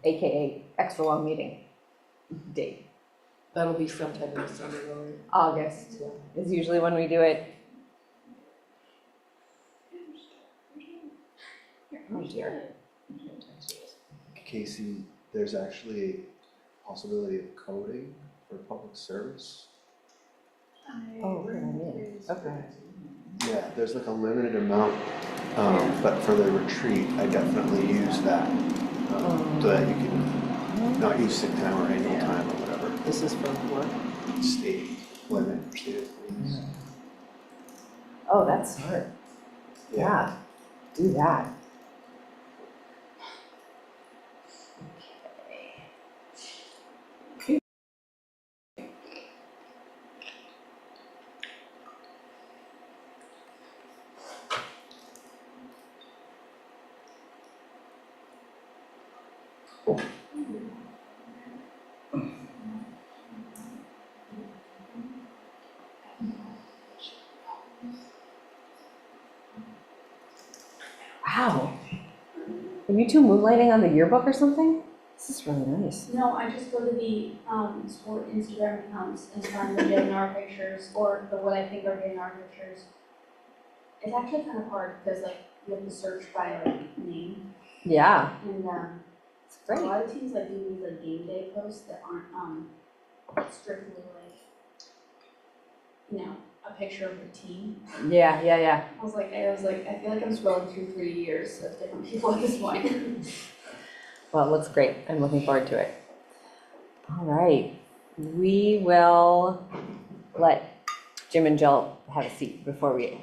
AKA extra long meeting date. That'll be sometime in the summer, though. August is usually when we do it. Oh dear. Casey, there's actually a possibility of coding for public service. Oh, good idea. Okay. Yeah, there's like a limited amount, but for the retreat, I definitely use that so that you can not use sick time or annual time or whatever. This is from work. State limit for state employees. Oh, that's smart. Yeah, do that. Wow. Are you two moonlighting on the yearbook or something? This is really nice. No, I just go to the sport Instagram accounts and find the JNR pictures or the what I think are JNR pictures. It's actually kind of hard because like you have to search by like name Yeah, and it's a great. lot of teams like do these like game day posts that aren't strictly like a picture of the team. Yeah, yeah, yeah. I was like I feel like I'm scrolling through 3 years of different people at this point. Well, it looks great. I'm looking forward to it. All right. We will let Jim and Jill have a seat before we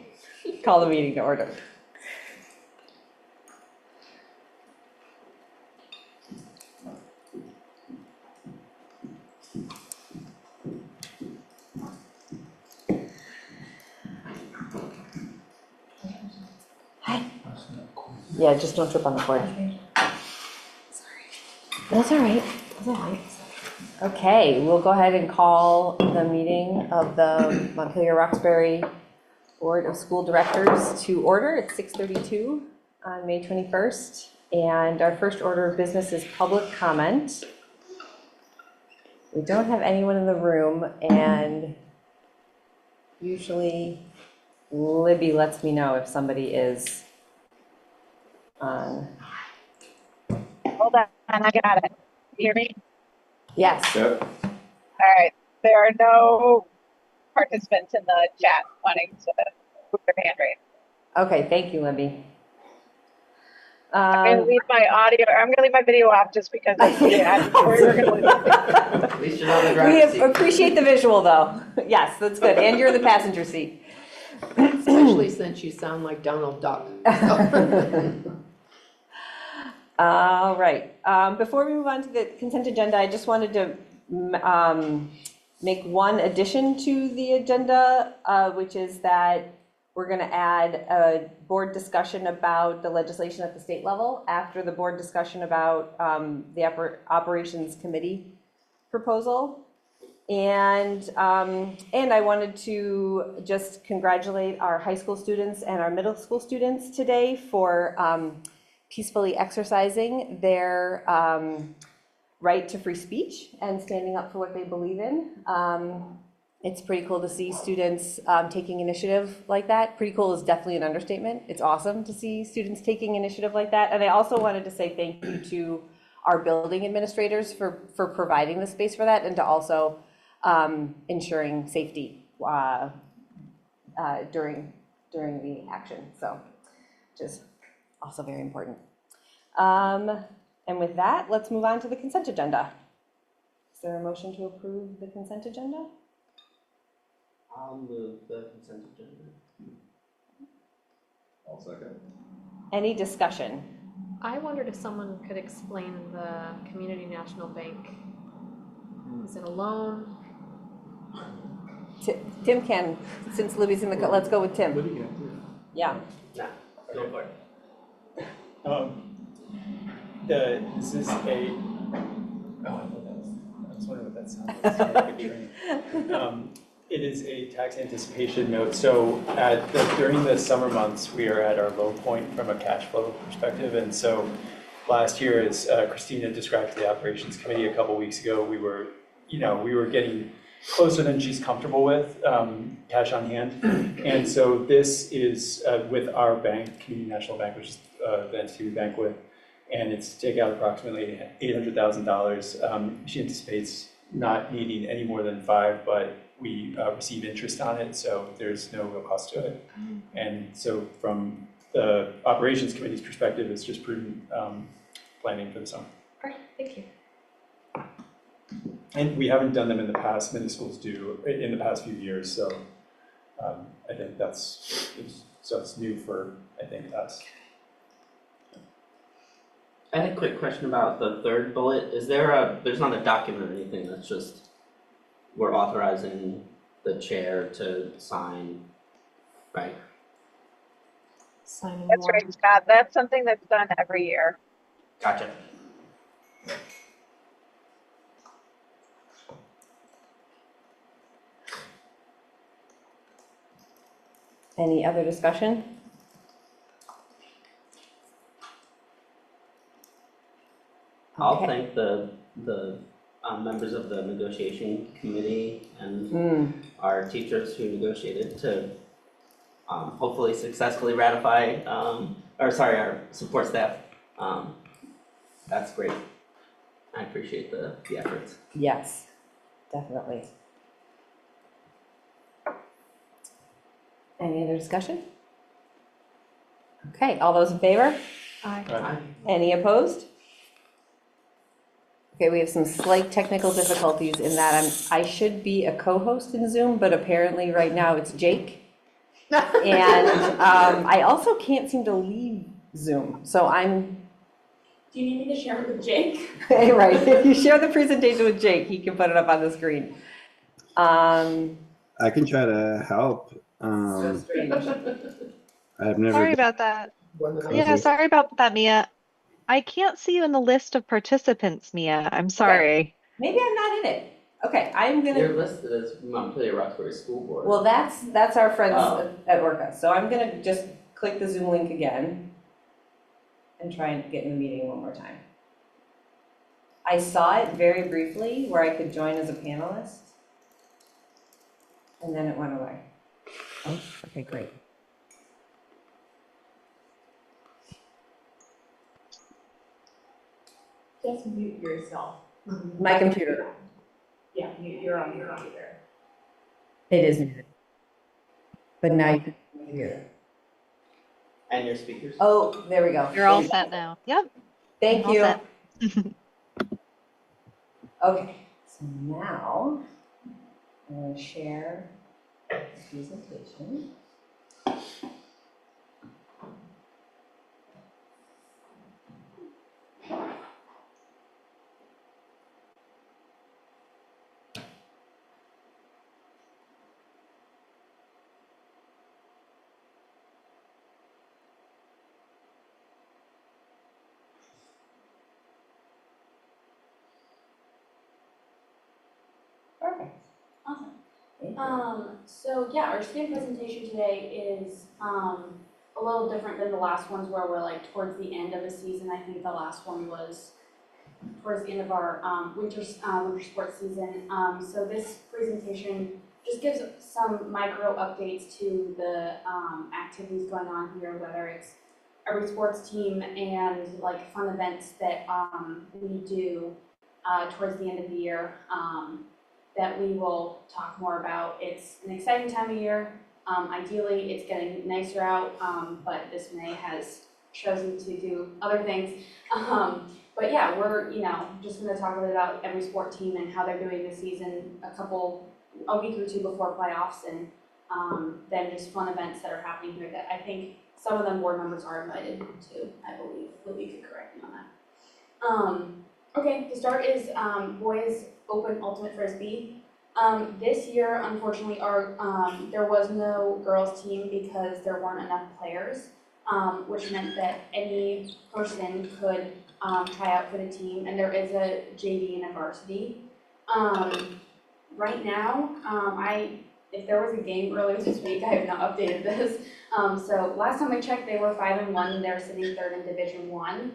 call the meeting to order. Hi. Yeah, just don't trip on the cord. That's all right. That's all right. Okay, we'll go ahead and call the meeting of the Montpelier-Roxbury Board of School Directors to order. It's 6:32 on May 21st. And our first order of business is public comment. We don't have anyone in the room, and usually Libby lets me know if somebody is on. Hold on, I got it. You hear me? Yes. Yep. All right. There are no participants in the chat wanting to put their hand raised. Okay, thank you, Libby. I'm going to leave my audio, I'm going to leave my video off just because of the At least you're not in the driver's seat. We appreciate the visual, though. Yes, that's good. And you're in the passenger seat. Especially since you sound like Donald Duck. All right. Before we move on to the consent agenda, I just wanted to make one addition to the agenda, which is that we're going to add a board discussion about the legislation at the state level after the board discussion about the operations committee proposal. And I wanted to just congratulate our high school students and our middle school students today for peacefully exercising their right to free speech and standing up for what they believe in. It's pretty cool to see students taking initiative like that. Pretty cool is definitely an understatement. It's awesome to see students taking initiative like that. And I also wanted to say thank you to our building administrators for providing the space for that and to also ensuring safety during the action. So just also very important. And with that, let's move on to the consent agenda. Is there a motion to approve the consent agenda? I'll move the consent agenda. I'll second. Any discussion? I wondered if someone could explain the Community National Bank. Is it a loan? Tim can, since Libby's in the, let's go with Tim. Libby can. Yeah. Nah, go for it. This is a, I was wondering what that sounded like. Sounded like a train. It is a tax anticipation note. So during the summer months, we are at our low point from a cash flow perspective. And so last year, as Christina described to the operations committee a couple weeks ago, we were getting closer than she's comfortable with, cash on hand. And so this is with our bank, Community National Bank, which is the entity we bank with, and it's to take out approximately $800,000. She anticipates not needing any more than 5, but we receive interest on it, so there's no real cost to it. And so from the operations committee's perspective, it's just prudent planning for the summer. Great, thank you. And we haven't done them in the past, many schools do, in the past few years, so I think it's new for, I think, us. I had a quick question about the third bullet. Is there there's not a document or anything, that's just, we're authorizing the chair to sign, right? Signing That's right, Scott. That's something that's done every year. Gotcha. Any other discussion? I'll Okay. thank the members of the negotiation committee and our teachers who negotiated to hopefully successfully ratify, our support staff. That's great. I appreciate the efforts. Yes, definitely. Any other discussion? Okay, all those in favor? Aye. Any opposed? Okay, we have some slight technical difficulties in that I should be a co-host in Zoom, but apparently right now it's Jake. And I also can't seem to leave Zoom, so I'm, Do you need me to share it with Jake? right, if you share the presentation with Jake, he can put it up on the screen. I can try to help. So strange. I've never. Sorry about that. Okay. Yeah, sorry about that, Mia. I can't see you in the list of participants, Mia. I'm sorry. Maybe I'm not in it. Okay, I'm You're gonna, listed as Montpelier-Roxbury School Board. well, that's our friends Oh. at Orca, so I'm gonna just click the Zoom link again and try and get in the meeting one more time. I saw it very briefly where I could join as a panelist, and then it went away. Oh, okay, great. Just mute yourself. My computer, Yeah, you're on your computer. it is muted. But now you can hear. And your speakers. Oh, there we go. You're all set now. Yep. Thank all you. set. Okay, so now I'm going to share the presentation. Perfect. Awesome. Thank you. So yeah, our student presentation today is a little different than the last ones where we're like towards the end of the season. I think the last one was towards the end of our winter sports season. So this presentation just gives some micro updates to the activities going on here, whether it's every sports team and like fun events that we do towards the end of the year. That we will talk more about. It's an exciting time of year. Ideally, it's getting nicer out, but this May has chosen to do other things. But yeah, we're just going to talk a bit about every sport team and how they're doing this season, a week or two before playoffs, and then just fun events that are happening here that I think some of them board members are invited to, I believe. Libby could correct me on that. Okay, to start is boys open ultimate frisbee. This year, unfortunately, there was no girls team because there weren't enough players, which meant that any person could try out for the team, and there is a JV and a varsity. Right now, if there was a game earlier this week, I have not updated this. So last time I checked, they were 5-1, they're sitting third in Division One.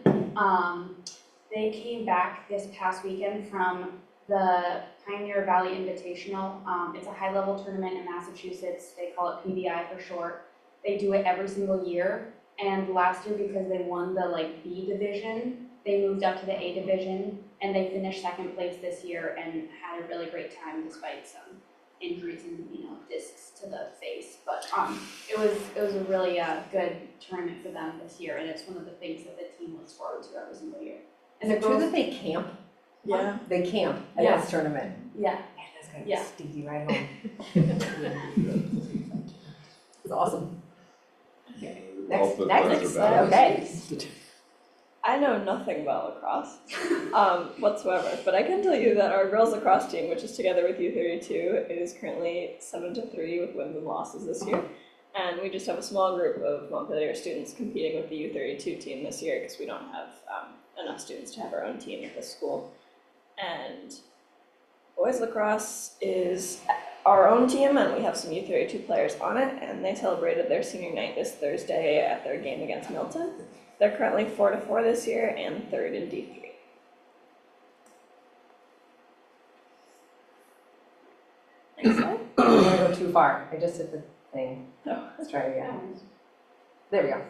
They came back this past weekend from the Pioneer Valley Invitational. It's a high-level tournament in Massachusetts. They call it PVI for short. They do it every single year. And last year, because they won the B division, they moved up to the A division, and they finished second place this year and had a really great time despite some injuries and discs to the face. But it was a really good tournament for them this year, and it's one of the things that the team looks forward to every single year. Is it true that they camp? Yeah. They camp at Yeah. this tournament? Yeah. Man, that's gonna be Yeah. stinky right home. It's awesome. All the Next, players are balanced. okay. I know nothing about lacrosse whatsoever, but I can tell you that our girls lacrosse team, which is together with U32, is currently 7-3 with wins and losses this year. And we just have a small group of Montpelier students competing with the U32 team this year because we don't have enough students to have our own team at this school. And boys lacrosse is our own team, and we have some U32 players on it, and they celebrated their senior night this Thursday at their game against Milton. They're currently 4-4 this year and third in D3. Next slide. I'm gonna go too far. I just hit the thing. Oh. Let's try it again. There we go.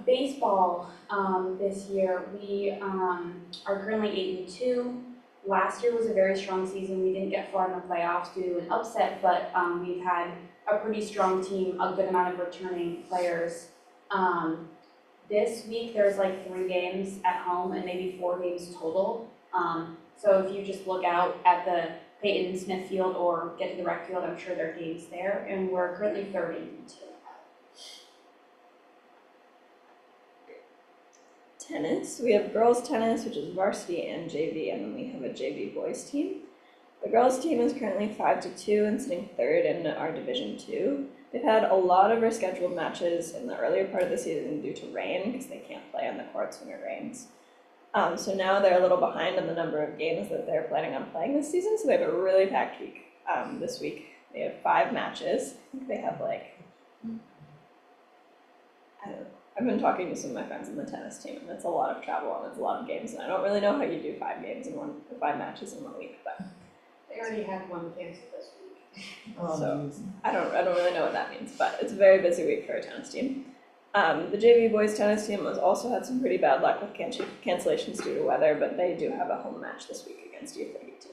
Baseball, this year, we are currently 8-2. Last year was a very strong season. We didn't get far in the playoffs due to an upset, but we've had a pretty strong team, a good amount of returning players. This week, there's 3 games at home and maybe 4 games total. So if you just look out at the Peyton Smith Field or get to the rec field, I'm sure there are games there, and we're currently third in D2. Tennis. We have girls tennis, which is varsity and JV, and then we have a JV boys team. The girls team is currently 5-2 and sitting third in our Division 2. They've had a lot of rescheduled matches in the earlier part of the season due to rain because they can't play on the courts when it rains. So now they're a little behind on the number of games that they're planning on playing this season, so they have a really packed week this week. They have 5 matches. I think they have I don't know. I've been talking to some of my friends in the tennis team, and it's a lot of travel and it's a lot of games, and I don't really know how you do 5 matches in 1 week, but They already had one canceled this week. so I don't really know what that means, but it's a very busy week for a tennis team. The JV boys tennis team has also had some pretty bad luck with cancellations due to weather, but they do have a home match this week against U32.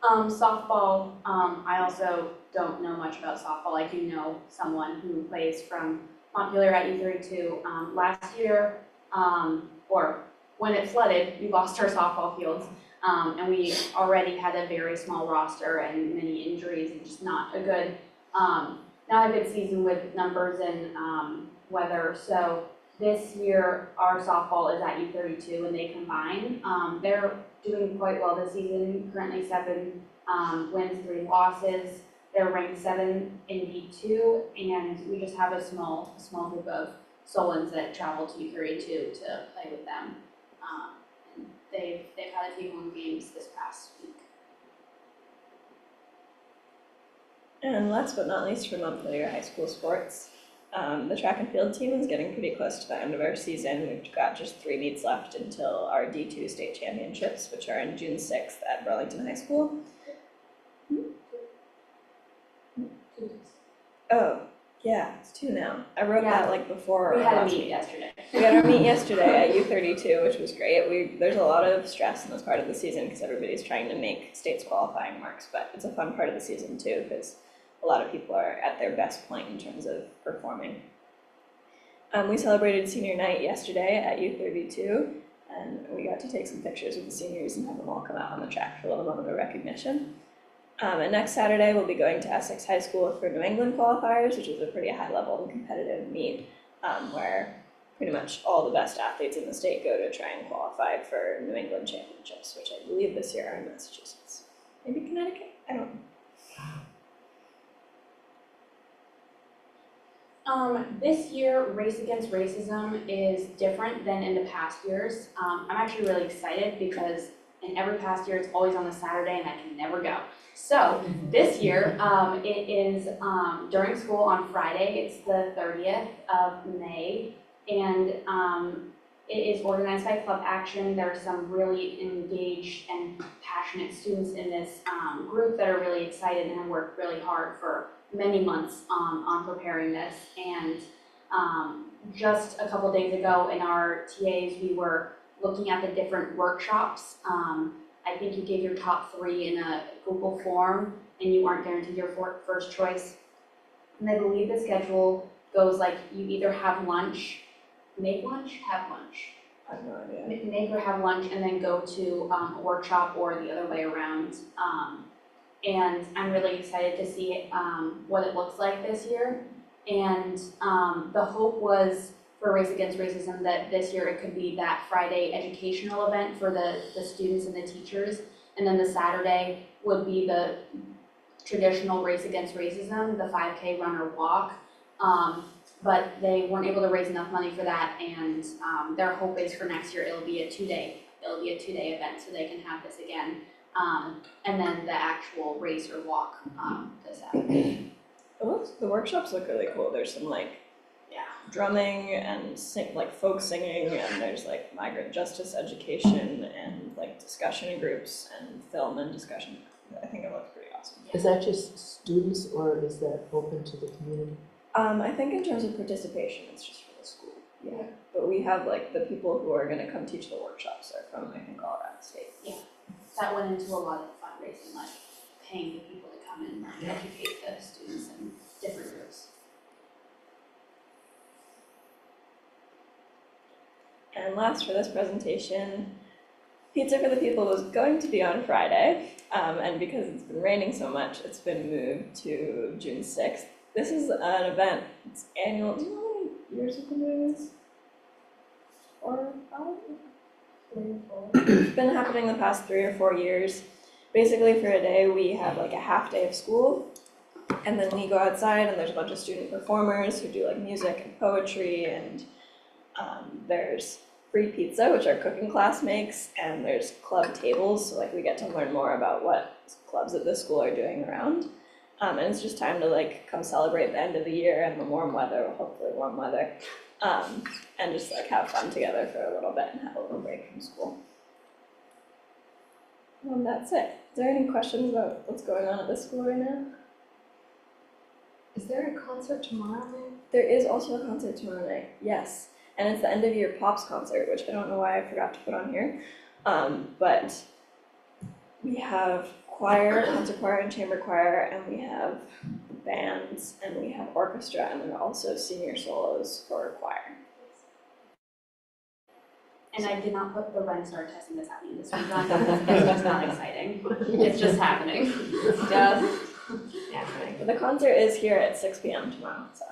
Softball, I also don't know much about softball. I do know someone who plays from Montpelier at U32. Last year, or when it flooded, we lost our softball fields. And we already had a very small roster and many injuries and just not a good season with numbers and whether. So this year, our softball is at U32 and they combine. They're doing quite well this season, currently 7 wins, 3 losses. They're ranked 7 in D2, and we just have a small group of Solons that travel to U32 to play with them. And they've had a few home games this past week. And last but not least for Montpelier High School sports, the track and field team is getting pretty close to the end of our season. We've got just 3 meets left until our D2 state championships, which are on June 6th at Burlington High School. Oh, yeah, it's 2 now. I wrote that before We our had a last meet yesterday. We had our meet yesterday at U32, which was great. There's a lot of stress in this part of the season because everybody's trying to make states qualifying marks, but it's a fun part of the season too because a lot of people are at their best point in terms of performing. We celebrated senior night yesterday at U32, and we got to take some pictures with the seniors and have them all come out on the track for a little moment of recognition. And next Saturday, we'll be going to Essex High School for New England qualifiers, which is a pretty high-level and competitive meet where pretty much all the best athletes in the state go to try and qualify for New England championships, which I believe this year are in Massachusetts. Maybe Connecticut? I don't know. This year, Race Against Racism is different than in the past years. I'm actually really excited because And every past year, it's always on a Saturday and I can never go. So this year, it is during school on Friday. It's the 30th of May. And it is organized by Club Action. There are some really engaged and passionate students in this group that are really excited and have worked really hard for many months on preparing this. And just a couple days ago in our TAs, we were looking at the different workshops. I think you gave your top 3 in a Google form and you weren't guaranteed your first choice. And I believe the schedule goes like you either have lunch, make lunch, have lunch. I have no idea. Make or have lunch and then go to a workshop or the other way around. And I'm really excited to see what it looks like this year. And the hope was for Race Against Racism that this year it could be that Friday educational event for the students and the teachers. And then the Saturday would be the traditional Race Against Racism, the 5K run or walk. But they weren't able to raise enough money for that, and their hope is for next year it'll be a two-day event, so they can have this again. And then the actual race or walk this Saturday. The workshops look really cool. There's some drumming and folk singing, and there's like migrant justice education and like discussion groups and film and discussion. I think it looks pretty awesome. Is that just students or is that open to the community? I think in terms of participation, it's just for the school. Yeah. But we have like the people who are going to come teach the workshops are from, I think, all around the state. Yeah, that went into a lot of fundraising, like paying the people to come in and educate the students in different groups. And last for this presentation, Pizza for the People was going to be on Friday, and because it's been raining so much, it's been moved to June 6th. This is an event, it's annual. Do you know how many years it's been doing this? 4 or 5? 3 or 4. It's been happening the past 3 or 4 years. Basically for a day, we have like a half day of school, and then we go outside and there's a bunch of student performers who do like music and poetry, and there's free pizza, which our cooking class makes, and there's club tables, so like we get to learn more about what clubs at this school are doing around. And it's just time to like come celebrate the end of the year and the warm weather, hopefully warm weather, and just like have fun together for a little bit and have a little break from school. And that's it. Is there any questions about what's going on at this school right now? Is there a concert tomorrow night? There is also a concert tomorrow night, yes. And it's the end of year Pops concert, which I don't know why I forgot to put on here. But we have choir, concert choir and chamber choir, and we have bands, and we have orchestra, and there are also senior solos for choir. And I did not put the Renstar testing that's happening this week on, it's just not exciting. It's just happening. Just happening. But the concert is here at 6 p.m. tomorrow, so.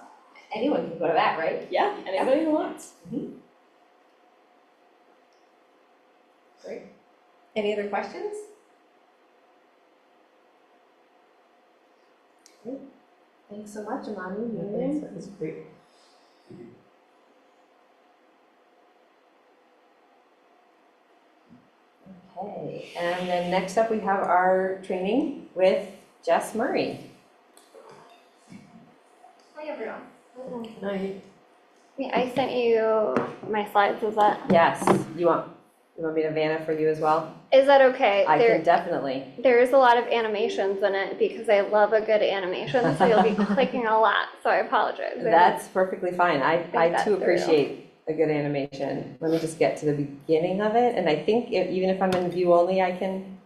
Anyone can go to that, right? Yeah, anybody who wants. Great. Any other questions? Great. Thanks so much, Amani. Miriam. That was great. Okay, and then next up we have our training with Jess Murray. Hi everyone. Night. I sent you my slides, is that Yes, you want me to Vanna for you as well? okay? I can definitely. There's a lot of animations in it because I love a good animation, so you'll be clicking a lot, so I apologize. That's perfectly fine. I that too through. appreciate a good animation. Let me just get to the beginning of it, and I think even if I'm in view only, I can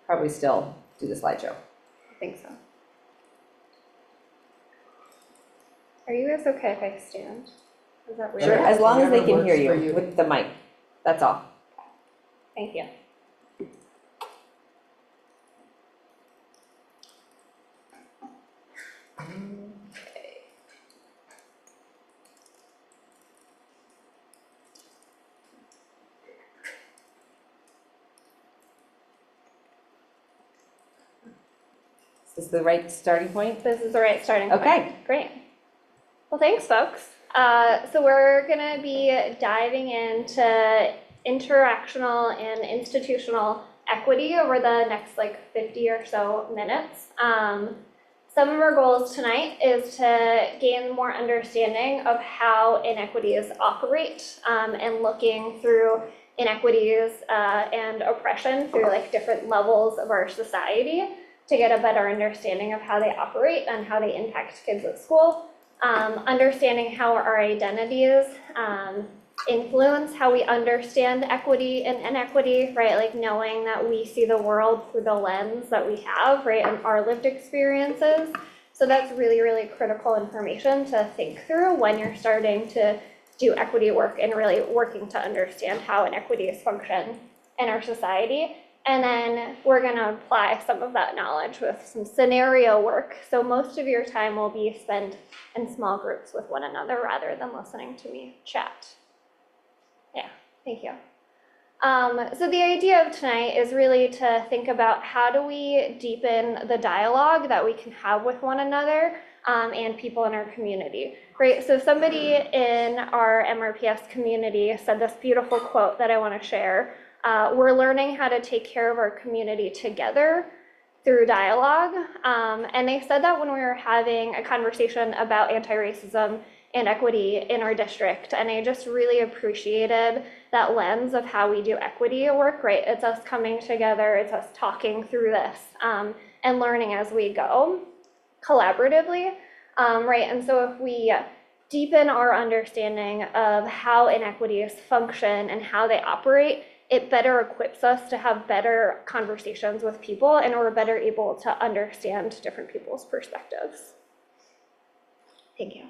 probably still do the slideshow. I think so. Are you guys okay if I stand? Is that weird? Sure, as long as they Whatever can hear works for you you. with the mic, that's all. Thank you. Is this the right starting point? This is the right starting point. Okay. Great. Well, thanks, folks. So we're going to be diving into interactional and institutional equity over the next like 50 or so minutes. Some of our goals tonight is to gain more understanding of how inequities operate, and looking through inequities and oppression through like different levels of our society to get a better understanding of how they operate and how they impact kids at school. Understanding how our identities influence how we understand equity and inequity, right? Like knowing that we see the world through the lens that we have, right, and our lived experiences. So that's really, really critical information to think through when you're starting to do equity work and really working to understand how inequities function in our society. And then we're gonna apply some of that knowledge with some scenario work. So most of your time will be spent in small groups with one another rather than listening to me chat. Yeah, thank you. So the idea of tonight is really to think about how do we deepen the dialogue that we can have with one another and people in our community. Great, so somebody in our MRPS community said this beautiful quote that I want to share. We're learning how to take care of our community together through dialogue. And they said that when we were having a conversation about anti-racism and equity in our district. And I just really appreciated that lens of how we do equity work, right? It's us coming together, it's us talking through this and learning as we go collaboratively, right? And so if we deepen our understanding of how inequities function and how they operate, it better equips us to have better conversations with people, and we're better able to understand different people's perspectives. Thank you.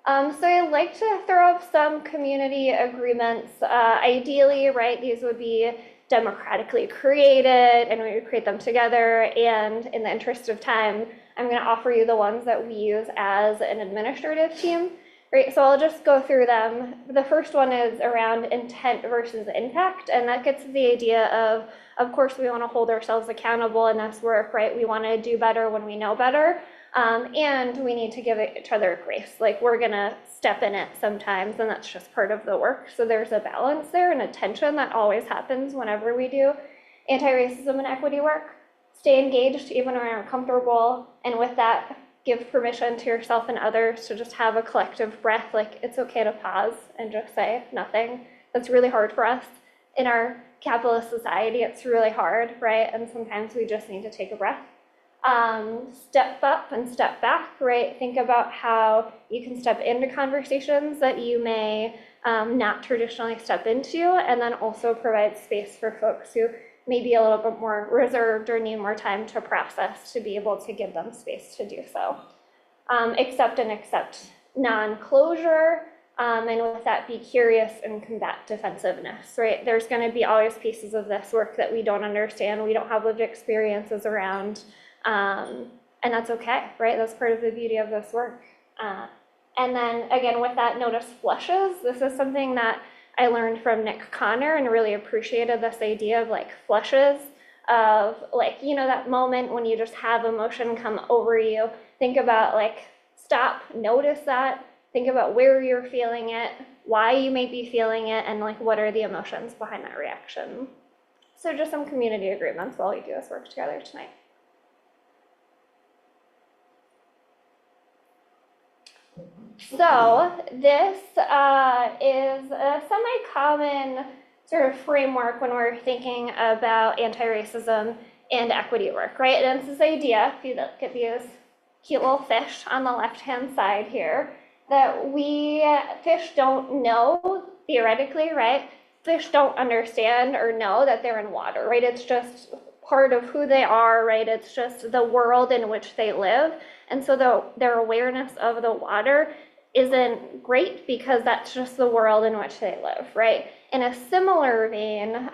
So I'd like to throw up some community agreements. Ideally, right, these would be democratically created and we would create them together. And in the interest of time, I'm going to offer you the ones that we use as an administrative team. Right, so I'll just go through them. The first one is around intent versus impact, and that gets to the idea of course, we want to hold ourselves accountable in this work, right? We want to do better when we know better, and we need to give each other grace. Like, we're going to step in it sometimes, and that's just part of the work. So there's a balance there and a tension that always happens whenever we do anti-racism and equity work. Stay engaged even when you're uncomfortable, and with that, give permission to yourself and others to just have a collective breath. Like, it's okay to pause and just say nothing. That's really hard for us. In our capitalist society, it's really hard, right? And sometimes we just need to take a breath. Step up and step back, right? Think about how you can step into conversations that you may not traditionally step into, and then also provide space for folks who may be a little bit more reserved or need more time to process, to be able to give them space to do so. Accept non-closure, and with that, be curious and combat defensiveness, right? There's going to be always pieces of this work that we don't understand, we don't have lived experiences around, and that's okay, right? That's part of the beauty of this work. And then again, with that, notice flushes. This is something that I learned from Nick Connor and really appreciated this idea of like flushes of like, you know, that moment when you just have emotion come over you. Think about like, stop, notice that, think about where you're feeling it, why you may be feeling it, and like, what are the emotions behind that reaction. So just some community agreements while we do this work together tonight. So this is a semi-common sort of framework when we're thinking about anti-racism and equity work, right? And it's this idea, if you look at these cute little fish on the left-hand side here, that fish don't know, theoretically, right? Fish don't understand or know that they're in water, right? It's just part of who they are, right? It's just the world in which they live. And so their awareness of the water isn't great because that's just the world in which they live, right? In a similar vein,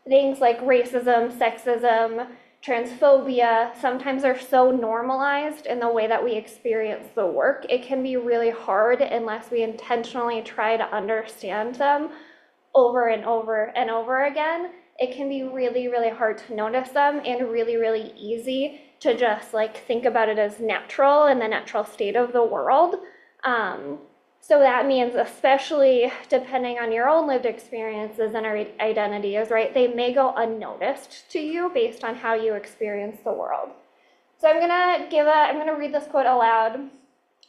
things like racism, sexism, transphobia sometimes are so normalized in the way that we experience the work. It can be really hard unless we intentionally try to understand them over and over and over again. It can be really, really hard to notice them and really, really easy to just like think about it as natural and the natural state of the world. So that means, especially depending on your own lived experiences and identities, right, they may go unnoticed to you based on how you experience the world. So I'm gonna read this quote aloud.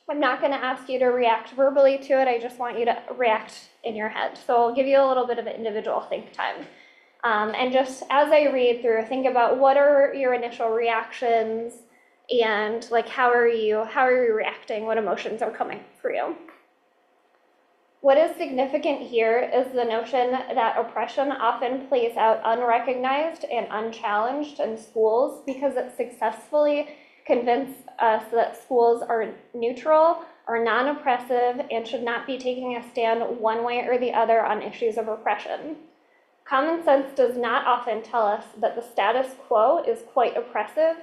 I'm not gonna ask you to react verbally to it, I just want you to react in your head. So I'll give you a little bit of an individual think time. And just as I read through, think about what are your initial reactions and like how are you reacting, what emotions are coming for you. What is significant here is the notion that oppression often plays out unrecognized and unchallenged in schools because it successfully convinced us that schools are neutral or non-oppressive and should not be taking a stand one way or the other on issues of oppression. Common sense does not often tell us that the status quo is quite oppressive.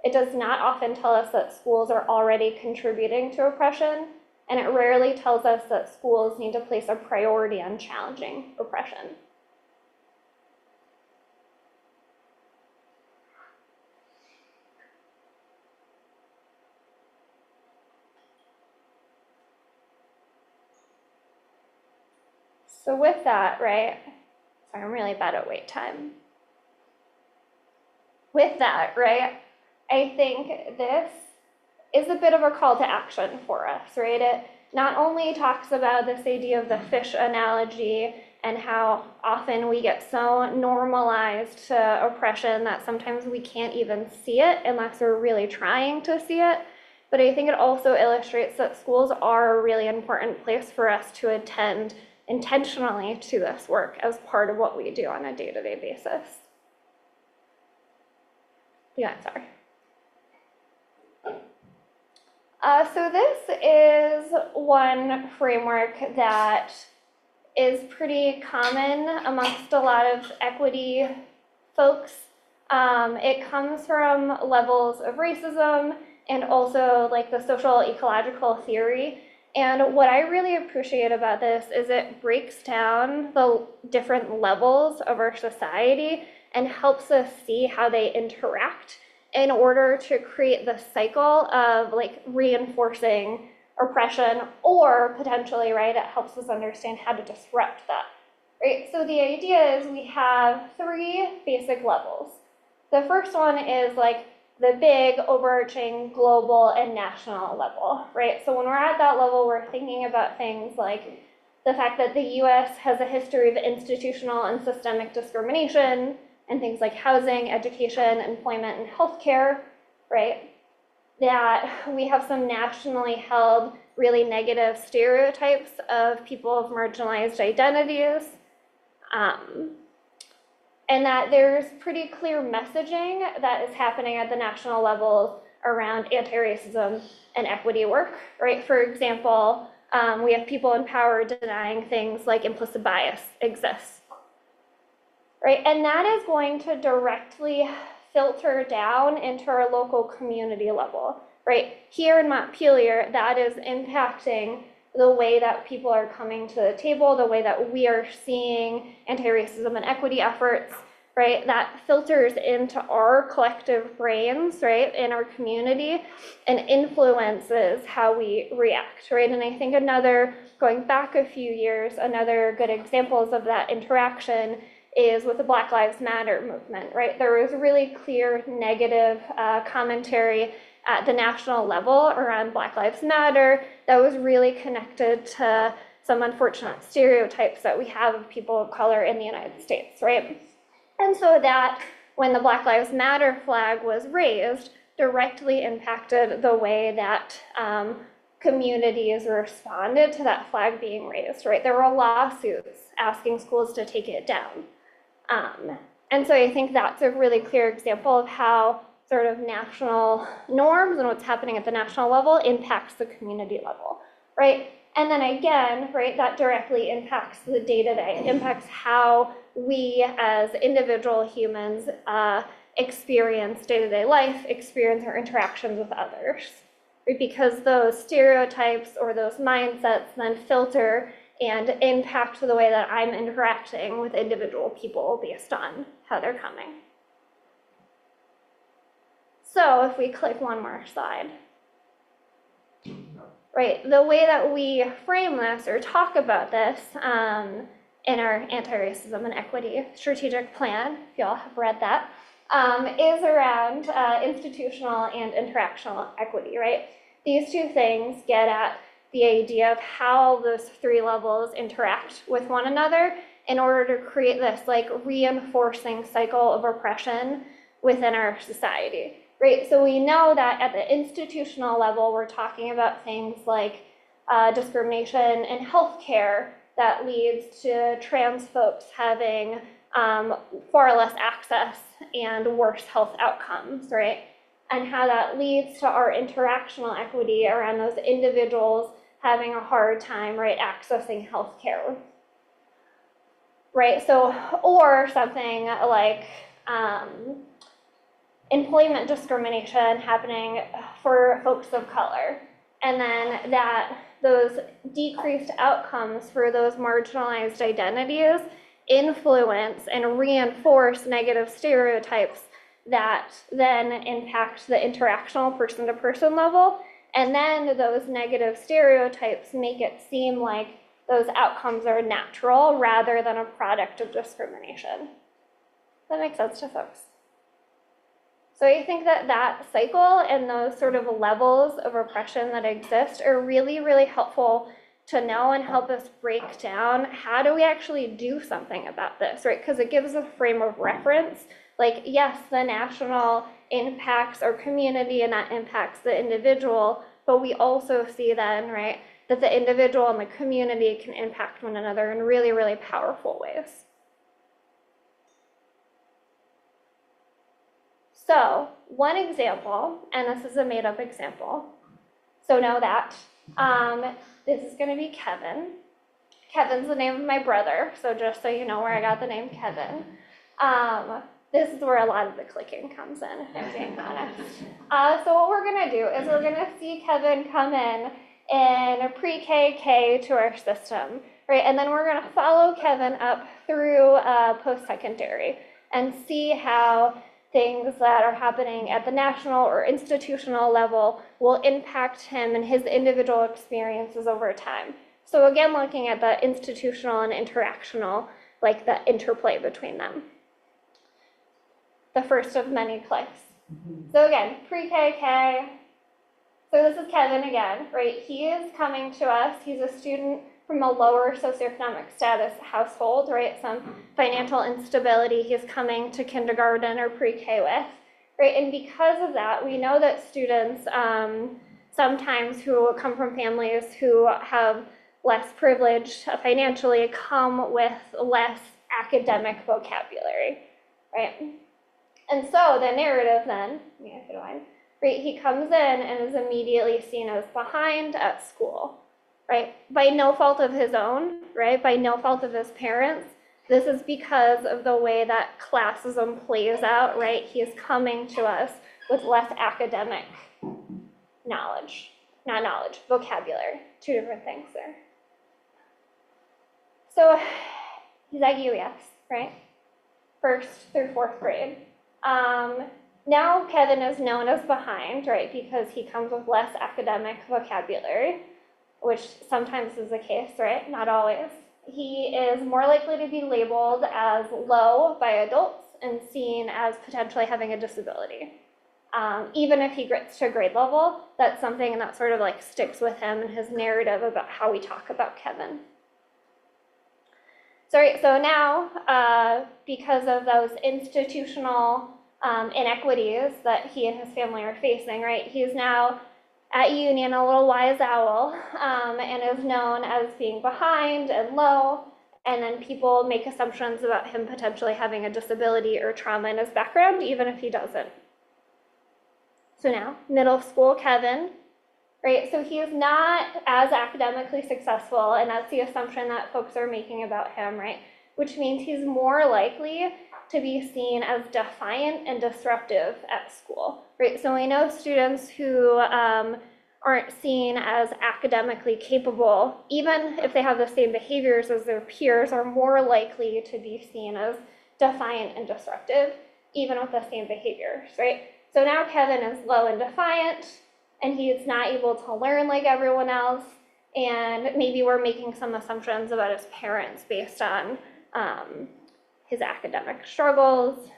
It does not often tell us that schools are already contributing to oppression, and it rarely tells us that schools need to place a priority on challenging oppression. So with that, right, sorry, I'm really bad at wait time. With that, right, I think this is a bit of a call to action for us, right? It not only talks about this idea of the fish analogy and how often we get so normalized to oppression that sometimes we can't even see it unless we're really trying to see it, but I think it also illustrates that schools are a really important place for us to attend intentionally to this work as part of what we do on a day-to-day basis. Yeah, sorry. So this is one framework that is pretty common amongst a lot of equity folks. It comes from levels of racism and also like the social ecological theory. And what I really appreciate about this is it breaks down the different levels of our society and helps us see how they interact in order to create the cycle of like reinforcing oppression, or potentially, right, it helps us understand how to disrupt that, right? So the idea is we have three basic levels. The first one is like the big overarching global and national level, right? So when we're at that level, we're thinking about things like the fact that the US has a history of institutional and systemic discrimination and things like housing, education, employment, and healthcare, right? That we have some nationally held really negative stereotypes of people of marginalized identities. And that there's pretty clear messaging that is happening at the national level around anti-racism and equity work, right? For example, we have people in power denying things like implicit bias exists, right? And that is going to directly filter down into our local community level, right? Here in Montpelier, that is impacting the way that people are coming to the table, the way that we are seeing anti-racism and equity efforts, right? That filters into our collective brains, right, in our community and influences how we react, right? And I think going back a few years, another good examples of that interaction is with the Black Lives Matter movement, right? There was really clear negative commentary at the national level around Black Lives Matter that was really connected to some unfortunate stereotypes that we have of people of color in the United States, right? And so that, when the Black Lives Matter flag was raised, directly impacted the way that communities responded to that flag being raised, right? There were lawsuits asking schools to take it down. And so I think that's a really clear example of how sort of national norms and what's happening at the national level impacts the community level, right? And then again, right, that directly impacts the day-to-day, impacts how we as individual humans experience day-to-day life, experience our interactions with others, right? Because those stereotypes or those mindsets then filter and impact the way that I'm interacting with individual people based on how they're coming. So if we click one more slide, right? The way that we frame this or talk about this in our anti-racism and equity strategic plan, if y'all have read that, is around institutional and interactional equity, right? These two things get at the idea of how those three levels interact with one another in order to create this like reinforcing cycle of oppression within our society, right? So we know that at the institutional level, we're talking about things like discrimination in healthcare that leads to trans folks having far less access and worse health outcomes, right? And how that leads to our interactional equity around those individuals having a hard time, right, accessing healthcare, right? So, or something like employment discrimination happening for folks of color, and then that those decreased outcomes for those marginalized identities influence and reinforce negative stereotypes that then impact the interactional person-to-person level, and then those negative stereotypes make it seem like those outcomes are natural rather than a product of discrimination. That makes sense to folks? So I think that that cycle and those sort of levels of oppression that exist are really, really helpful to know and help us break down how do we actually do something about this, right? Because it gives a frame of reference. Like, yes, the national impacts our community and that impacts the individual, but we also see then, right, that the individual and the community can impact one another in really, really powerful ways. So one example, and this is a made-up example, so know that, this is gonna be Kevin. Kevin's the name of my brother, so just so you know where I got the name Kevin. This is where a lot of the clicking comes in, if I'm being honest. So what we're gonna do is we're gonna see Kevin come in pre-K to our system, right? And then we're gonna follow Kevin up through post-secondary and see how things that are happening at the national or institutional level will impact him and his individual experiences over time. So again, looking at the institutional and interactional, like the interplay between them. The first of many clips. So again, pre-K. So this is Kevin again, right? He is coming to us. He's a student from a lower socioeconomic status household, right? Some financial instability he's coming to kindergarten or pre-K with, right? And because of that, we know that students sometimes who come from families who have less privilege financially come with less academic vocabulary, right? And so the narrative then, right, he comes in and is immediately seen as behind at school, right? By no fault of his own, right? By no fault of his parents. This is because of the way that classism plays out, right? He is coming to us with less academic knowledge, not knowledge, vocabulary, two different things there. So he's at UES, right? 1st through 4th grade. Now Kevin is known as behind, right? Because he comes with less academic vocabulary, which sometimes is the case, right? Not always. He is more likely to be labeled as low by adults and seen as potentially having a disability. Even if he gets to grade level, that's something that sort of like sticks with him and his narrative about how we talk about Kevin. So now, because of those institutional inequities that he and his family are facing, right, he's now at Union a little wise owl and is known as being behind and low, and then people make assumptions about him potentially having a disability or trauma in his background, even if he doesn't. So now, middle school Kevin, right, so he is not as academically successful, and that's the assumption that folks are making about him, right, which means he's more likely to be seen as defiant and disruptive at school, right? So we know students who aren't seen as academically capable, even if they have the same behaviors as their peers, are more likely to be seen as defiant and disruptive, even with the same behaviors, right? So now Kevin is low and defiant, and he's not able to learn like everyone else, and maybe we're making some assumptions about his parents based on his academic struggles,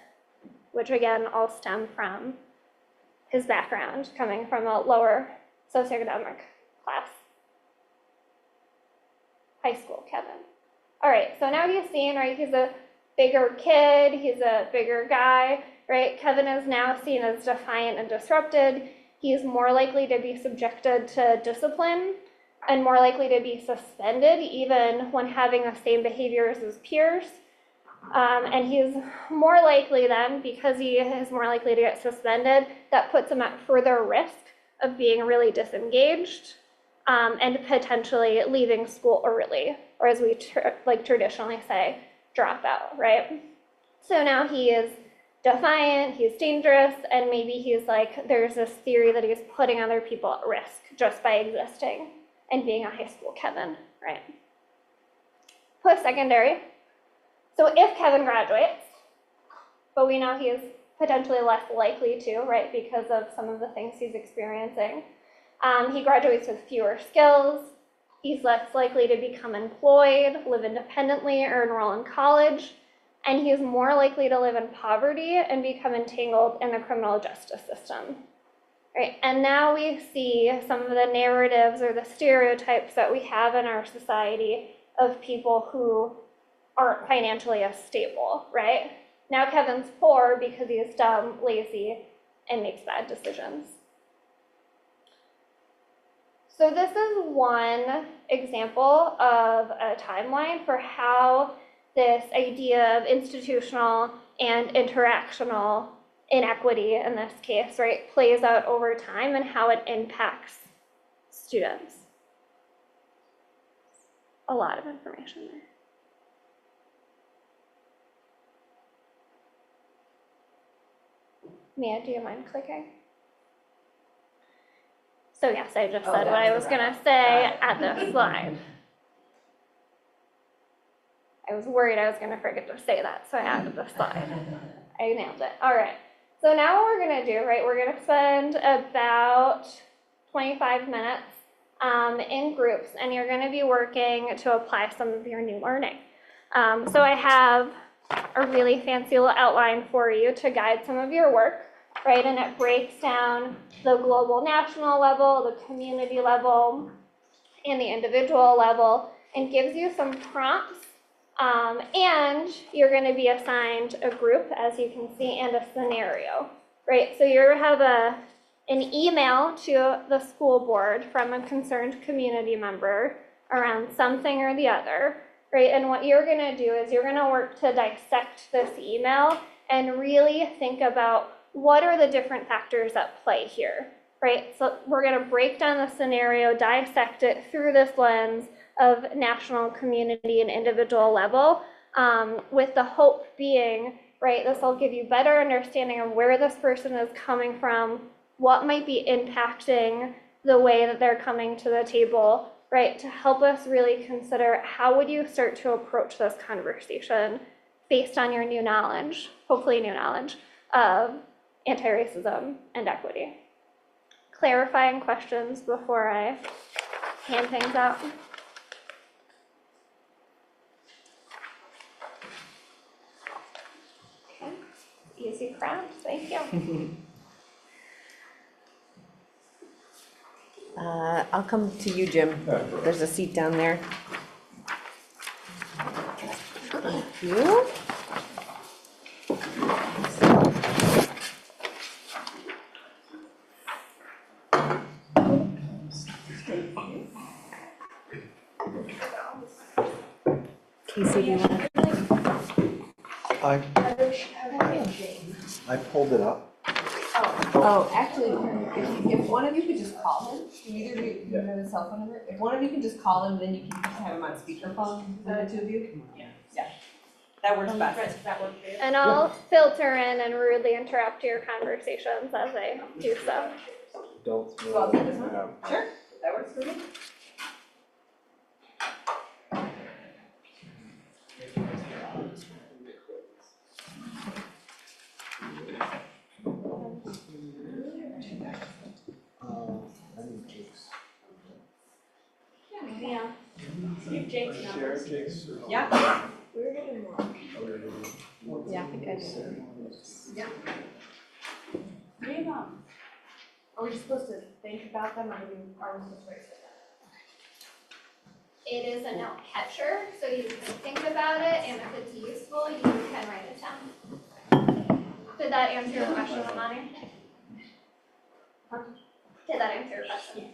which again all stem from his background coming from a lower socioeconomic class. High school, Kevin. All right, so now he's seen, right, he's a bigger kid, he's a bigger guy, right? Kevin is now seen as defiant and disrupted. He's more likely to be subjected to discipline and more likely to be suspended even when having the same behaviors as peers. And he's more likely then, because he is more likely to get suspended, that puts him at further risk of being really disengaged and potentially leaving school early, or as we traditionally say, drop out, right? So now he is defiant, he's dangerous, and maybe he's like, there's this theory that he's putting other people at risk just by existing and being a high school Kevin, right? Post-secondary. So if Kevin graduates, but we know he is potentially less likely to, right, because of some of the things he's experiencing, he graduates with fewer skills, he's less likely to become employed, live independently, or enroll in college, and he's more likely to live in poverty and become entangled in the criminal justice system. Right? And now we see some of the narratives or the stereotypes that we have in our society of people who aren't financially as stable, right? Now Kevin's poor because he's dumb, lazy, and makes bad decisions. So this is one example of a timeline for how this idea of institutional and interactional inequity, in this case, right, plays out over time and how it impacts students. A lot of information there. Mia, do you mind clicking? So yes, I just said what I was gonna say at this slide. I was worried I was gonna forget to say that, so I added the slide. I nailed it. All right. So now what we're gonna do, right, we're gonna spend about 25 minutes in groups, and you're gonna be working to apply some of your new learning. So I have a really fancy little outline for you to guide some of your work, right? And it breaks down the global national level, the community level, and the individual level, and gives you some prompts. And you're going to be assigned a group, as you can see, and a scenario, right? So you have an email to the school board from a concerned community member around something or the other, right? And what you're going to do is you're going to work to dissect this email and really think about what are the different factors at play here, right? So we're going to break down the scenario, dissect it through this lens of national, community, and individual level, with the hope being, right, this will give you better understanding of where this person is coming from, what might be impacting the way that they're coming to the table, right, to help us really consider how would you start to approach this conversation based on your new knowledge, hopefully new knowledge, of anti-racism and equity. Clarifying questions before I hand things out. Okay, easy crowd, thank you. I'll come to you, Jim. There's a seat down there. Thank you. Casey, do you want to? I pulled it up. Oh, actually, if one of you could just call him, either you have his cell phone number, if one of you can just call him, then you can have him on speakerphone, the two of you. Yeah, that works best. And I'll filter in and rudely interrupt your conversations as I do so. Don't. So I'll take this one? Sure, that works for me. share, Jakes? Yeah. We were getting more. Yeah, I think I did. Are we supposed to think about them or are we supposed to write it down? It is a note catcher, so you can think about it, and if it's useful, you can write it down. Did that answer your question, Amani? Did that answer your question?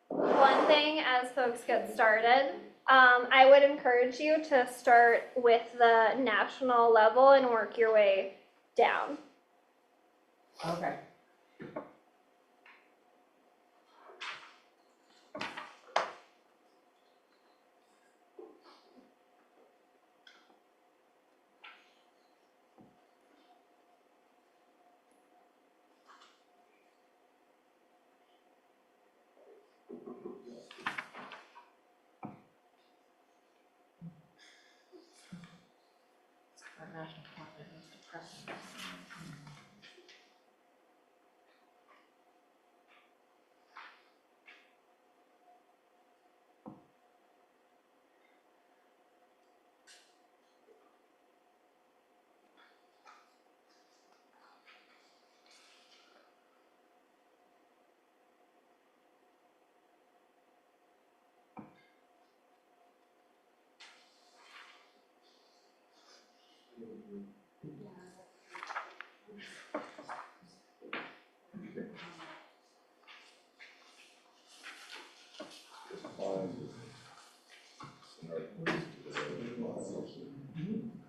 One thing as folks get started, I would encourage you to start with the national level and work your way down. Okay. Our national climate is depressing.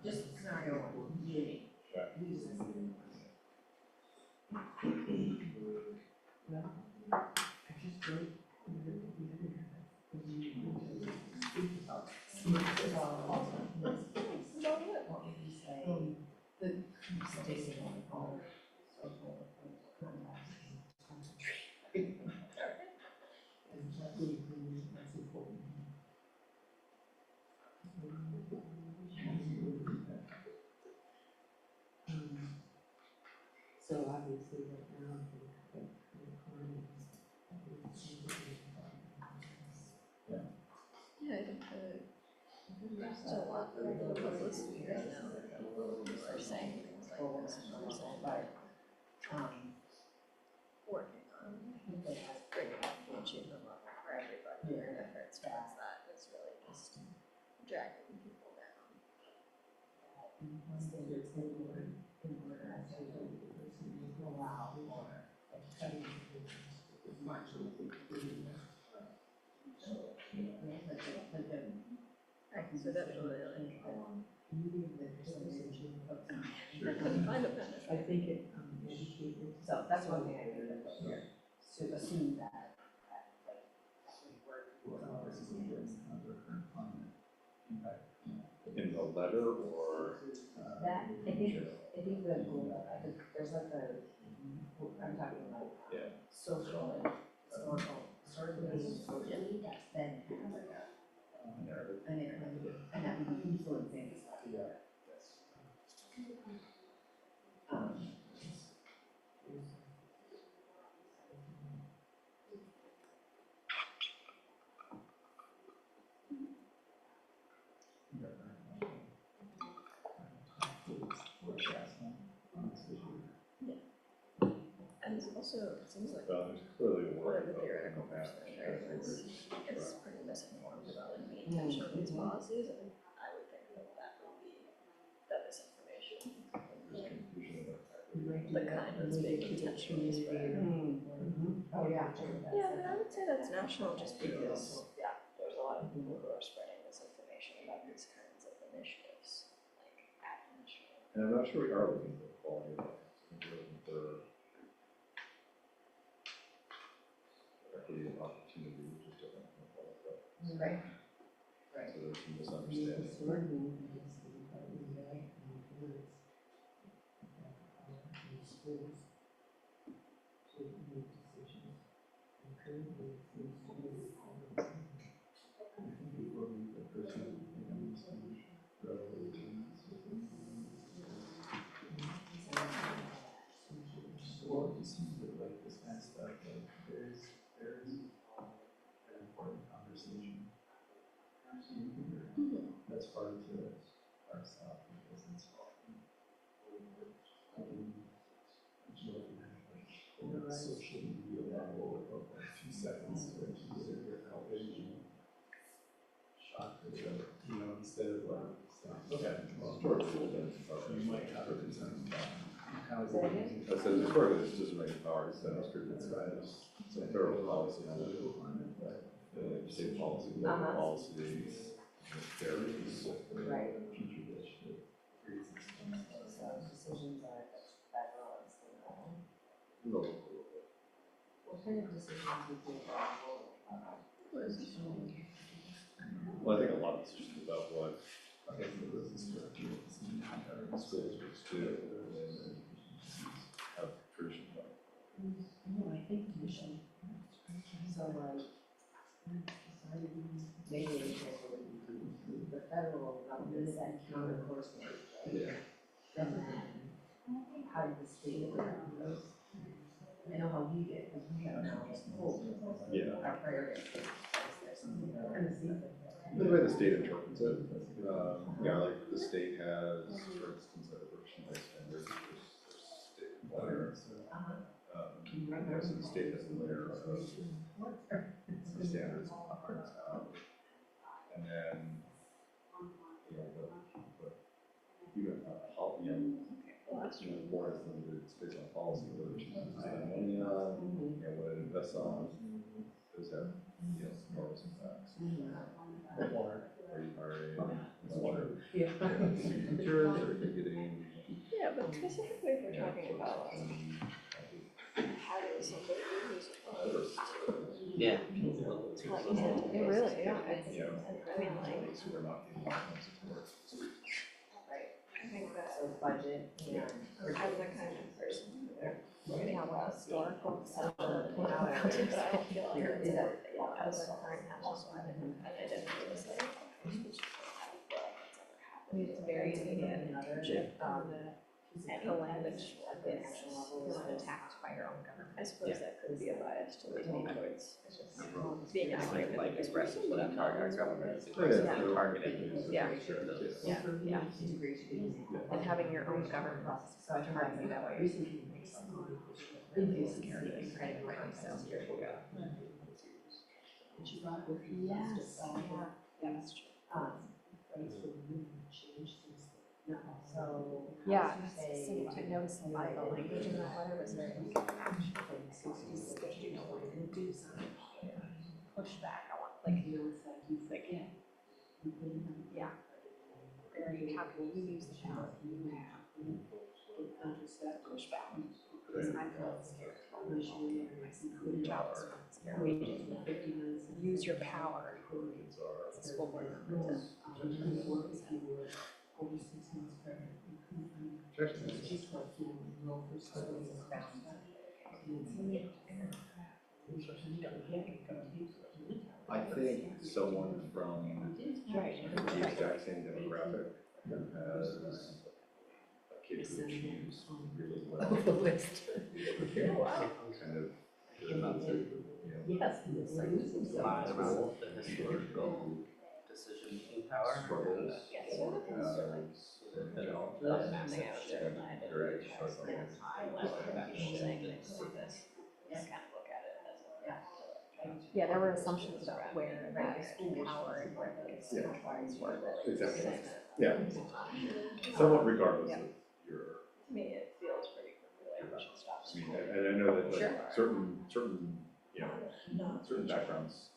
Just scenario one, you. So obviously right now, Yeah, I think there's still a lot of people listening right now who are saying things like this, who are saying they're working on bringing up the achievement level for everybody, and if it's past that, it's really just dragging people down. Right, so definitely like. I couldn't find a pen. I think it, so that's one thing I think that here, to assume that, like, In the letter or? that, I think the goal, I think there's like I'm talking about social and historically, then like a narrative, and that would be influencing. And also, it seems like Well, there's clearly a one word of the about theoretical the math person, right, is pretty misinformed about like the intention of these policies, and I would think that that would be the misinformation. There's confusion about The kind that's being intentionally spread. Oh, yeah. Yeah, but I would say that's national just because there's a lot of people who are spreading misinformation about these kinds of initiatives, like at national. And I'm not sure we are looking for quality of life. I think we're looking for equity and opportunity, which is different from quality of life. Right. Right. So there's some misunderstanding. Well, it seems that like this kind of stuff, like there's an important conversation. That's hard to parse out because it's social media level of like 2 seconds to consider your television shot for each other, you know, instead of like saying, okay, well, you might have a concern about how is it using. I said, part of it is just making power, it's some federal policy on it. State policy, local policies, varies. Right. Future that should create systems. So decisions are federal and state level. Local. What kind of decisions would be available? Well, I think a lot of decisions about what I guess the business structure is not very schools do and have tradition of. No, I think you should. So like, maybe an example would be the federal government set counter course loads, right? Yeah. And then how did the state around those? I know how we get, because we have now just pulled Yeah. our priorities. And the same thing. The way the state interprets it, like the state has, for instance, a diversity standards, there's state water. So the state has a layer of the standards the parks have. And then, but even more is limited, it's based on policy, whether it chooses to spend money on, what it invests on, those have, enormous impacts. Water. Water. Yeah. Teachers are getting. Yeah, but specifically if we're talking about having somebody who's opposed Yeah. to like it really, yeah. I mean, like, So we're not getting support. right, I think that So budget, yeah. I'm the kind of person who Yeah, well, historical, social, but I don't feel like it's Is a, that- as a current national and I didn't really say. I feel like it's ever I mean, it's very immediate. Any The language at the national level is attacked by your own government. I suppose that could be a bias to lead me towards being an active like expressive, but I'm not our government. Targeted. Yeah. Yeah, yeah. And having your own government process, so it's hard to do that way. It's scary, like, right, right, so. Yes, yeah, that's true. So. Yeah, Say, I noticed a lot of the language in that letter was very pushback, I want, like, yeah. Very, how can you use the power you have? Pushback. Because I feel scared. My job is scary. Use your power as a school board member to. I think someone from the exact same demographic who has a kid who achieves really well. Kind of. Yes. Lies around the historical decision-making power. Struggles. Yes. Or has Mapping out their mind and very I left that saying, I see this. Yeah, there were assumptions about where that power and where the centralized were. Exactly. Yeah. Somewhat regardless of your, To me, it feels pretty quickly like we should stop. I mean, and I know that like certain, you know, certain backgrounds,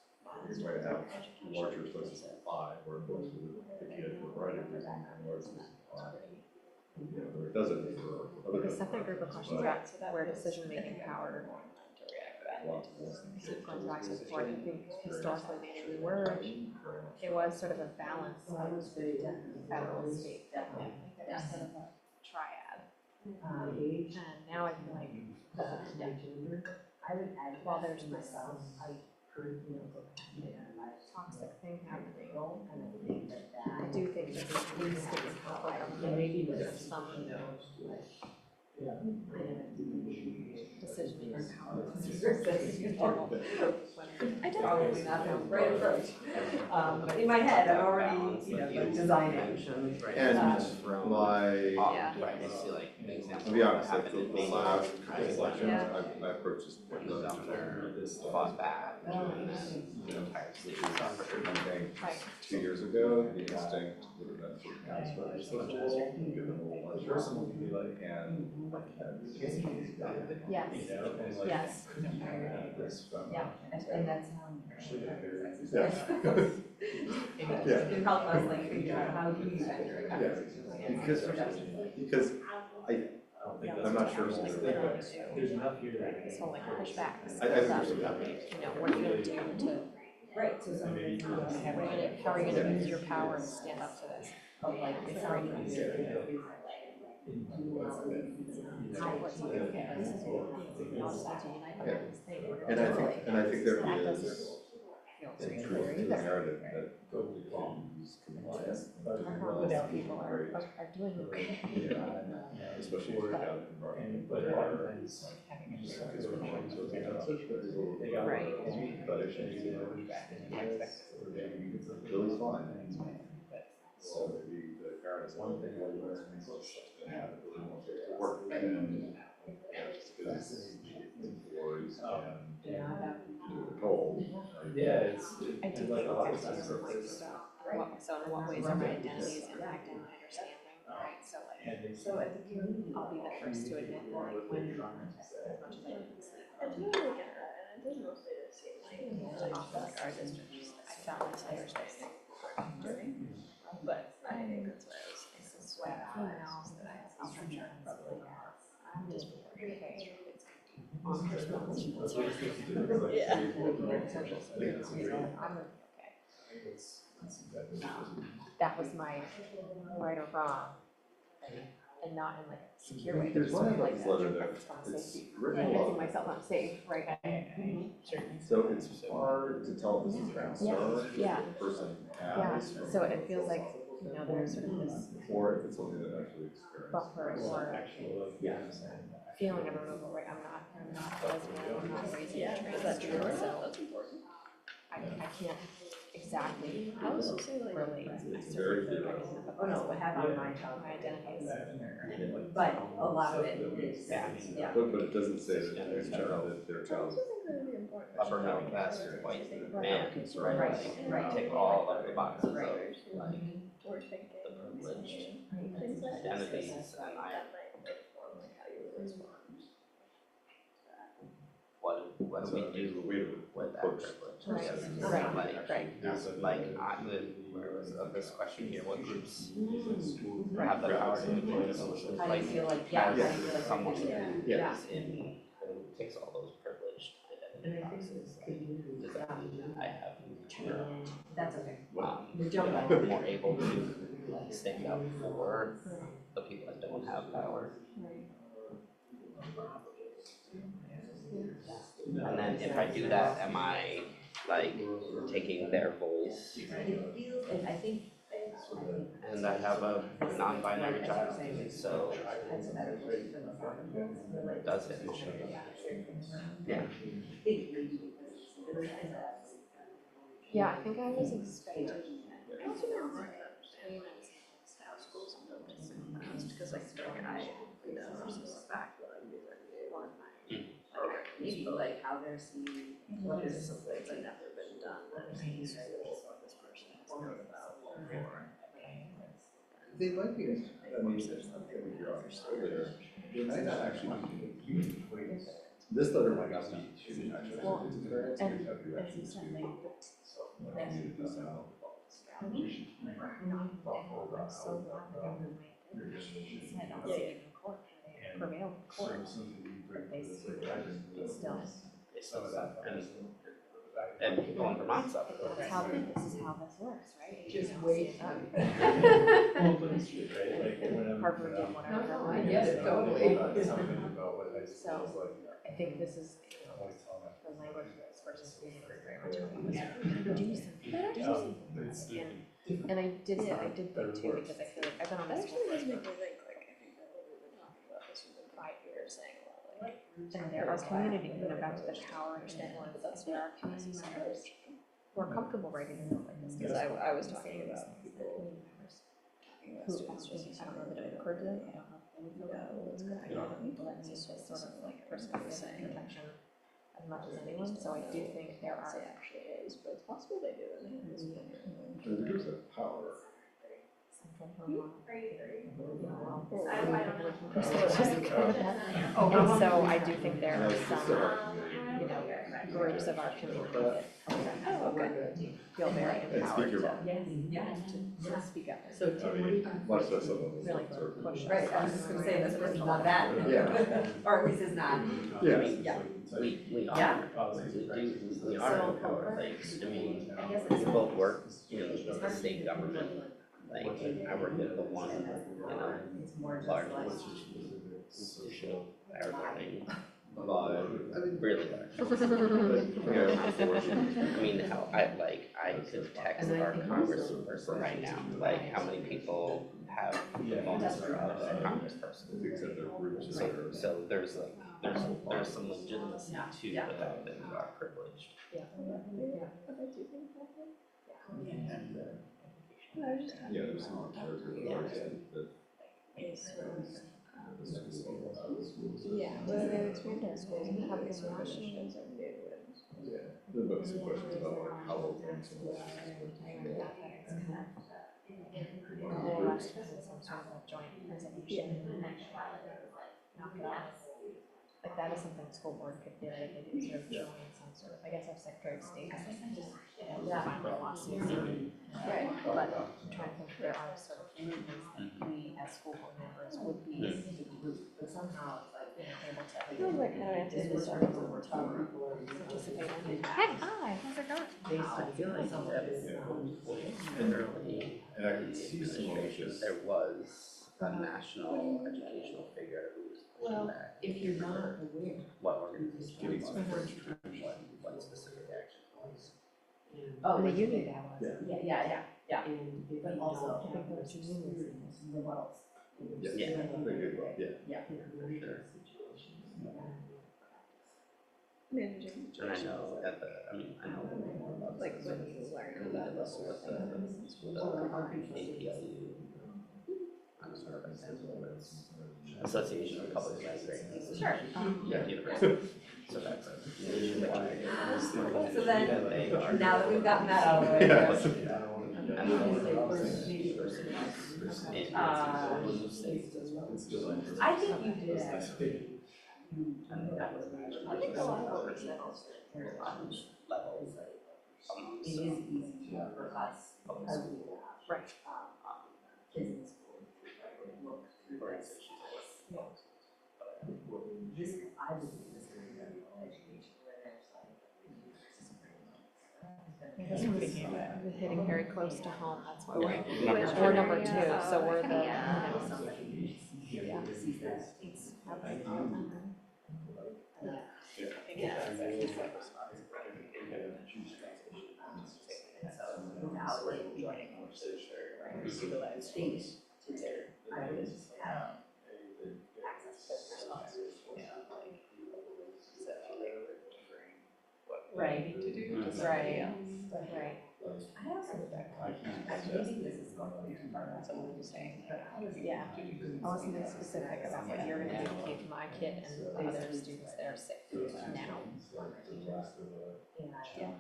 you might have larger places to apply, where most of the kid for a variety of reasons, and larger places to apply. You know, where it doesn't for other. The second group of questions about where decision-making power keep going back to before, I think historically maybe we were, it was sort of a balance of federal and state government. There was sort of a triad. And now I feel like, while there's this toxic thing happening, I do think that the police state and federal government maybe there's some decision-making power. I don't. Probably not the right approach. But in my head, I'm already, like designing. And my, Yeah. Right, I see like an example. to be honest, like happened in the Maine, last where couple it's elections, Yeah. I approached this. when the governor fought back, and then the entire city suffered. I think Right. 2 years ago, the instinct would have been to pass legislature, give them a large person, and Yes, yes. this, Yeah, and that's how. yeah. Yeah. It helped us like figure out how do you spend your Yeah, time. because I'm not sure. This whole like pushback. I think there's some happening. What are you gonna do to, Right, so some of the. how are you gonna use your power to stand up to this? Of like, it's already What's okay, this is what we all decide to unite behind this thing. We're gonna And I think there That is doesn't feel some very truth clear to the either. narrative that is compliant. Without people are doing it. Especially if you have environment. But Right. Really fun. So maybe the parent is one thing, or the rest of to have it really want to work. And just because it's employees and cold. Yeah, it's. I do think it's actually so in what ways are my identities impacting my understanding, right? So like, I'll be the first to admit that like when, as much as I didn't sleep, I totally get that, and it does mostly the same thing. often like our district, just, I found misunderstanding. But I think that's why I was saying. It's this way of females that I'm sure probably I'm just okay. On responsibility. Yeah. I'm okay. That was my right or wrong, and not in like a secure way. There's one of like those letter that focused on it's safety. written I'm a making lot. myself unsafe, right? So it's hard to tell if this is a concern Yeah. that the person Yeah, has. so it feels like, there's sort of this Or if it's something that actually experienced. buffer or feeling of removal, right? I'm not lesbian, I'm not raising a trans true? person, so That's important. I can't exactly I was also say like. relate. I It's still very feel like I clear. can have a Oh, no, place, I have on my identity is. But a lot of it is, yeah. But it doesn't say that their child, I also think that would be important. Upper middle class white man, so Right, like, right. take all of the boxes of Right. like Or thinking. the privileged Things like that. identities, and That might inform like how you would respond. what do we do with that privilege? Right, Yes, right, like of this question here, what groups have the power to influence, How do like, you feel like, yeah, how do you as feel like. someone who Yeah. is in, who takes all those privileged identity boxes, like, does that mean I have That's okay. more able to stand up for the people that don't have power? And then if I do that, am I like taking their voice? It feels, and I think. And I have a non-binary child, so does it? Yeah. Yeah, I think I was expecting. I also don't like payments and style schools and buildings in the past, because like the guy, the suspect, like, these are one of my programs. neat, but like how they're seeing, what is something that's never been done, that is what this person has known about before. They might be, I mean, you're there. I not actually, this letter might not be too, actually. Well, It's and very as you said, they, I'm so glad the government said, I'll see it in court, they prevailed in court, but they still. Some of that, and people in Vermont suffer. That's how, this is how this works, right? Just wait. Harvard did whatever. No, I get it, totally. So, I think this is, the language of this person's being very much about this. Do something. And I did think too, because I feel like I've been on That this actually for does make me think, like, I think that we've been talking about this for 5 years, saying, well, like, and there are community, back to the power influence, but that's there are not community necessarily members who are comfortable writing a note like this. because I was talking about people Community members talking about who, students just I don't know that it occurred to them, I don't know if they would feel that, but it's kind of other people that need this sort of like personal protection as much as anyone, so I do think there are. say actually is, but it's possible they do, and they have this opinion. There's that power. Central Vermont. Oh, And so I do think there are some, groups of our community that feel very empowered to speak up. So Tim, what do you think? Much less of a. Really push. Right, I was just gonna say, this person's not bad. Yeah. Or at least is not. Yeah. Yeah. We Yeah. are, we are empowered, like, I mean, we both work in the state government. Like, I work at the one, largest institution of higher learning, really large. Very large. I mean, how, I could text our congressperson right now, like, how many people have the phone number of a congressperson. So there's like, there's some legitimacy to the fact that we are privileged. Yeah, there's some character that. Yeah, well, they expand our schools and have these questions are new and. Yeah, there might be some questions about like how open some of Coalesce in some sort of a joint presentation and knock it out. Like that is something the school board could do, they could sort of join some sort of, I guess our Secretary of State has just, find a lawsuits. Right. But I'm trying to think if there are sort of movements that we as school board members would be somehow, able to. I feel like kind of anti-social participate in. Hi, how's it going? I feel like literally, And I can see some of this. there was a national educational figure who was pushing back. If you're not aware. What organization was, what specific action was. Oh, The union that was. Yeah. But also, I think there was some unions in the world. Yes. Yeah. Very good, yeah. Yeah. For sure. Managing And I situations. know at the, I know more about Like when you learn because I listen with the APLU. I'm sort of example, it's Association of Public Libraries. Sure. Yeah, university. So that's a nationwide. So then, now that we've gotten that out of the way. Blue states as well. I think you did. And that was I think a lot of it levels. It is easy for us, because we Right. business schools, look through this. This, I believe this is education where there's like. This would be hitting very close to home, that's why Number we're two. number 2, so we're the, Yeah. Sees that. it's happening. Without like joining conversation, right? State to their, I would have access to their sponsors. Right. Right, right. I also would that maybe this is going too far, that's what I'm saying, but yeah, I wasn't being specific about what you're gonna do to my kid and the other students that are sick now. And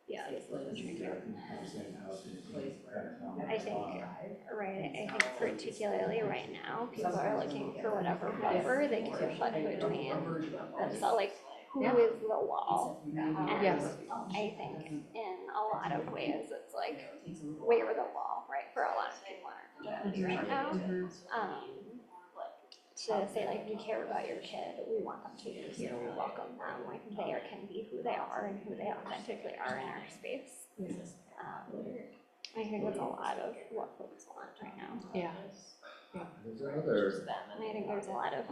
Yeah, it's a little trickier. I think, right, I think particularly right now, people are looking for whatever buffer they can put between themselves, like, who is the wall? And Yes. I think in a lot of ways, it's like, we're the wall, right, for a lot of people in our community right now. To say like, we care about your kid, we want them to be here, we welcome them, like they can be who they are and who they authentically are in our space. I think that's a lot of what folks want right now. Yeah. There's another. Them, and I think there's a lot of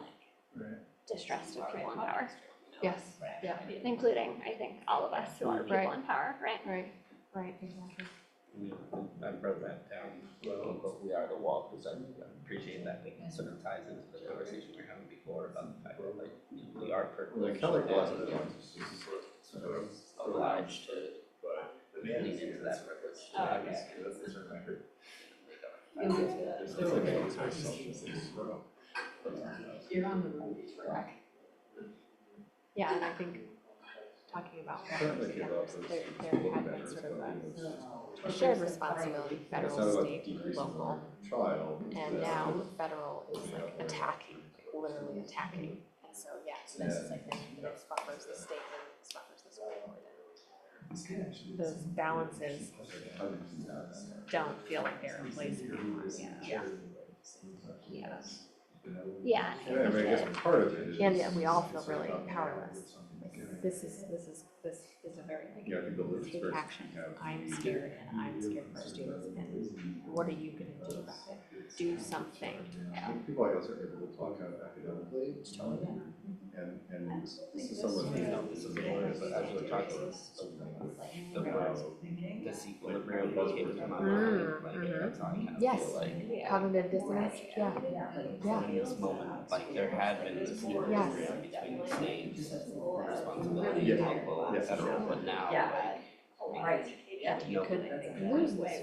distrust of people in power. Yes, yeah. Including, I think, all of us who are people in power, right? Right, exactly. I wrote that down, but we are the wall, because I appreciate that sort of ties into the conversation we were having before about the fact that, like, we are Like Kelly wasn't it. sort of obliged to lean into that purpose. You're on the right track. Yeah, and I think talking about that, there had been sort of a shared responsibility, federal, state, local. And now federal is like attacking, like literally attacking. And so, yeah, so this is like, this buffers the state and this buffers the school board. Those balances don't feel like they're in place anymore. Yeah. I mean, I guess part of it is. And yet we all feel really powerless. Like, this is a very like, Yeah, I think the lived take experience action. we have. I'm scared and I'm scared for our students. And what are you gonna do about it? Do something. People like us are able to talk kind of academically. And this is somewhat, This is important, but as we're talking about the equilibrium came to my mind, like, that's how I kind of Yes. feel like. Cognitive dissonance, yeah. In this moment, like, there had been this equilibrium between the state's responsibility and local and federal, but now, like, You could lose this,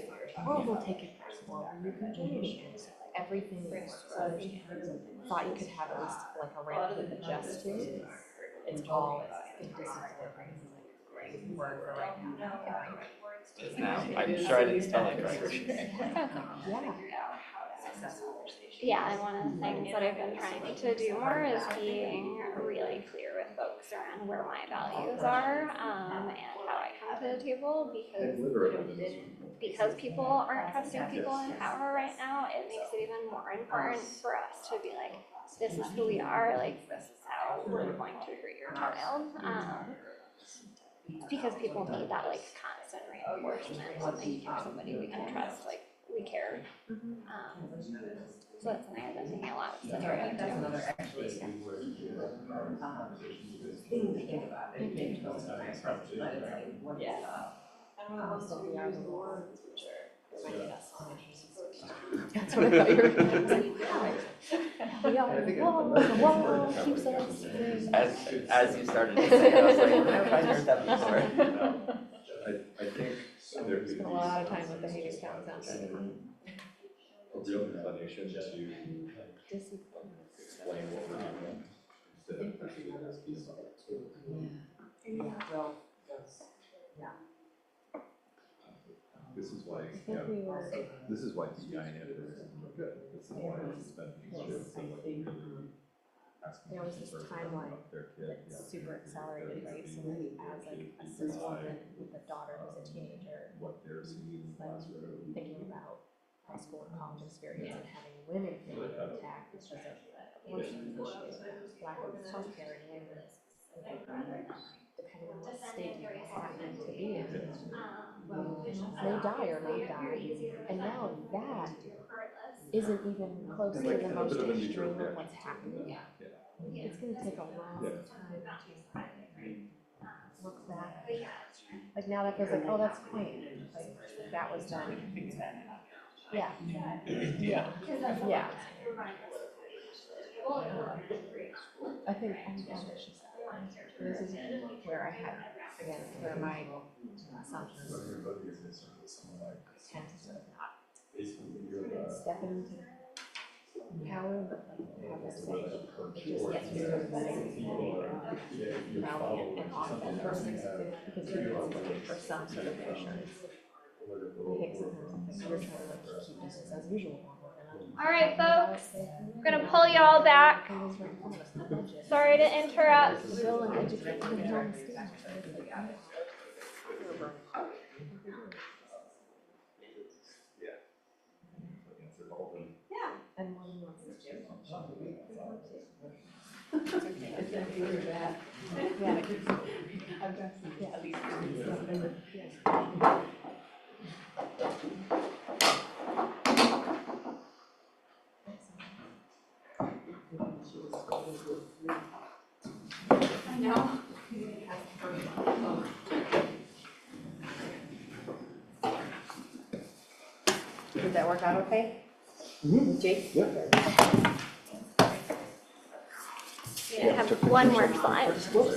or we'll take it personal, or you can change everything you thought you could have at least like a ramp with adjust to. It's all in disequilibrium, like word for right now. Because now, I'm sure I didn't spell it correctly. Yeah, and one of the things that I've been trying to do more is being really clear with folks around where my values are, and how I come to the table, because people aren't trusting people in power right now, it makes it even more important for us to be like, this is who we are, like, this is how we're going to treat your child. Because people need that, like, constant reinforcement, so they hear somebody we can trust, like, we care. So that's something I've been thinking a lot of stuff right That's what I thought you were going to say. We are the wall keeps us free. As you started to say, I was like, where have I heard that before? I think We spent a lot of time with the Hades Town soundtrack. a real inclination to explain what we're doing instead of actually asking about it. This is why, this is why DEI and anniversaries are good. This is why it's been so like asking There was this people timeline about their kid. that's super accelerated, right? So then as like a cis woman with a daughter who's a teenager, What they're seeing in the classroom. thinking about high school and college experience and having women feel attacked because of abortion issues, lack of healthcare in women's, depending on what state you happen to be in, may die or not die. And now that isn't even close to the most extreme of what's happening. It's gonna take a long time to look back. Like now that feels like, oh, that's quaint. Like that was done. Yeah. Yeah. Yeah. I think This is where I had, again, where my assumptions tend to sort of not step into power, but like have a say. It just gets me sort of rally and often versus because you're looking for some sort of reassurance. I think sometimes you're trying to like keep business as usual. All right, folks, we're gonna pull you all back. Sorry to interrupt. Bill and education. And one wants to do. It's okay, it's not good or bad. Yeah, at least. I know. Did that work out okay? Jake? Yeah. We have one more slide. Technology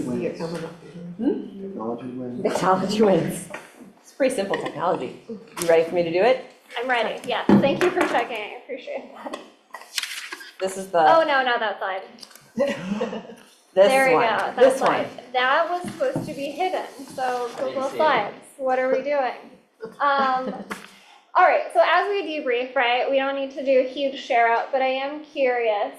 wins. Technology wins. Technology wins. It's pretty simple technology. You ready for me to do it? I'm ready, yes. Thank you for checking, I appreciate that. This is the, Oh, no, not that slide. There we go, that this slide. one. That was supposed to be hidden, so Google see it. Slides, what are we doing? All right, so as we debrief, right, we don't need to do a huge share out, but I am curious,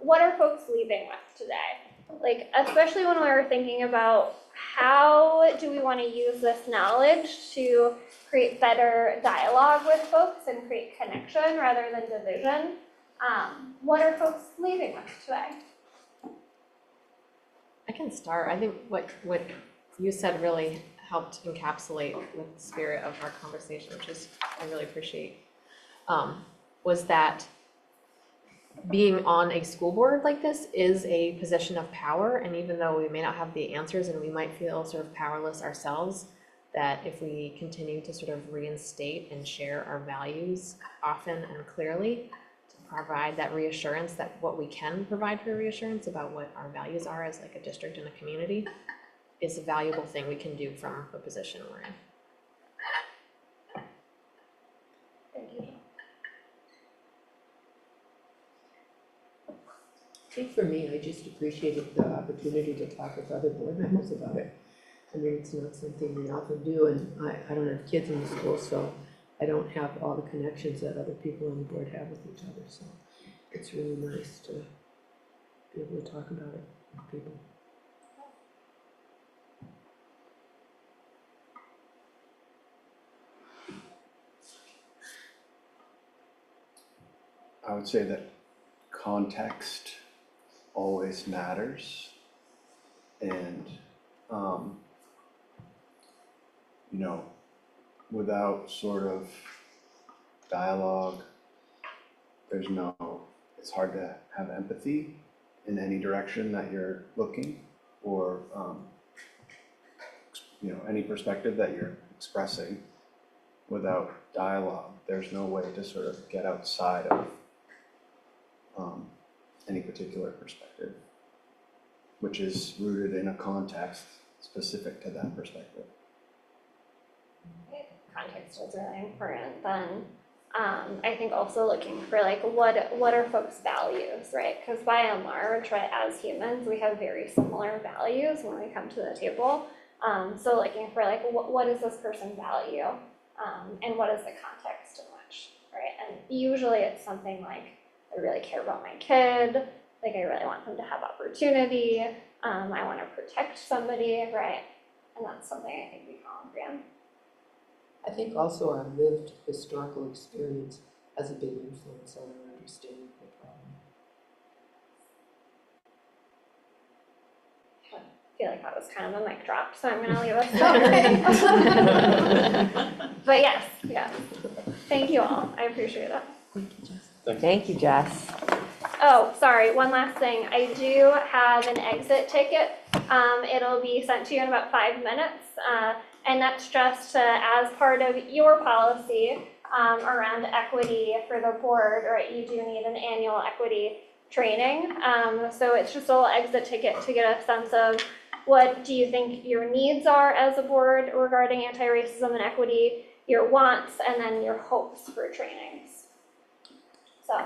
what are folks leaving with today? Like, especially when we were thinking about how do we want to use this knowledge to create better dialogue with folks and create connection rather than division. What are folks leaving with today? I can start. I think what you said really helped encapsulate with the spirit of our conversation, which is I really appreciate, was that being on a school board like this is a position of power, and even though we may not have the answers and we might feel sort of powerless ourselves, that if we continue to sort of reinstate and share our values often and clearly, to provide that reassurance that what we can provide for reassurance about what our values are as like a district and a community is a valuable thing we can do from the position we're in. Thank you. I think for me, I just appreciated the opportunity to talk with other board members about it. I mean, it's not something we often do, and I don't have kids in the school, so I don't have all the connections that other people on the board have with each other, so it's really nice to be able to talk about it with people. I would say that context always matters, and you know, without sort of dialogue, it's hard to have empathy in any direction that you're looking, or you know, any perspective that you're expressing. Without dialogue, there's no way to sort of get outside of any particular perspective, which is rooted in a context specific to that perspective. Context is really important. Then I think also looking for like what are folks' values, right? Because by and large, right, as humans, we have very similar values when we come to the table. So looking for like what does this person value, and what is the context in which, right? And usually it's something like I really care about my kid, like I really want them to have opportunity, I want to protect somebody, right? And that's something I think we can all agree on. I think also our lived historical experience has a big influence on our understanding of the problem. I feel like that was kind of a mic drop, so I'm going to leave us there. But yes. Thank you all. I appreciate it. Thank you, Jess. Thank you, Jess. Oh, sorry, one last thing. I do have an exit ticket. It'll be sent to you in about 5 minutes. And that's just as part of your policy around equity for the board, right? You do need an annual equity training. So it's just a little exit ticket to get a sense of what do you think your needs are as a board regarding anti-racism and equity, your wants, and then your hopes for trainings. So,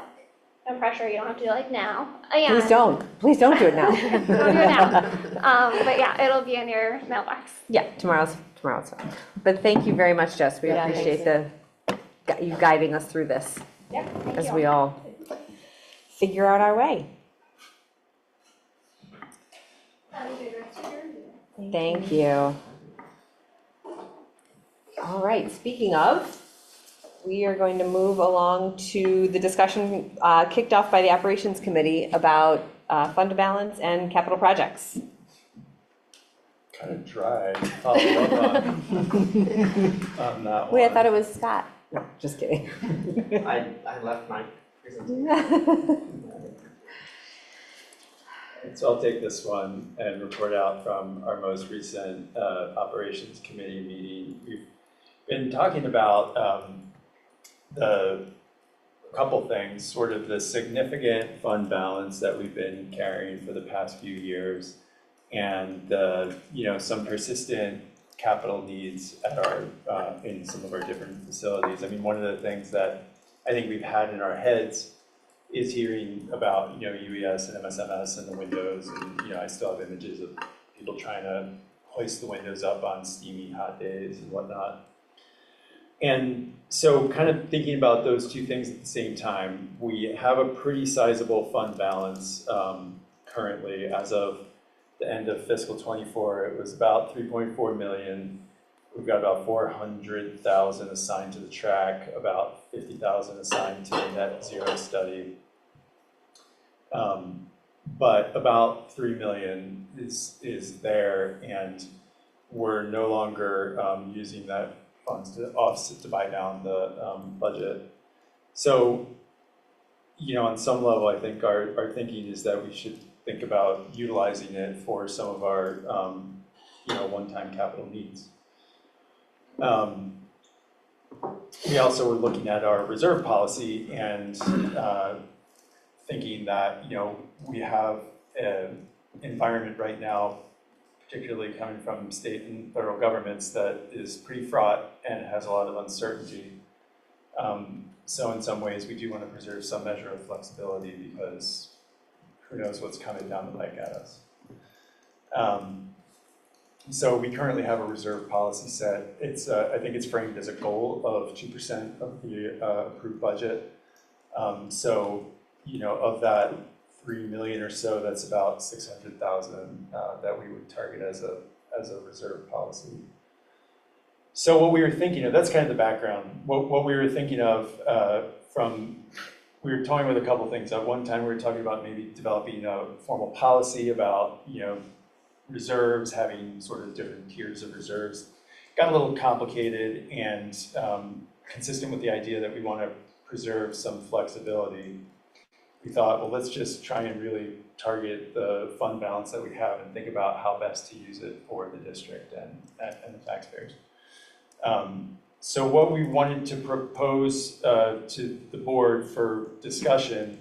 no pressure, you don't have to do it like now. Please don't do it now. Don't do it now. But yeah, it'll be in your mailbox. Yeah, tomorrow's fine. But thank you very much, Jess. We Yeah, appreciate you guiding us through this Yeah, thank as you. we all figure out our way. Thank you. All right, speaking of, we are going to move along to the discussion kicked off by the Operations Committee about fund balance and capital projects. Kind of dry follow up on that one. Wait, I thought it was Scott. No, just kidding. I left my presentation. So I'll take this one and report out from our most recent Operations Committee meeting. We've been talking about a couple things, sort of the significant fund balance that we've been carrying for the past few years, and some persistent capital needs at our in some of our different facilities. I mean, one of the things that I think we've had in our heads is hearing about UES and MSMS and the windows, and I still have images of people trying to hoist the windows up on steamy hot days and whatnot. And so kind of thinking about those two things at the same time, we have a pretty sizable fund balance currently. As of the end of fiscal 24, it was about 3.4 million. We've got about 400,000 assigned to the track, about 50,000 assigned to the net zero study. But about 3 million is there, and we're no longer using that funds to offset to buy down the budget. So, on some level, I think our thinking is that we should think about utilizing it for some of our one-time capital needs. We also were looking at our reserve policy and thinking that we have an environment right now, particularly coming from state and federal governments, that is pretty fraught and has a lot of uncertainty. So in some ways, we do want to preserve some measure of flexibility because who knows what's coming down the pike at us. So we currently have a reserve policy set. It's I think it's framed as a goal of 2% of the approved budget. So of that 3 million or so, that's about 600,000 that we would target as a reserve policy. So what we were thinking of, that's kind of the background. What we were thinking of we were toying with a couple things. At one time, we were talking about maybe developing a formal policy about reserves, having sort of different tiers of reserves. Got a little complicated, and consistent with the idea that we want to preserve some flexibility, we thought, well, let's just try and really target the fund balance that we have and think about how best to use it for the district and the taxpayers. So what we wanted to propose to the board for discussion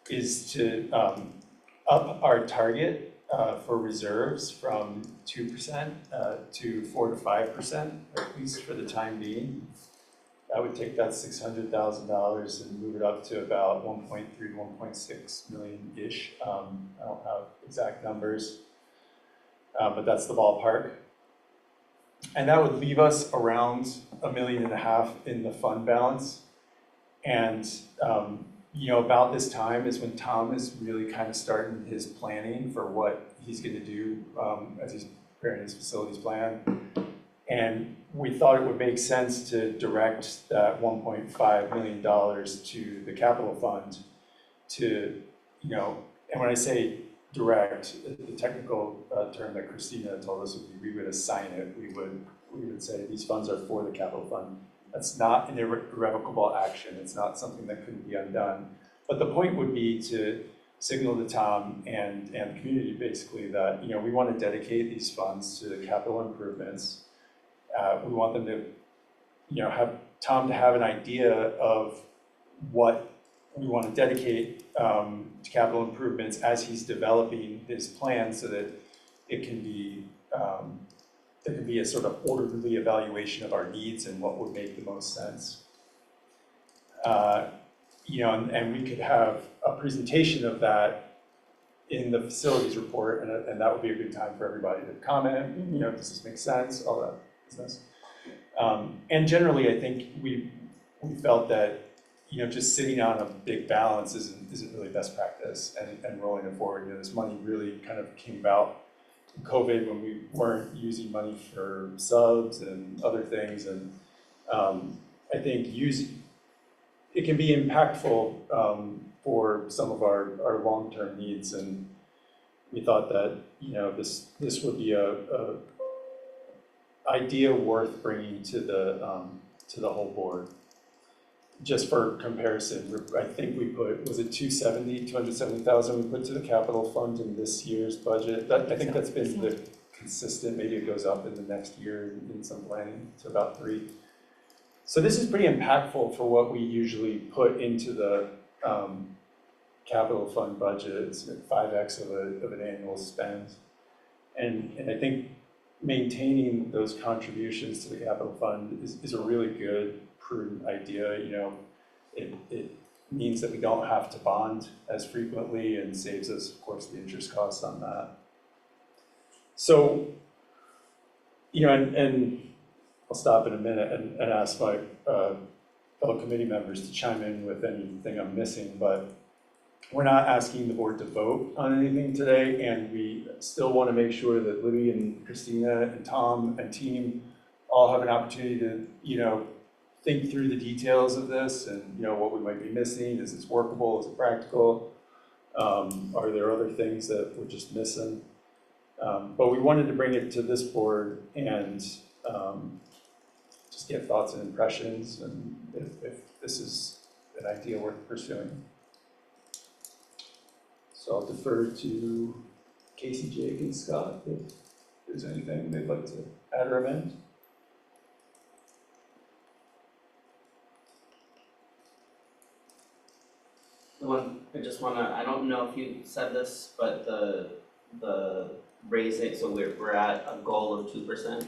is to up our target for reserves from 2% to 4 to 5%, or at least for the time being. That would take that $600,000 and move it up to about 1.3 to 1.6 million-ish. I don't have exact numbers, but that's the ballpark. And that would leave us around $1.5 million in the fund balance. And about this time is when Tom is really kind of starting his planning for what he's going to do as he's preparing his facilities plan. And we thought it would make sense to direct that $1.5 million to the capital fund to, and when I say direct, the technical term that Christina told us would be we would assign it. We would say these funds are for the capital fund. That's not an irrevocable action. It's not something that couldn't be undone. But the point would be to signal to Tom and the community basically that we want to dedicate these funds to the capital improvements. We want them to have Tom to have an idea of what we want to dedicate to capital improvements as he's developing his plan so that it can be, there can be a sort of orderly evaluation of our needs and what would make the most sense. You know, and we could have a presentation of that in the facilities report, and that would be a good time for everybody to comment, you know, does this make sense, all that business. And generally, I think we felt that, you know, just sitting on a big balance isn't really best practice, and rolling it forward. You know, this money really kind of came about in COVID when we weren't using money for subs and other things, and I think it can be impactful for some of our long-term needs, and we thought that, you know, this would be a idea worth bringing to the whole board. Just for comparison, I think we put, was it 270,000 we put to the capital fund in this year's budget. I think that's been the consistent, maybe it goes up in the next year in some planning to about 3. So this is pretty impactful for what we usually put into the capital fund budget. It's 5x of an annual spend. And I think maintaining those contributions to the capital fund is a really good, prudent idea. You know, it means that we don't have to bond as frequently and saves us, of course, the interest costs on that. So, you know, and I'll stop in a minute and ask my fellow committee members to chime in with anything I'm missing, but we're not asking the board to vote on anything today, and we still want to make sure that Libby and Christina and Tom and team all have an opportunity to, you know, think through the details of this and, you know, what we might be missing. Is this workable? Is it practical? Are there other things that we're just missing? But we wanted to bring it to this board and just get thoughts and impressions, and if this is an idea worth pursuing. So I'll defer to Casey, Jake, and Scott if there's anything they'd like to add or amend. The one, I just wanna, I don't know if you said this, but the raising, so we're at a goal of 2%.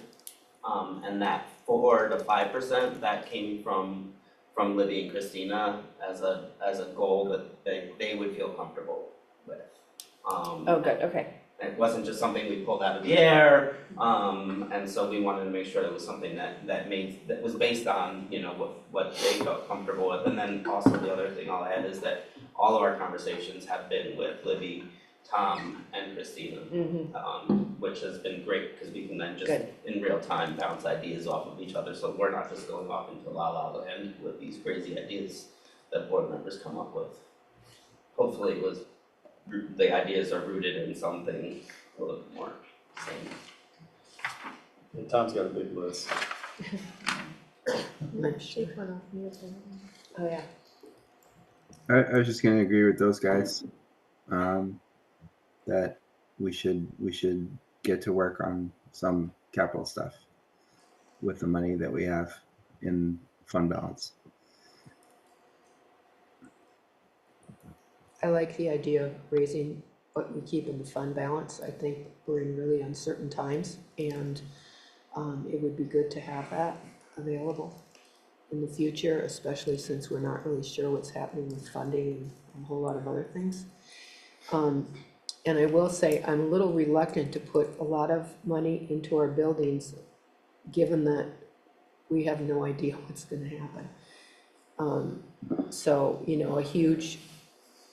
And that 4 to 5%, that came from Libby and Christina as a goal that they would feel comfortable with. Oh, good, okay. It wasn't just something we pulled out of the air, and so we wanted to make sure it was something that was based on, you know, what they felt comfortable with. And then also the other thing I'll add is that all of our conversations have been with Libby, Tom, and Christina, which has been great because we can then just in real time bounce ideas off of each other. So we're not just going off into la la land with these crazy ideas that board members come up with. Hopefully the ideas are rooted in something a little bit more sane. Yeah, Tom's got a big list. Oh, yeah. I was just gonna agree with those guys, that we should get to work on some capital stuff with the money that we have in fund balance. I like the idea of raising what we keep in the fund balance. I think we're in really uncertain times, and it would be good to have that available in the future, especially since we're not really sure what's happening with funding and a whole lot of other things. And I will say, I'm a little reluctant to put a lot of money into our buildings, given that we have no idea what's gonna happen. So, you know, a huge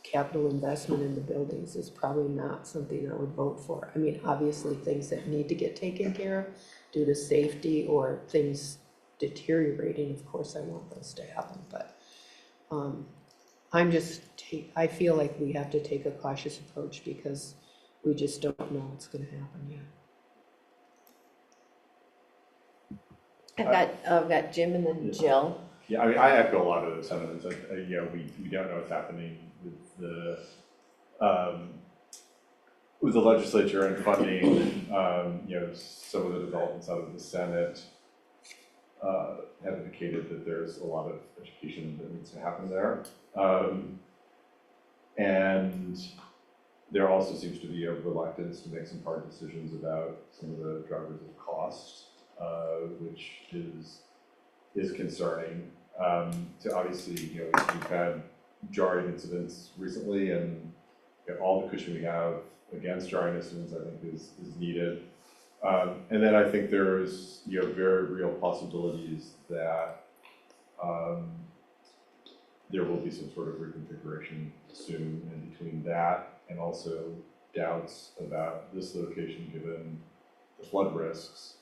capital investment in the buildings is probably not something I would vote for. I mean, obviously, things that need to get taken care of due to safety or things deteriorating, of course I want those to happen, but I feel like we have to take a cautious approach because we just don't know what's gonna happen yet. I've got Jim and then Jill. Yeah, I mean, I echo a lot of those sentiments. You know, we don't know what's happening with the legislature and funding. You know, some of the developments out of the Senate. have indicated that there's a lot of education that needs to happen there. And there also seems to be a reluctance to make some hard decisions about some of the drivers of cost, which is concerning. To obviously, we've had jarring incidents recently, and all the cushioning we have against jarring incidents, I think, is needed. And then I think there's very real possibilities that there will be some sort of reconfiguration soon, and between that and also doubts about this location given the flood risks.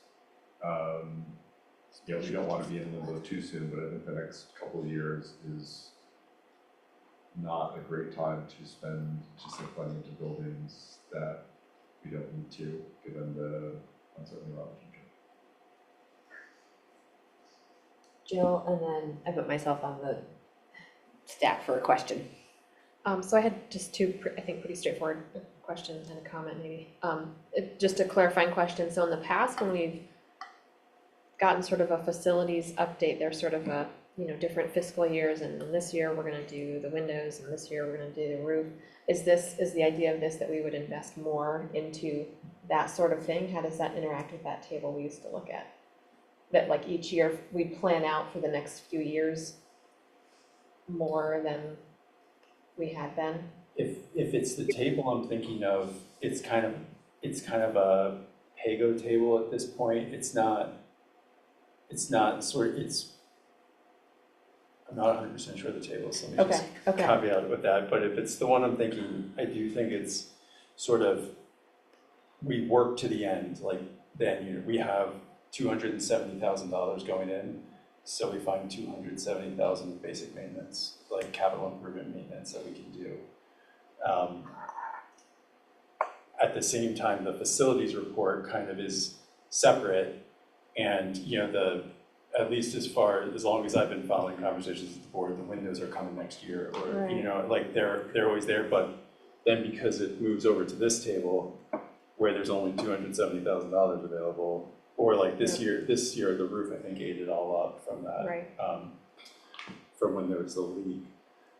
We don't want to be in limbo too soon, but I think the next couple of years is not a great time to sink money into buildings that we don't need to, given the uncertainty around the future. Jill, and then I put myself on the stack for a question. So I had just two, I think, pretty straightforward questions and a comment maybe. Just a clarifying question. So in the past, when we've gotten sort of a facilities update, there's sort of a, different fiscal years, and this year we're gonna do the windows, and this year we're gonna do the roof. Is the idea of this that we would invest more into that sort of thing? How does that interact with that table we used to look at? That like each year we plan out for the next few years more than we had been? If it's the table I'm thinking of, it's kind of a pay-go table at this point. I'm not 100% sure the table, so let me just caveat it with that. But if it's the one I'm thinking, I do think it's sort of, we work to the end, like then we have $270,000 going in, so we find $270,000 of basic maintenance, like capital improvement maintenance that we can do. At the same time, the facilities report kind of is separate, and at least as long as I've been following conversations with the board, the windows are coming next year, or like they're always there. But then because it moves over to this table, where there's only $270,000 available, or like this year the roof I think ate it all up from that, from when there was the leak.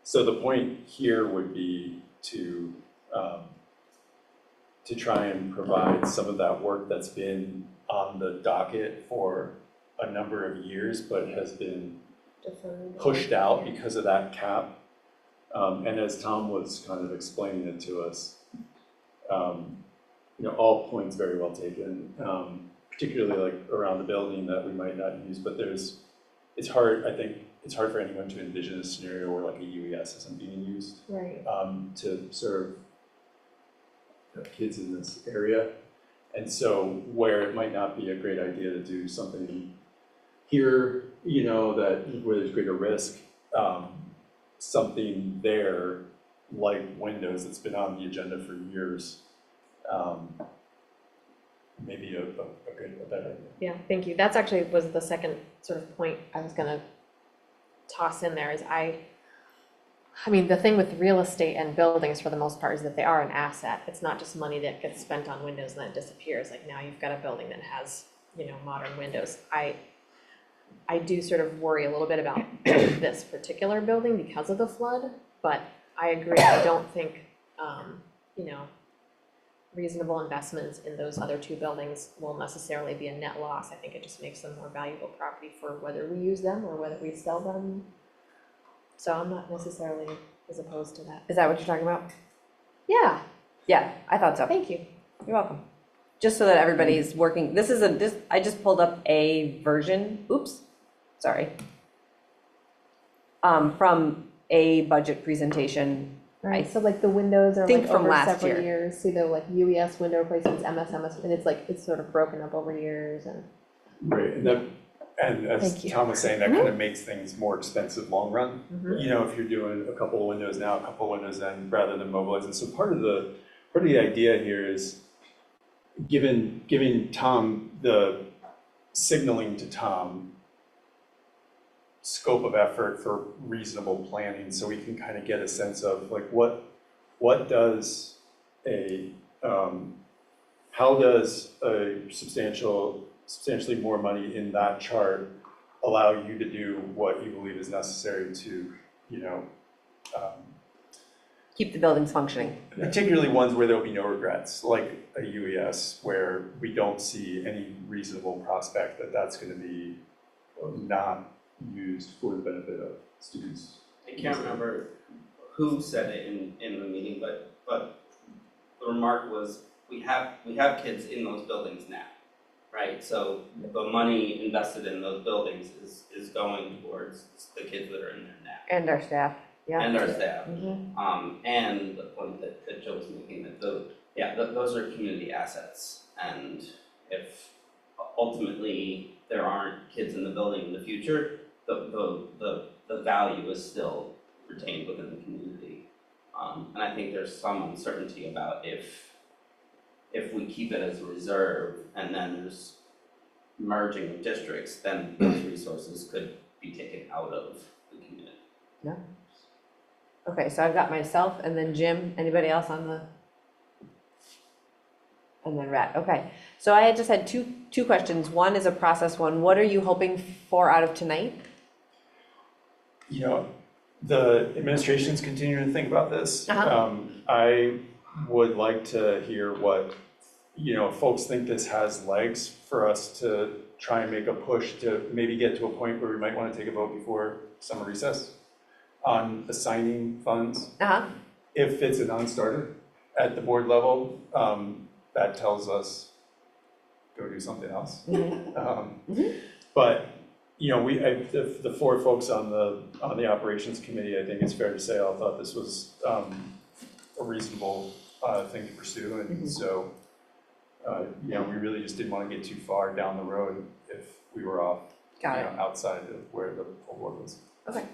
So the point here would be to try and provide some of that work that's been on the docket for a number of years, but has been pushed out because of that cap. And as Tom was kind of explaining it to us, all points very well taken, particularly like around the building that we might not use, but it's hard for anyone to envision a scenario where like a UES isn't being used to serve kids in this area. And so where it might not be a great idea to do something here, where there's greater risk, something there like windows that's been on the agenda for years, maybe a better idea. Yeah, thank you. That's actually was the second sort of point I was gonna toss in there is I mean, the thing with real estate and buildings for the most part is that they are an asset. It's not just money that gets spent on windows and then it disappears. Like now you've got a building that has, modern windows. I do sort of worry a little bit about this particular building because of the flood, but I agree. I don't think, reasonable investments in those other two buildings will necessarily be a net loss. I think it just makes them more valuable property for whether we use them or whether we sell them. So I'm not necessarily as opposed to that. Is that what you're talking about? Yeah. Yeah, I thought so. Thank you. You're welcome. Just so that everybody's working, I just pulled up a version, from a budget presentation. Right, so like the windows are think like from over last several year. years, see the like UES window replacements, MS, and it's sort of broken up over years and. Right, and as Tom was saying, that kind of makes things more expensive long run. If you're doing a couple of windows now, a couple of windows then, rather than mobilizing. So part of the idea here is giving Tom the signaling to Tom scope of effort for reasonable planning, so we can kind of get a sense of like what does how does a substantially more money in that chart allow you to do what you believe is necessary to, Keep the buildings functioning. particularly ones where there'll be no regrets, like a UES, where we don't see any reasonable prospect that that's going to be not used for the benefit of students. I can't remember who said it in the meeting, but the remark was, we have kids in those buildings now, right? So the money invested in those buildings is going towards the kids that are in there now. And our staff, yeah. And our staff. Mhm. And the point that Joe was making, that those are community assets. And if ultimately there aren't kids in the building in the future, the value is still retained within the community. And I think there's some uncertainty about if we keep it as a reserve and then there's merging of districts, then those resources could be taken out of the community. Yeah. Okay, so I've got myself and then Jim, anybody else on the? And then Rat, okay. So I had just had two questions. One is a process one. What are you hoping for out of tonight? The administration's continuing to think about this. I would like to hear what, if folks think this has legs for us to try and make a push to maybe get to a point where we might want to take a vote before summer recess on assigning funds. If it's a non-starter at the board level, that tells us go do something else. But the four folks on the operations committee, I think it's fair to say, all thought this was a reasonable thing to pursue, and so we really just didn't want to get too far down the road if we were off outside of where the full board was. Okay,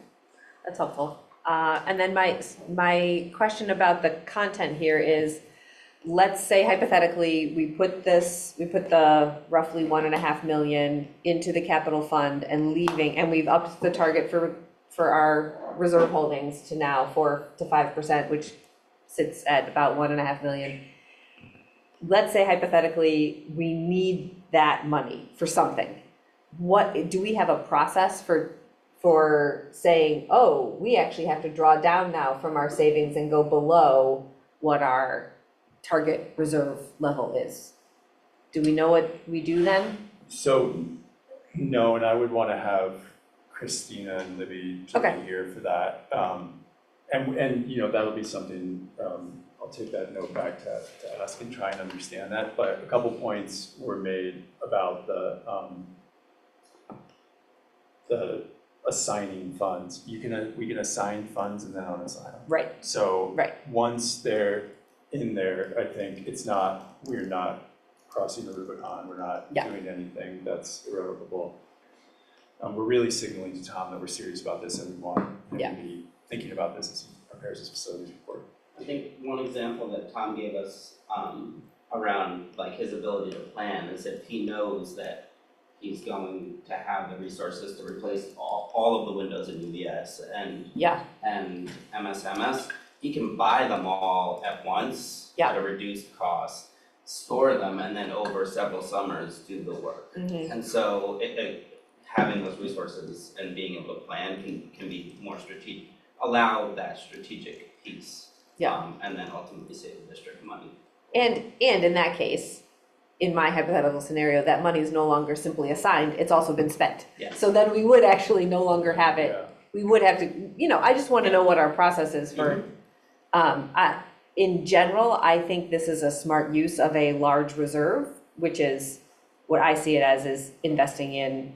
that's helpful. And then my question about the content here is, let's say hypothetically, we put the roughly 1.5 million into the capital fund and we've upped the target for our reserve holdings to now 4 to 5%, which sits at about 1.5 million. Let's say hypothetically, we need that money for something. What, do we have a process for saying, oh, we actually have to draw down now from our savings and go below what our target reserve level is? Do we know what we do then? So, no, and I would want to have Christina and Libby here for that. And that'll be something, I'll take that note back to ask and try and understand that. But a couple points were made about the assigning funds. We can assign funds and then unassign them. Right. So once they're in there, I think we're not crossing the Rubicon, we're not doing anything that's irrevocable. We're really signaling to Tom that we're serious about this and we want him to be thinking about this as he prepares his facilities report. I think one example that Tom gave us around his ability to plan is if he knows that he's going to have the resources to replace all of the windows in UVS and MSMS, he can buy them all at once at a reduced cost, store them, and then over several summers do the work. And so having those resources and being able to plan can be more strategic, allow that strategic piece, and then ultimately save the district money. And in that case, in my hypothetical scenario, that money is no longer simply assigned, it's also been spent. So then we would actually no longer have it. We would have to, I just want to know what our process is for. In general, I think this is a smart use of a large reserve, which is what I see it as, is investing in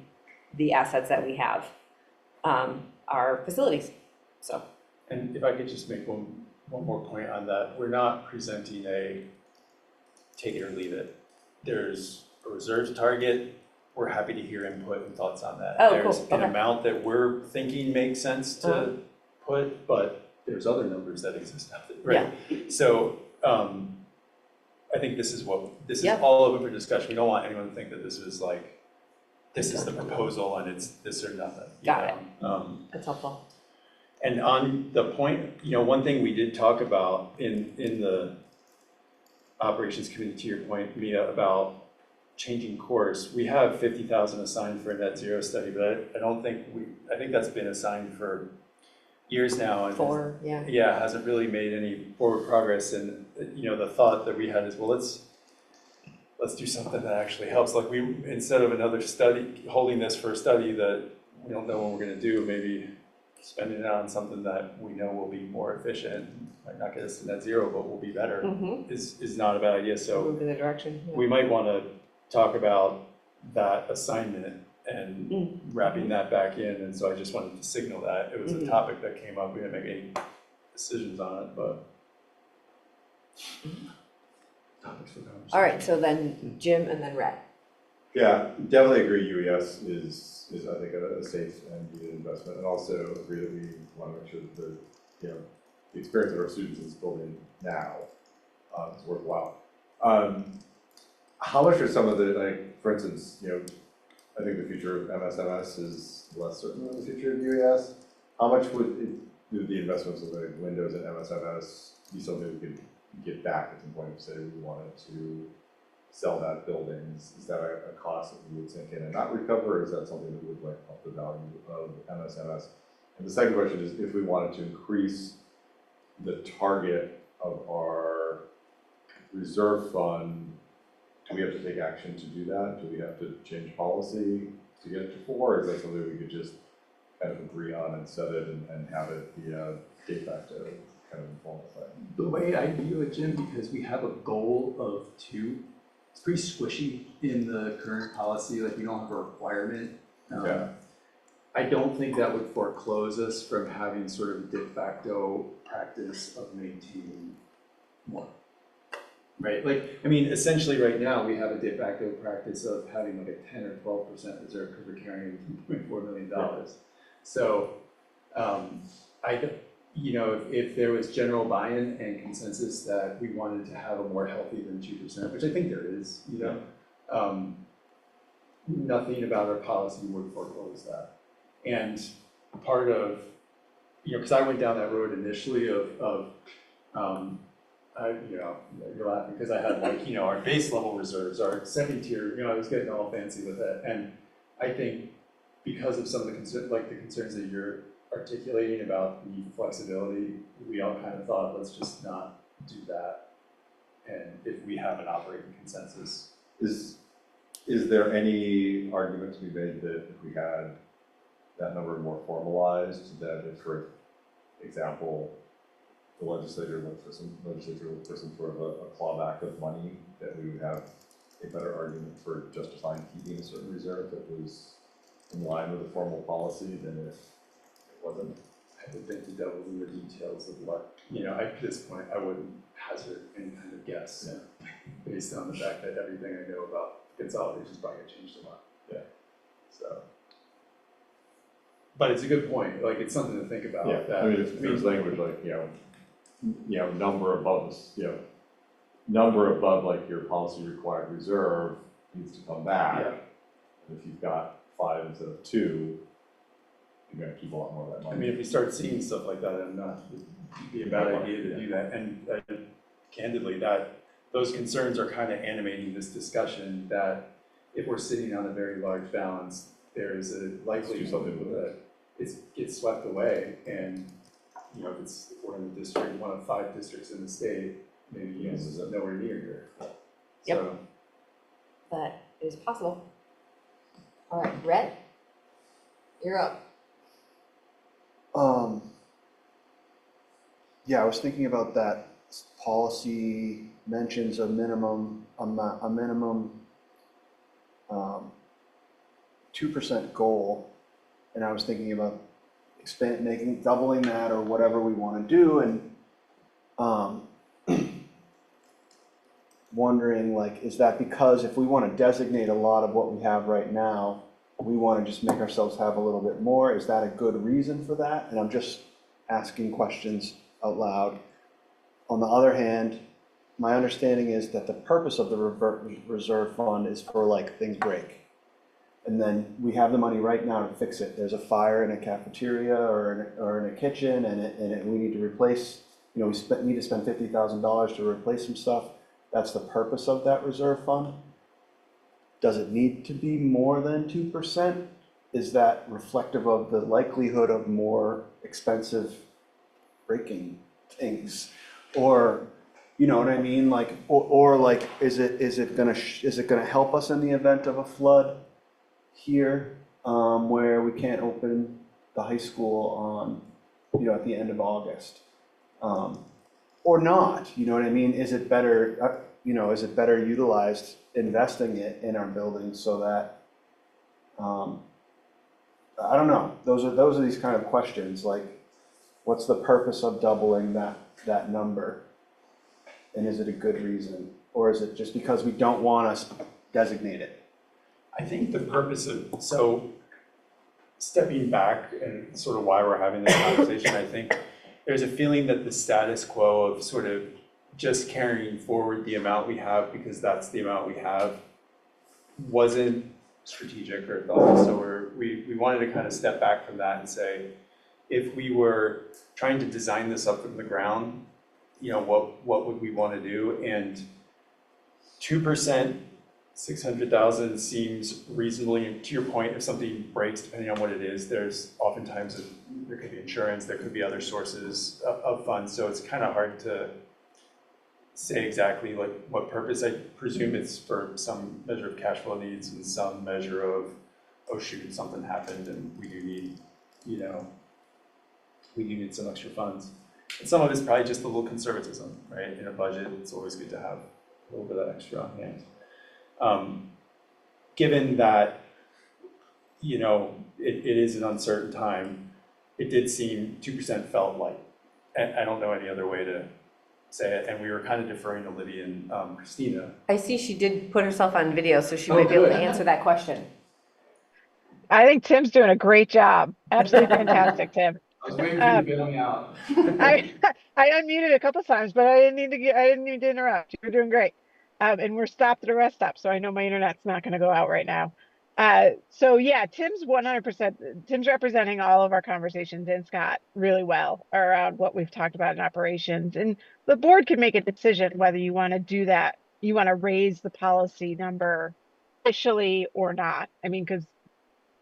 the assets that we have, our facilities. So. And if I could just make one more point on that, we're not presenting a take it or leave it. There's a reserve target. We're happy to hear input and thoughts on that. There's an amount that we're thinking makes sense to put, but there's other numbers that exist out there, right? So I think this is all open for discussion. We don't want anyone to think that this is the proposal and it's this or nothing. Got it. That's helpful. And on the point, one thing we did talk about in the operations committee, to your point, Mia, about changing course. We have 50,000 assigned for a net zero study, but I don't think I think that's been assigned for years now. And Yeah. yeah, hasn't really made any forward progress. And, the thought that we had is, well, let's do something that actually helps. Like instead of another study, holding this for a study that we don't know what we're gonna do, maybe spending it on something that we know will be more efficient, might not get us to net zero, but will be better, is not a bad idea. So Move in the direction, yeah. we might wanna talk about that assignment and wrapping that back in. And so I just wanted to signal that. It was a topic that came up. We didn't make any decisions on it, but topics for conversation. All right, so then Jim and then Rhett. Yeah, definitely agree UES is I think a safe and needed investment, and also agree that we want to make sure that the experience of our students in this building now is worthwhile. How much are some of the, like, for instance, I think the future of MSMS is less certain than the future of UES. How much would the investments of like Windows and MSMS be something we could get back at some point if, say, we wanted to sell that building? Is that a cost that we would sink in and not recover, or is that something that would like up the value of MSMS? And the second question is, if we wanted to increase the target of our reserve fund, do we have to take action to do that? Do we have to change policy to get it to 4? Or is that something we could just kind of agree on and set it and have it be a de facto kind of informal thing? The way I view it, Jim, because we have a goal of 2, it's pretty squishy in the current policy, like we don't have a requirement. I don't think that would foreclose us from having sort of a de facto practice of maintaining more. Right, like, I mean, essentially right now, we have a de facto practice of having like a 10 or 12% reserve because we're carrying $2.4 million. So, if there was general buy-in and consensus that we wanted to have a more healthy than 2%, which I think there is, nothing about our policy would foreclose that. And part of, because I went down that road initially you're laughing because I had like, our base level reserves, our second tier, I was getting all fancy with it. And I think because of some of the concerns that you're articulating about the flexibility, we all kind of thought, let's just not do that. And if we have an operating consensus. Is there any argument to be made that if we had that number more formalized, that if, for example, the legislature looked for some sort of a clawback of money, that we would have a better argument for justifying keeping a certain reserve that was in line with the formal policy than if it wasn't? I would think the devil in the details of what, at this point, I wouldn't hazard any kind of guess based on the fact that everything I know about consolidation is probably going to change a lot. Yeah. So. But it's a good point. Like, it's something to think about. Yeah. That, if there's language like, number above this, number above like your policy required reserve needs to come back. Yeah. And if you've got 5 instead of 2, you're going to keep a lot more of that money. I mean, if we start seeing stuff like that, it'd be a bad idea to do that. And candidly, those concerns are kind of animating this discussion, that if we're sitting on a very large balance, there is a likelihood that it gets swept away. And if we're in the district, one of 5 districts in the state, maybe it's nowhere near here. Yep. So, That is possible. All right, Rhett, you're up. Yeah, I was thinking about that policy mentions a minimum 2% goal, and I was thinking about doubling that or whatever we want to do, and wondering, like, is that because if we want to designate a lot of what we have right now, we want to just make ourselves have a little bit more? Is that a good reason for that? And I'm just asking questions out loud. On the other hand, my understanding is that the purpose of the reserve fund is for like things break. And then we have the money right now to fix it. There's a fire in a cafeteria or in a kitchen, and we need to replace, we need to spend $50,000 to replace some stuff. That's the purpose of that reserve fund. does it need to be more than 2%? Is that reflective of the likelihood of more expensive breaking things? Or, you know what I mean? Like, or like, is it gonna help us in the event of a flood here, where we can't open the high school on, you know, at the end of August? Or not, you know what I mean? Is it better, you know, is it better utilized investing it in our buildings so that, I don't know. Those are these kind of questions, like, what's the purpose of doubling that number? And is it a good reason? Or is it just because we don't want to designate it? I think the purpose of, so stepping back and sort of why we're having this conversation, I think there's a feeling that the status quo of sort of just carrying forward the amount we have because that's the amount we have wasn't strategic or thought. So we wanted to kind of step back from that and say, if we were trying to design this up from the ground, you know, what would we want to do? And 2%, 600,000 seems reasonably, to your point, if something breaks, depending on what it is, there's oftentimes, there could be insurance, there could be other sources of funds. So it's kind of hard to say exactly like what purpose. I presume it's for some measure of cash flow needs and some measure of, oh shoot, something happened and we do need, you know, we do need some extra funds. And some of it's probably just a little conservatism, right? In a budget, it's always good to have a little bit of extra on hand. Given that, you know, it is an uncertain time, it did seem 2% felt light. And I don't know any other way to say it. And we were kind of deferring to Libby and Christina. I see she did put herself on video, so she might be able to answer that question. I think Tim's doing a great job. Absolutely fantastic, Tim. I was waiting for you to bail me out. I unmuted a couple times, but I didn't need to interrupt. You're doing great. And we're stopped at a rest stop, so I know my internet's not going to go out right now. So yeah, Tim's 100%. Tim's representing all of our conversations and Scott really well around what we've talked about in operations. And the board can make a decision whether you want to do that. You want to raise the policy number officially or not. I mean, because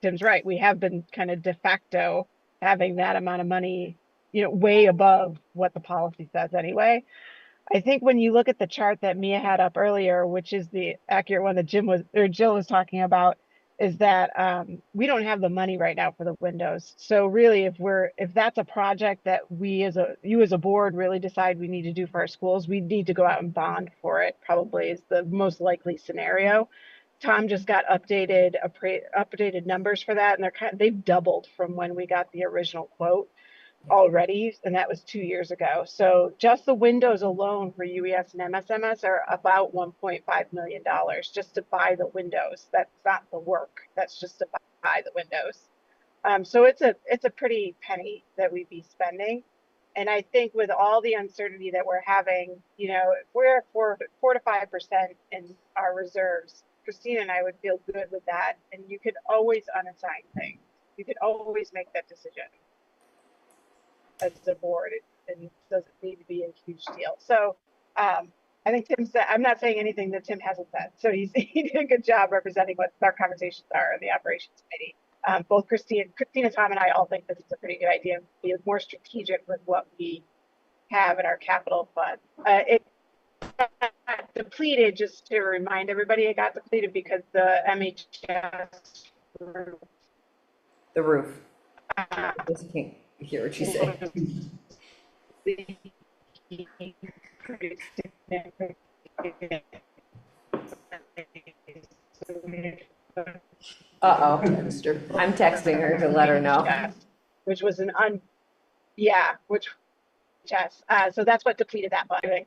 Tim's right. We have been kind of de facto having that amount of money, you know, way above what the policy says anyway. I think when you look at the chart that Mia had up earlier, which is the accurate one that Jill was talking about, is that we don't have the money right now for the windows. So really, if that's a project that you as a board really decide we need to do for our schools, we need to go out and bond for it. Probably is the most likely scenario. Tom just got updated numbers for that, and they've doubled from when we got the original quote already, and that was 2 years ago. So just the windows alone for UES and MSMS are about $1.5 million just to buy the windows. That's not the work. That's just to buy the windows. So it's a pretty penny that we'd be spending. And I think with all the uncertainty that we're having, you know, if we're at 4 to 5% in our reserves, Christina and I would feel good with that. And you could always unassign things. You could always make that decision as a board. It doesn't need to be a huge deal. So I think Tim said, I'm not saying anything that Tim hasn't said. So he did a good job representing what our conversations are in the operations committee. Both Christina, Tom, and I all think this is a pretty good idea. Be more strategic with what we have in our capital fund. It got depleted, just to remind everybody, it got depleted because the MHS roof. The roof. I can't hear what you say. Uh-oh. I'm texting her to let her know. Which was so that's what depleted that funding.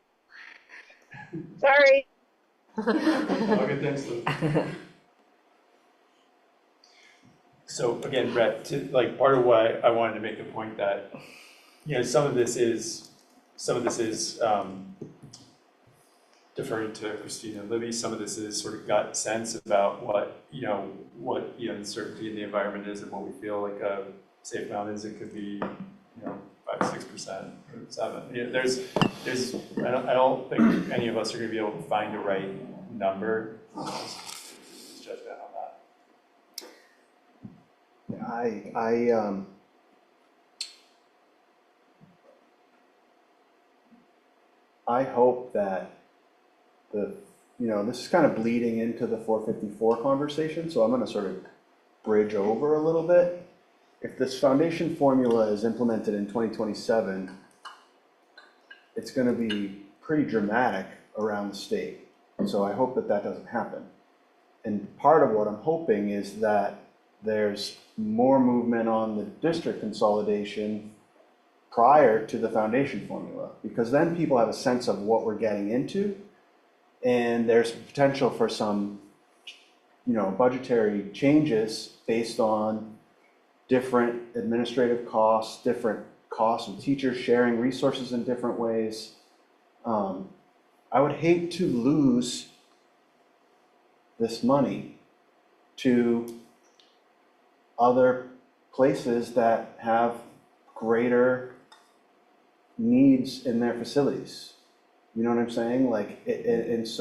Sorry. Okay, thanks, Lou. So again, Brett, like part of why I wanted to make the point that, you know, some of this is deferring to Christina and Libby. Some of this is sort of gut sense about what the uncertainty in the environment is and what we feel like a safe amount is. It could be, 5-6% or 7%. You know, I don't think any of us are going to be able to find a right number. It's I hope that this is kind of bleeding into the 454 conversation, so I'm gonna sort of bridge over a little bit. If this foundation formula is implemented in 2027, it's gonna be pretty dramatic around the state. So I hope that that doesn't happen. And part of what I'm hoping is that there's more movement on the district consolidation prior to the foundation formula, because then people have a sense of what we're getting into, and there's potential for some, budgetary changes based on different administrative costs, different costs of teachers sharing resources in different ways. I would hate to lose this money to other places that have greater needs in their facilities. You know what I'm saying? If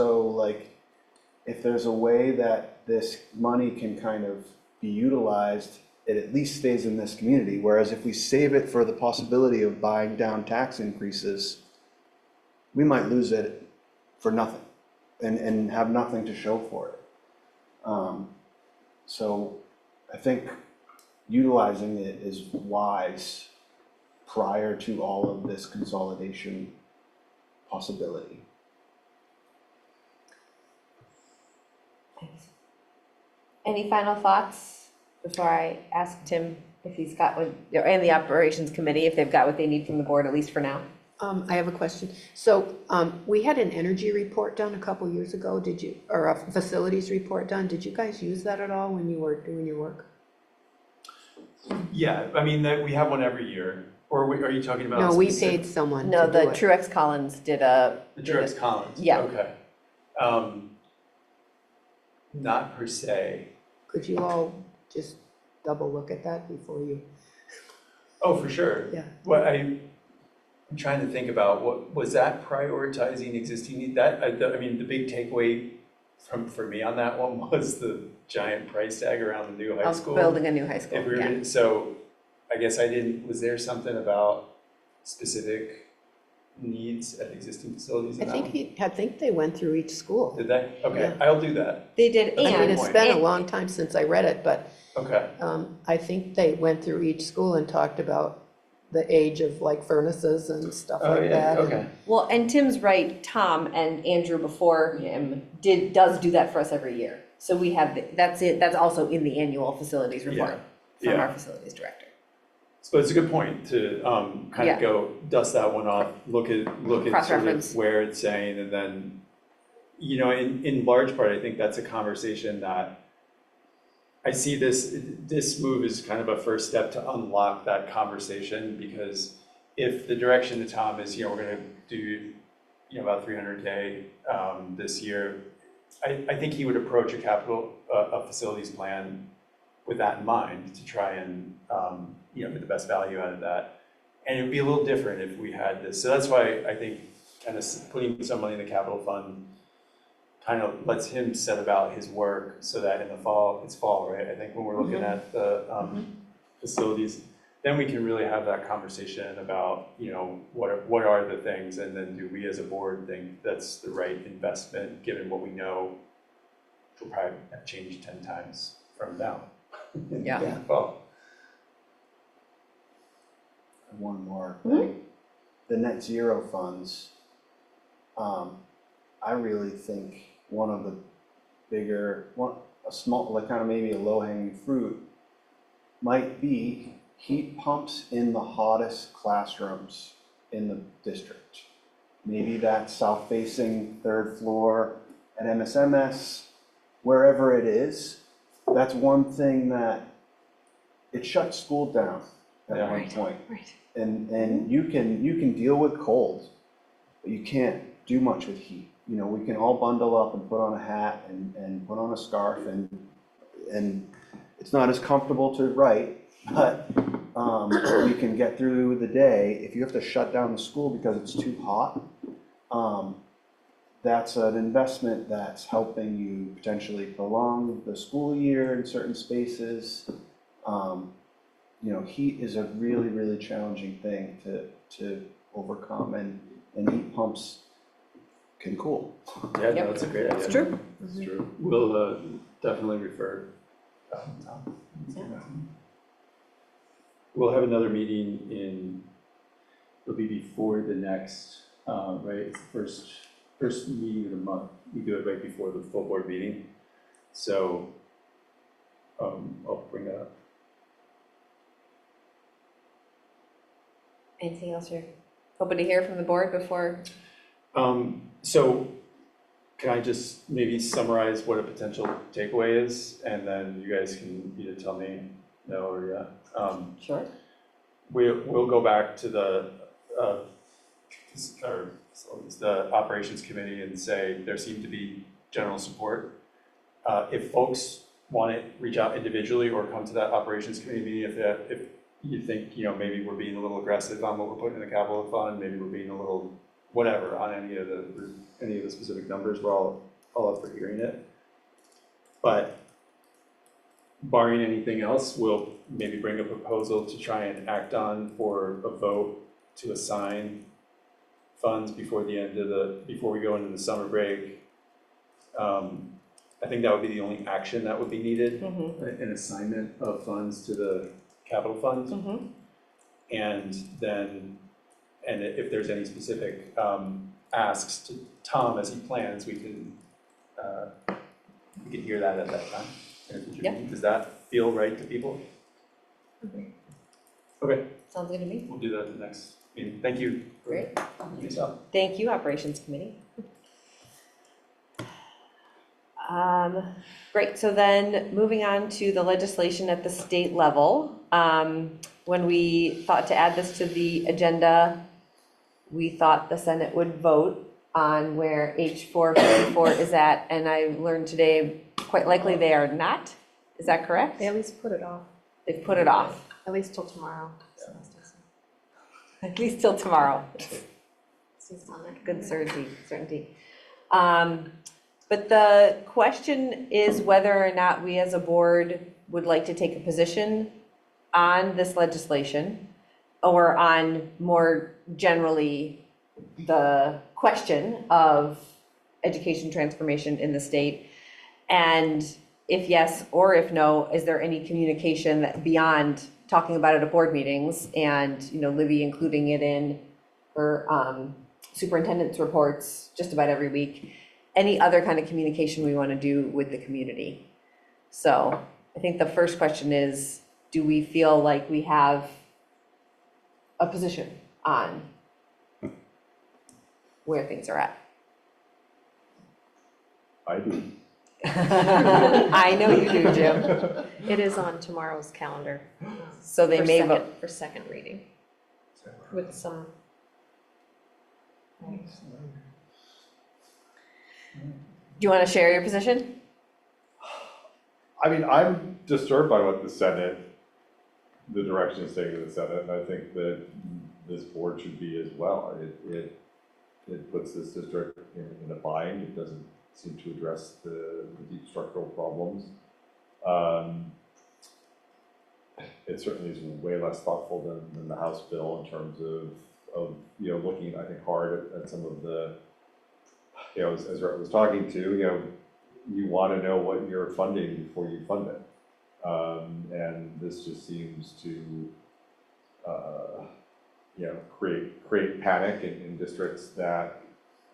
there's a way that this money can kind of be utilized, it at least stays in this community. Whereas if we save it for the possibility of buying down tax increases, we might lose it for nothing and have nothing to show for it. So I think utilizing it is wise prior to all of this consolidation possibility. Any final thoughts before I ask Tim if he's got what, and the operations committee, if they've got what they need from the board, at least for now? I have a question. So, we had an energy report done a couple years ago, or a facilities report done. Did you guys use that at all when you were doing your work? Yeah, I mean, we have one every year, or are you talking about? No, we paid someone No, to the do it. Truex Collins did a. The Truex Collins? Yeah. Okay. Not per se. Could you all just double look at that before you? Oh, for sure. Yeah. I'm trying to think about, what was that prioritizing existing need? The big takeaway for me on that one was the giant price tag around the new high school. Building a new high school, yeah. So I guess was there something about specific needs at existing facilities in that one? I think they went through each school. Did they? Okay, Yeah. I'll do that. They did, I mean, and. it's been a long time since I read it, but Okay. I think they went through each school and talked about the age of like furnaces and stuff Oh, like yeah, that. okay. Well, and Tim's right, Tom and Andrew before him does do that for us every year. So we have, that's also in the annual facilities report from Yeah. our facilities director. So it's a good point to kind of go dust that one off, look at sort Cross-reference. of where it's saying, and then, in large part, I think that's a conversation that I see this move as kind of a first step to unlock that conversation, because if the direction to Tom is, we're gonna do, about 300K this year, I think he would approach a facilities plan with that in mind to try and, get the best value out of that. And it would be a little different if we had this. So that's why I think kind of putting some money in the capital fund kind of lets him set about his work, so that in the fall, it's fall, right? I think when we're looking at the facilities, then we can really have that conversation about, what are the things, and then do we as a board think that's the right investment, given what we know will probably have changed 10 times from now. Yeah. Well, One more thing. The net zero funds, I really think one of the kind of maybe a low-hanging fruit might be heat pumps in the hottest classrooms in the district. Maybe that's south-facing third floor at MSMS, wherever it is. That's one thing that it shuts school down at one point. Right. And you can deal with cold, but you can't do much with heat. We can all bundle up and put on a hat and put on a scarf, and it's not as comfortable to write, but we can get through the day. If you have to shut down the school because it's too hot, that's an investment that's helping you potentially prolong the school year in certain spaces. you know, heat is a really, really challenging thing to overcome, and heat pumps can cool. Yeah, no, that's a great idea. It's true. It's true. We'll definitely refer Tom. We'll have another meeting it'll be before the next, right, it's the first meeting of the month. We do it right before the full board meeting. So, I'll bring that up. Anything else you're hoping to hear from the board before? So can I just maybe summarize what a potential takeaway is, and then you guys can either tell me no or yeah. Sure. We'll go back to the operations committee and say there seemed to be general support. If folks want to reach out individually or come to that operations committee meeting, if you think, you know, maybe we're being a little aggressive on what we're putting in the capital fund, maybe we're being a little whatever on any of the specific numbers, we're all up for hearing it. But barring anything else, we'll maybe bring a proposal to try and act on for a vote to assign funds before we go into the summer break. I think that would be the only action that would be needed, an assignment of funds to the capital fund. And then, and if there's any specific asks to Tom as he plans, we can hear that at that time. Yep. Does that feel right to people? Okay, Sounds good to me. we'll do that in the next meeting. Thank you. Great. Thanks, Al. Thank you, Operations Committee. Great, so then moving on to the legislation at the state level. When we thought to add this to the agenda, we thought the Senate would vote on where H454 is at, and I learned today quite likely they are not. Is that correct? They at least put it off, They've put it off, at least till tomorrow. So at least till tomorrow. it's on it. Good certainty. But the question is whether or not we as a board would like to take a position on this legislation, or on more generally the question of education transformation in the state. And if yes or if no, is there any communication that beyond talking about it at board meetings and, you know, Libby including it in her superintendent's reports just about every week, any other kind of communication we want to do with the community? So I think the first question is, do we feel like we have a position on where things are at? I do. I know you do, Jim. It is on tomorrow's calendar. So they may vote. For second reading, with some. Do you want to share your position? I mean, I'm disturbed by what the direction is taking in the Senate, and I think that this board should be as well. It puts this district in a bind. It doesn't seem to address the deep structural problems. It certainly is way less thoughtful than the House bill in terms of you know, looking, I think, hard at some of the, you know, as Rhett was talking to, you know, you want to know what you're funding before you fund it. And this just seems to, you know, create panic in districts that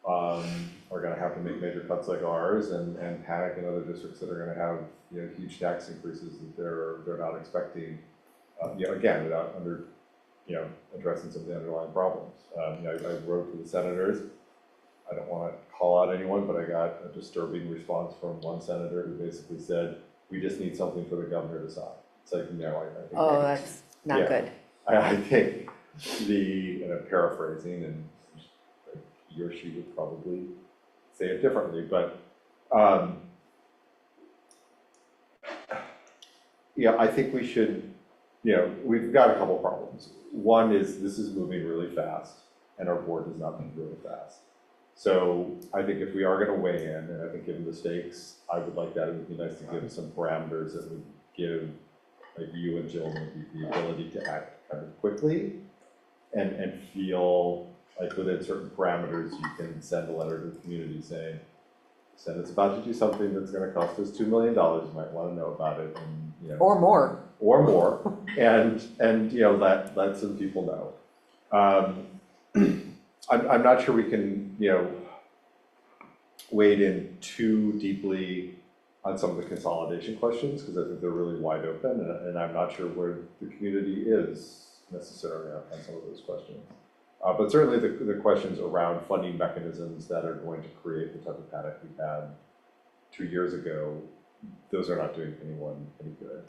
are going to have to make major cuts like ours, and panic in other districts that are going to have, you know, huge tax increases that they're not expecting. You know, again, without addressing some of the underlying problems. You know, I wrote to the senators. I don't want to call out anyone, but I got a disturbing response from one senator who basically said, "We just need something for the governor to sign." It's like, no, I think. Oh, that's not good. I think and I'm paraphrasing, and he or she would probably say it differently, but yeah, I think we should, you know, we've got a couple problems. One is this is moving really fast, and our board does not move really fast. So I think if we are going to weigh in, and I think given the stakes, I would like that. It would be nice to give some parameters that would give like you and Jill, maybe the ability to act kind of quickly and feel like within certain parameters, you can send a letter to the community saying, Senate's about to do something that's gonna cost us $2 million, you might wanna know about it, and, you know. Or more. Or more, and, you know, let some people know. I'm not sure we can, you know, wade in too deeply on some of the consolidation questions, because I think they're really wide open, and I'm not sure where the community is necessarily on some of those questions. But certainly the questions around funding mechanisms that are going to create the type of panic we had 2 years ago, those are not doing anyone any good.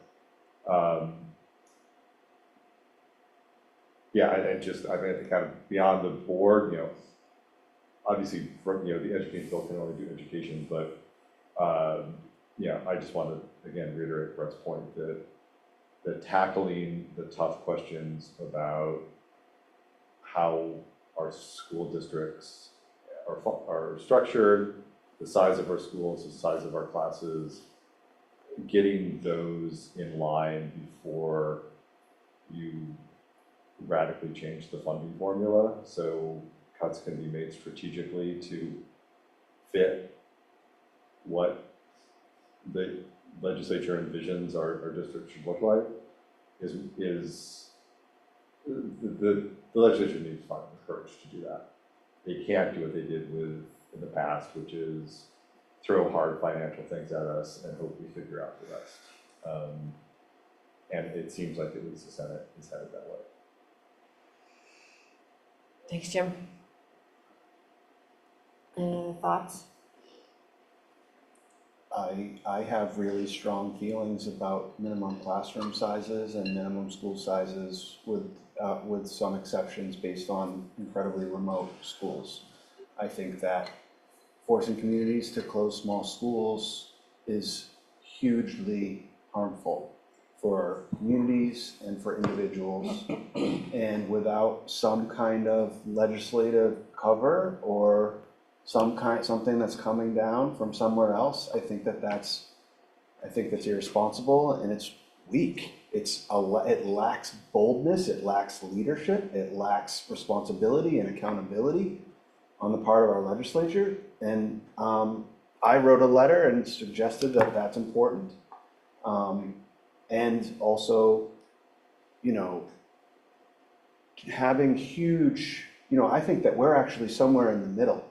Yeah, and just, I mean, I think kind of beyond the board, you know, obviously, from, you know, the education bill can only do education, but, yeah, I just want to, again, reiterate Brett's point that tackling the tough questions about how our school districts are structured, the size of our schools, the size of our classes, getting those in line before you radically change the funding formula, so cuts can be made strategically to fit what the legislature envisions our district should look like, is the legislature needs to find the courage to do that. They can't do what they did in the past, which is throw hard financial things at us and hope we figure out the rest. And it seems like at least the Senate is headed that way. Thanks, Jim. Thoughts? I have really strong feelings about minimum classroom sizes and minimum school sizes with some exceptions based on incredibly remote schools. I think that forcing communities to close small schools is hugely harmful for communities and for individuals. And without some kind of legislative cover or something that's coming down from somewhere else, I think that's irresponsible and it's weak. It lacks boldness, it lacks leadership, it lacks responsibility and accountability on the part of our legislature. And I wrote a letter and suggested that that's important. And also, you know, having huge, you know, I think that we're actually somewhere in the middle.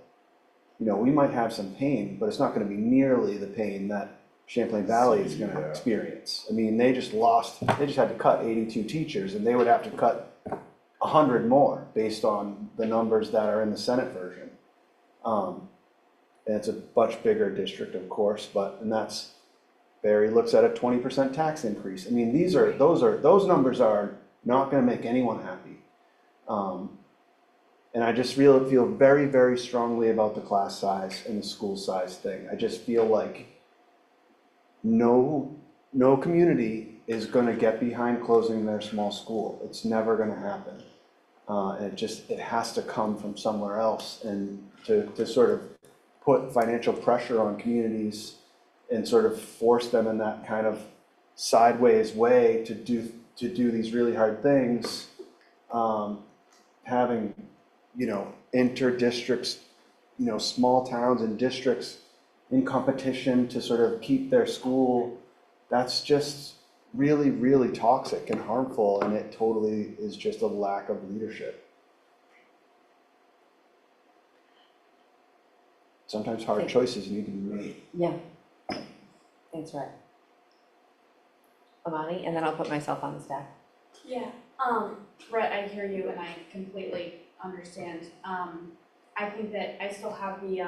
You know, we might have some pain, but it's not going to be nearly the pain that Champlain Valley is going to experience. I mean, they just had to cut 82 teachers, and they would have to cut 100 more based on the numbers that are in the Senate version. And it's a much bigger district, of course, and that's, Barry looks at a 20% tax increase. I mean, those numbers are not going to make anyone happy. And I just really feel very, very strongly about the class size and the school size thing. I just feel like no community is going to get behind closing their small school. It's never going to happen. And it has to come from somewhere else, and to sort of put financial pressure on communities and sort of force them in that kind of sideways way to do these really hard things, having, you know, inter-districts, you know, small towns and districts in competition to sort of keep their school, that's just really, really toxic and harmful, and it totally is just a lack of leadership. Sometimes hard choices need to be made. Yeah. That's right. Amani, and then I'll put myself on the stack. Yeah, Brett, I hear you and I completely understand. I think that I still have the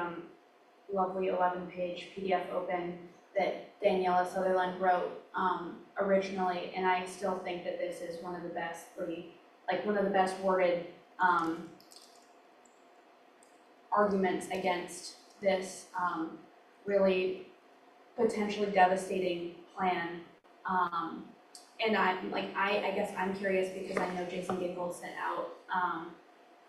lovely 11-page PDF open that Daniela Sutherland wrote originally, and I still think that this is one of the best worded arguments against this really potentially devastating plan. And I guess I'm curious because I know Jason Gingle sent out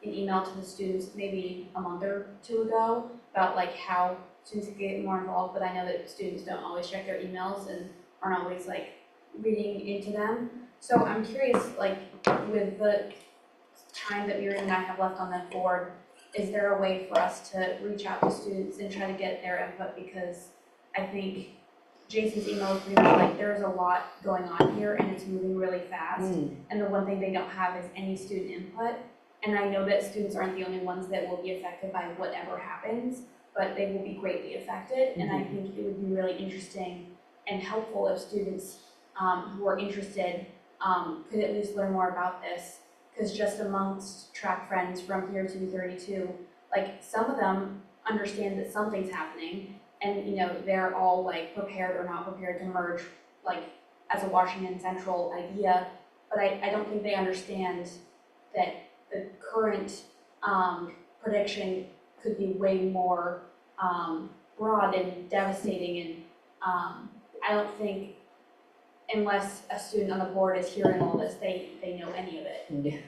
an email to the students maybe a month or two ago about like how students can get more involved, but I know that students don't always check their emails and aren't always like reading into them. So I'm curious, like, with the time that Miriam and I have left on the board, is there a way for us to reach out to students and try to get their input? Because I think Jason's email is pretty much like, there's a lot going on here and it's moving really fast. And the one thing they don't have is any student input. And I know that students aren't the only ones that will be affected by whatever happens, but they will be greatly affected. And I think it would be really interesting and helpful if students who are interested could at least learn more about this. Because just amongst track friends from here to 32, like some of them understand that something's happening, and you know they're all like prepared or not prepared to merge like as a Washington Central idea. But I don't think they understand that the current prediction could be way more broad and devastating. And I don't think, unless a student on the board is hearing all this, they know any of it. Yeah.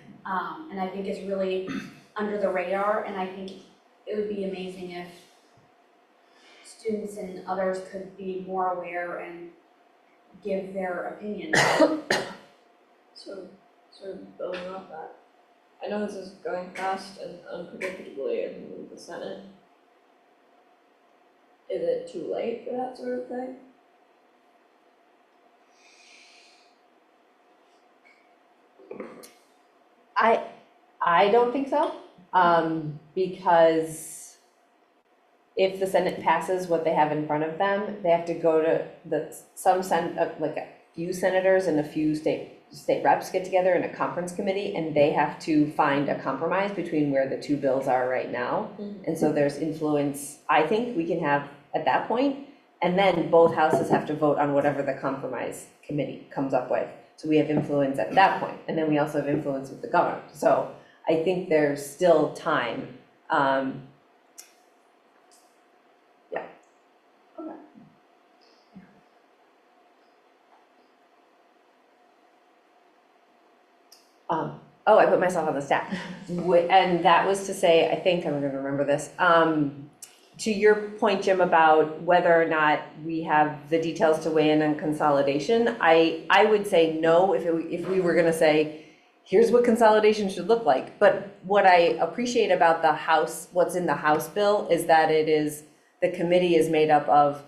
And I think it's really under the radar, and I think it would be amazing if students and others could be more aware and give their opinions. So, sort of building off that, I know this is going fast and unpredictably in the Senate. Is it too late for that sort of thing? I don't think so, because if the Senate passes what they have in front of them, they have to go to like a few senators and a few state reps get together in a conference committee, and they have to find a compromise between where the two bills are right now. And so there's influence, I think, we can have at that point, and then both houses have to vote on whatever the compromise committee comes up with. So we have influence at that point, and then we also have influence with the governor. So I think there's still time. Yeah. Okay. Oh, I put myself on the staff. And that was to say, I think I'm gonna remember this. To your point, Jim, about whether or not we have the details to weigh in on consolidation, I would say no if we were gonna say, here's what consolidation should look like. But what I appreciate about the House, what's in the House bill, is that the committee is made up of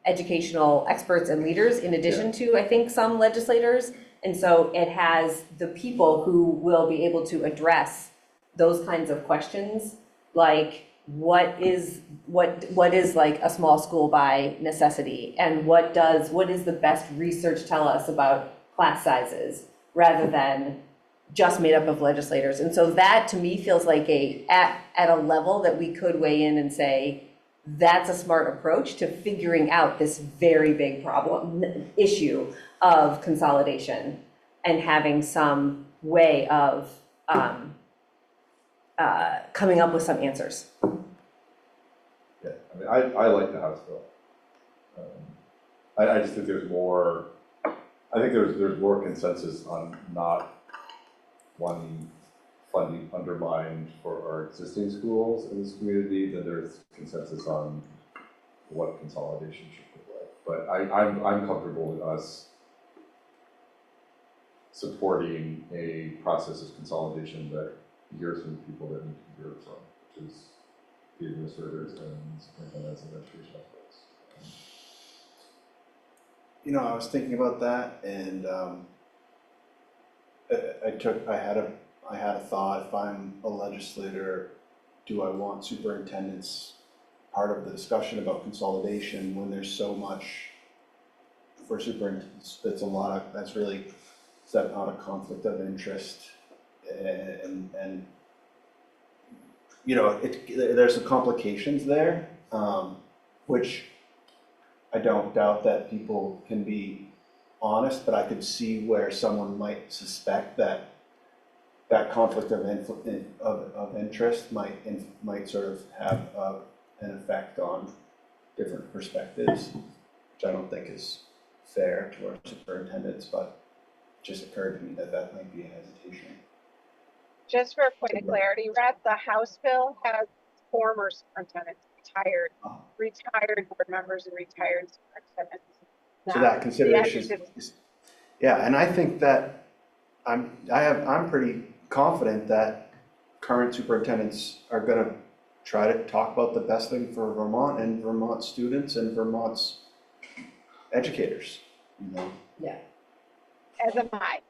educational experts and leaders, in addition to, I think, some legislators. And so it has the people who will be able to address those kinds of questions, like what is like a small school by necessity, and what is the best research tell us about class sizes, rather than just made up of legislators. And so that to me feels like at a level that we could weigh in and say, that's a smart approach to figuring out this very big issue of consolidation, and having some way of coming up with some answers. Yeah, I mean, I like the House bill. I just think there's more, I think there's more consensus on not wanting funding undermined for our existing schools in this community than there's consensus on what consolidation should look like. But I'm comfortable with us supporting a process of consolidation that hears from people that need to hear it from, which is the administrators and superintendents and education experts. You know, I was thinking about that, and I had a thought. If I'm a legislator, do I want superintendents part of the discussion about consolidation when there's so much for superintendents? That's really, is that not a conflict of interest? And you know, there's some complications there, which I don't doubt that people can be honest, but I could see where someone might suspect that conflict of interest might sort of have an effect on different perspectives, which I don't think is fair to our superintendents, but it just occurred to me that might be a hesitation. Just for a point of clarity, Rhett, the House bill has former superintendents, retired board members and retired superintendents So No, that the consideration adjectives. is, yeah, and I think that I'm pretty confident that current superintendents are gonna try to talk about the best thing for Vermont and Vermont students and Vermont's educators, you know? As am I.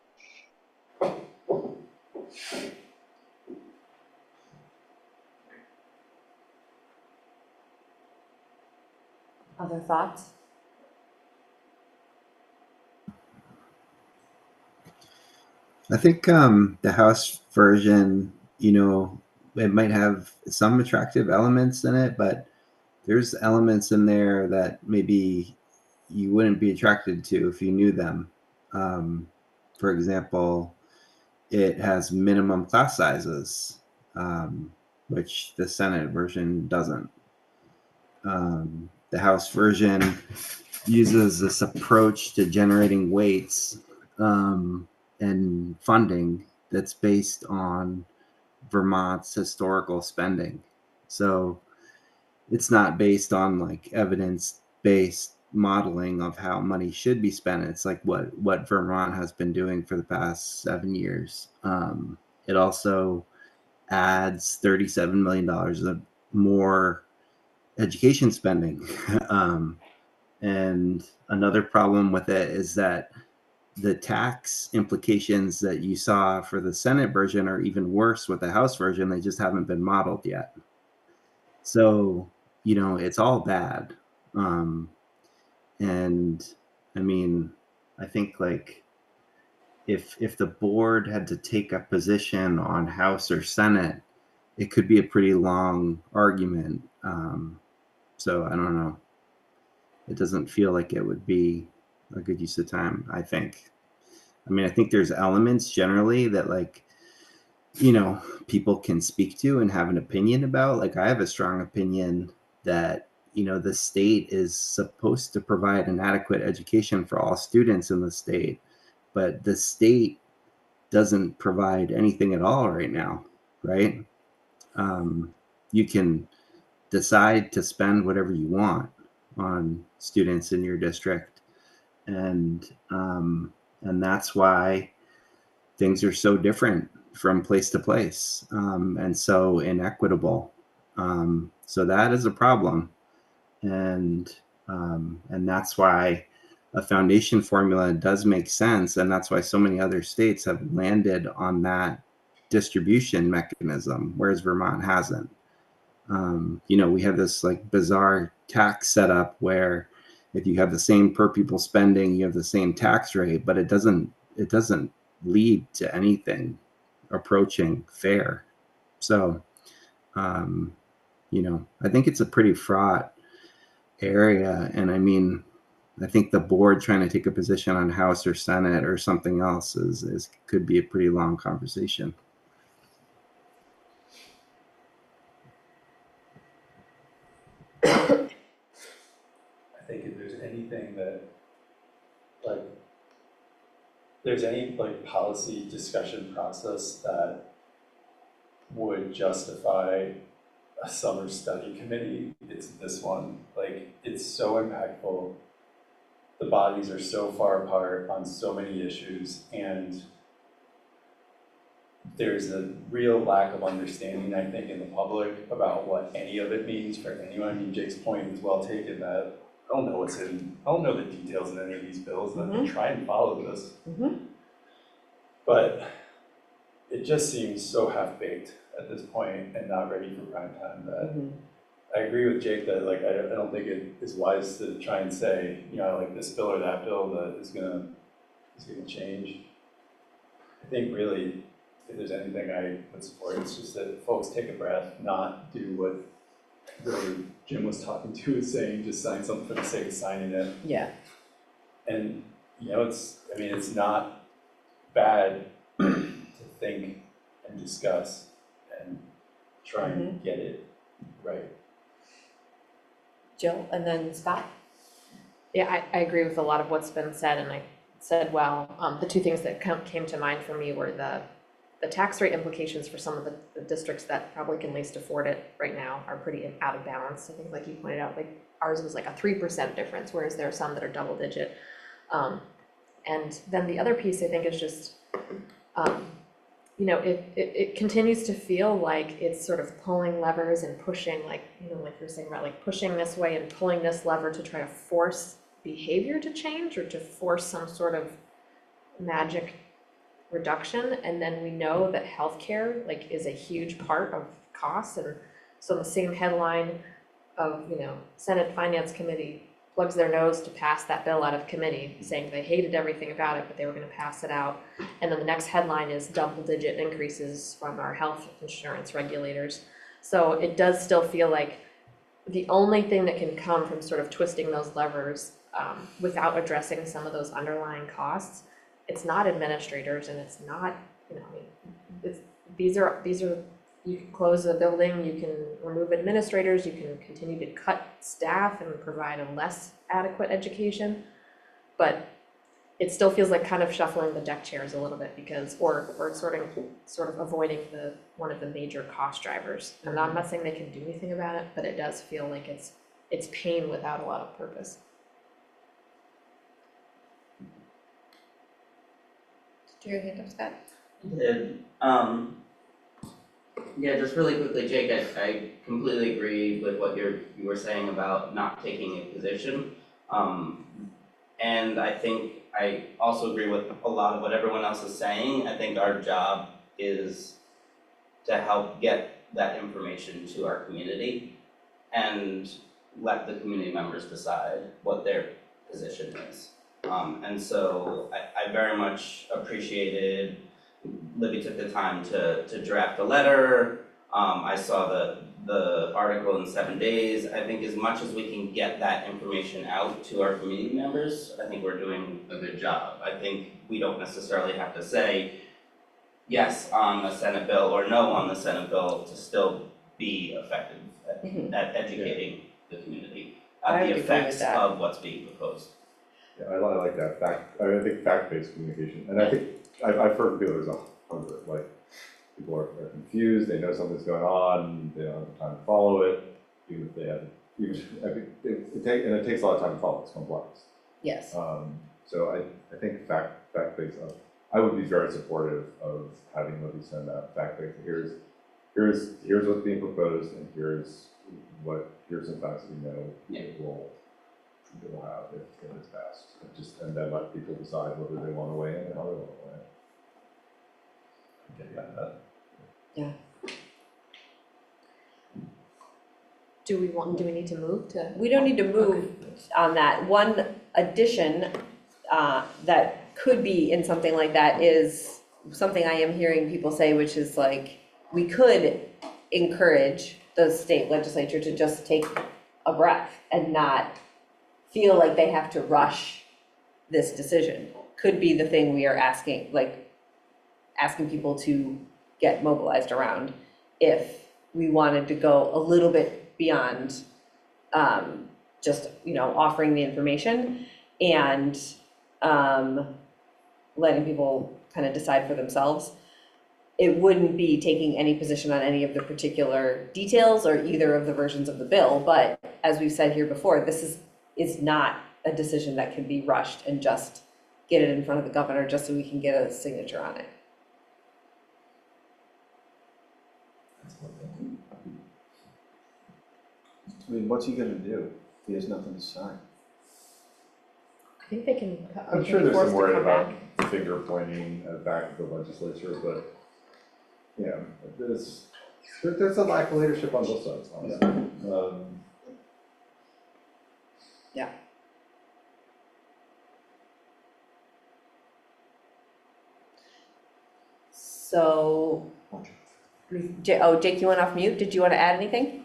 Other thoughts? I think the House version, it might have some attractive elements in it, but there's elements in there that maybe you wouldn't be attracted to if you knew them. For example, it has minimum class sizes, which the Senate version doesn't. The House version uses this approach to generating weights and funding that's based on Vermont's historical spending. So it's not based on like evidence-based modeling of how money should be spent. It's like what Vermont has been doing for the past 7 years. It also adds $37 million of more education spending. And another problem with it is that the tax implications that you saw for the Senate version are even worse with the House version. They just haven't been modeled yet. So, it's all bad. And I mean, I think like if the board had to take a position on House or Senate, it could be a pretty long argument. So I don't know. It doesn't feel like it would be a good use of time, I think. I mean, I think there's elements generally that like, people can speak to and have an opinion about. Like I have a strong opinion that, the state is supposed to provide an adequate education for all students in the state, but the state doesn't provide anything at all right now, right? You can decide to spend whatever you want on students in your district, and that's why things are so different from place to place, and so inequitable. So that is a problem, and that's why a foundation formula does make sense, and that's why so many other states have landed on that distribution mechanism, whereas Vermont hasn't. We have this like bizarre tax setup where if you have the same per pupil spending, you have the same tax rate, but it doesn't lead to anything approaching fair. So, I think it's a pretty fraught area. And I mean, I think the board trying to take a position on House or Senate or something else is could be a pretty long conversation. I think if there's anything that, like, there's any like policy discussion process that would justify a summer study committee, it's this one. Like, it's so impactful. The bodies are so far apart on so many issues, and there's a real lack of understanding, I think, in the public about what any of it means for anyone. I mean, Jake's point is well taken that I don't know the details in any of these bills, and I can try and follow this. But it just seems so half-baked at this point and not ready for prime time that I agree with Jake that like I don't think it is wise to try and say, like this bill or that bill that is gonna change. I think really, if there's anything I would support, it's just that folks take a breath, not do what really Jim was talking to, is saying just sign something for the sake of signing it. Yeah. And it's not bad to think and discuss and try and get it right. Jill, and then Scott? Yeah, I agree with a lot of what's been said, and I said, well, the two things that came to mind for me were the the tax rate implications for some of the districts that probably can least afford it right now are pretty out of balance. I think like you pointed out, like ours was like a 3% difference, whereas there are some that are double digit. And then the other piece I think is just, you know, it continues to feel like it's sort of pulling levers and pushing, like, you know, like you were saying about like pushing this way and pulling this lever to try to force behavior to change or to force some sort of magic reduction. And then we know that healthcare like is a huge part of costs. And so the same headline of, you know, Senate Finance Committee plugs their nose to pass that bill out of committee, saying they hated everything about it, but they were going to pass it out. And then the next headline is double-digit increases from our health insurance regulators. So it does still feel like the only thing that can come from sort of twisting those levers without addressing some of those underlying costs, it's not administrators and it's not, you know, I mean, these are you can close a building, you can remove administrators, you can continue to cut staff and provide a less adequate education, but it still feels like kind of shuffling the deck chairs a little bit because, or sort of avoiding one of the major cost drivers. I'm not saying they can do anything about it, but it does feel like it's pain without a lot of purpose. Do you hand up, Scott? Did, yeah, just really quickly, Jake, I completely agree with what you were saying about not taking a position. And I think I also agree with a lot of what everyone else is saying. I think our job is to help get that information to our community and let the community members decide what their position is. And so I very much appreciated Libby took the time to draft a letter. I saw the article in 7 days. I think as much as we can get that information out to our community members, I think we're doing a good job. I think we don't necessarily have to say yes on the Senate bill or no on the Senate bill to still be effective at educating the community I at would the agree with effects that. of what's being proposed. Yeah, I like that I think fact-based communication, and I think I've heard people there's 100, like people are confused, they know something's going on, they don't have the time to follow it, even if they haven't. I think it takes a lot of time to follow. It's complex. Yes. So I think fact-based. I would be very supportive of having Libby send out fact-based. Here's what's being proposed, and here's some facts that we know it will have if it's passed. And then let people decide whether they want to weigh in and how they want to weigh in. Okay, got that. Yeah. Do we need to move to? We don't need to move on that. One addition that could be in something like that is something I am hearing people say, which is like, we could encourage the state legislature to just take a breath and not feel like they have to rush this decision. Could be the thing we are asking people to get mobilized around if we wanted to go a little bit beyond just, you know, offering the information and letting people kind of decide for themselves. It wouldn't be taking any position on any of the particular details or either of the versions of the bill, but as we've said here before, this is not a decision that can be rushed and just get it in front of the governor just so we can get a signature on it. I mean, what's he gonna do if he has nothing to sign? I think they can. I'm sure there's some worry about finger pointing back at the legislature, but yeah, there's a lack of leadership on both sides, honestly. Yeah. So, Jake, you went off mute. Did you want to add anything?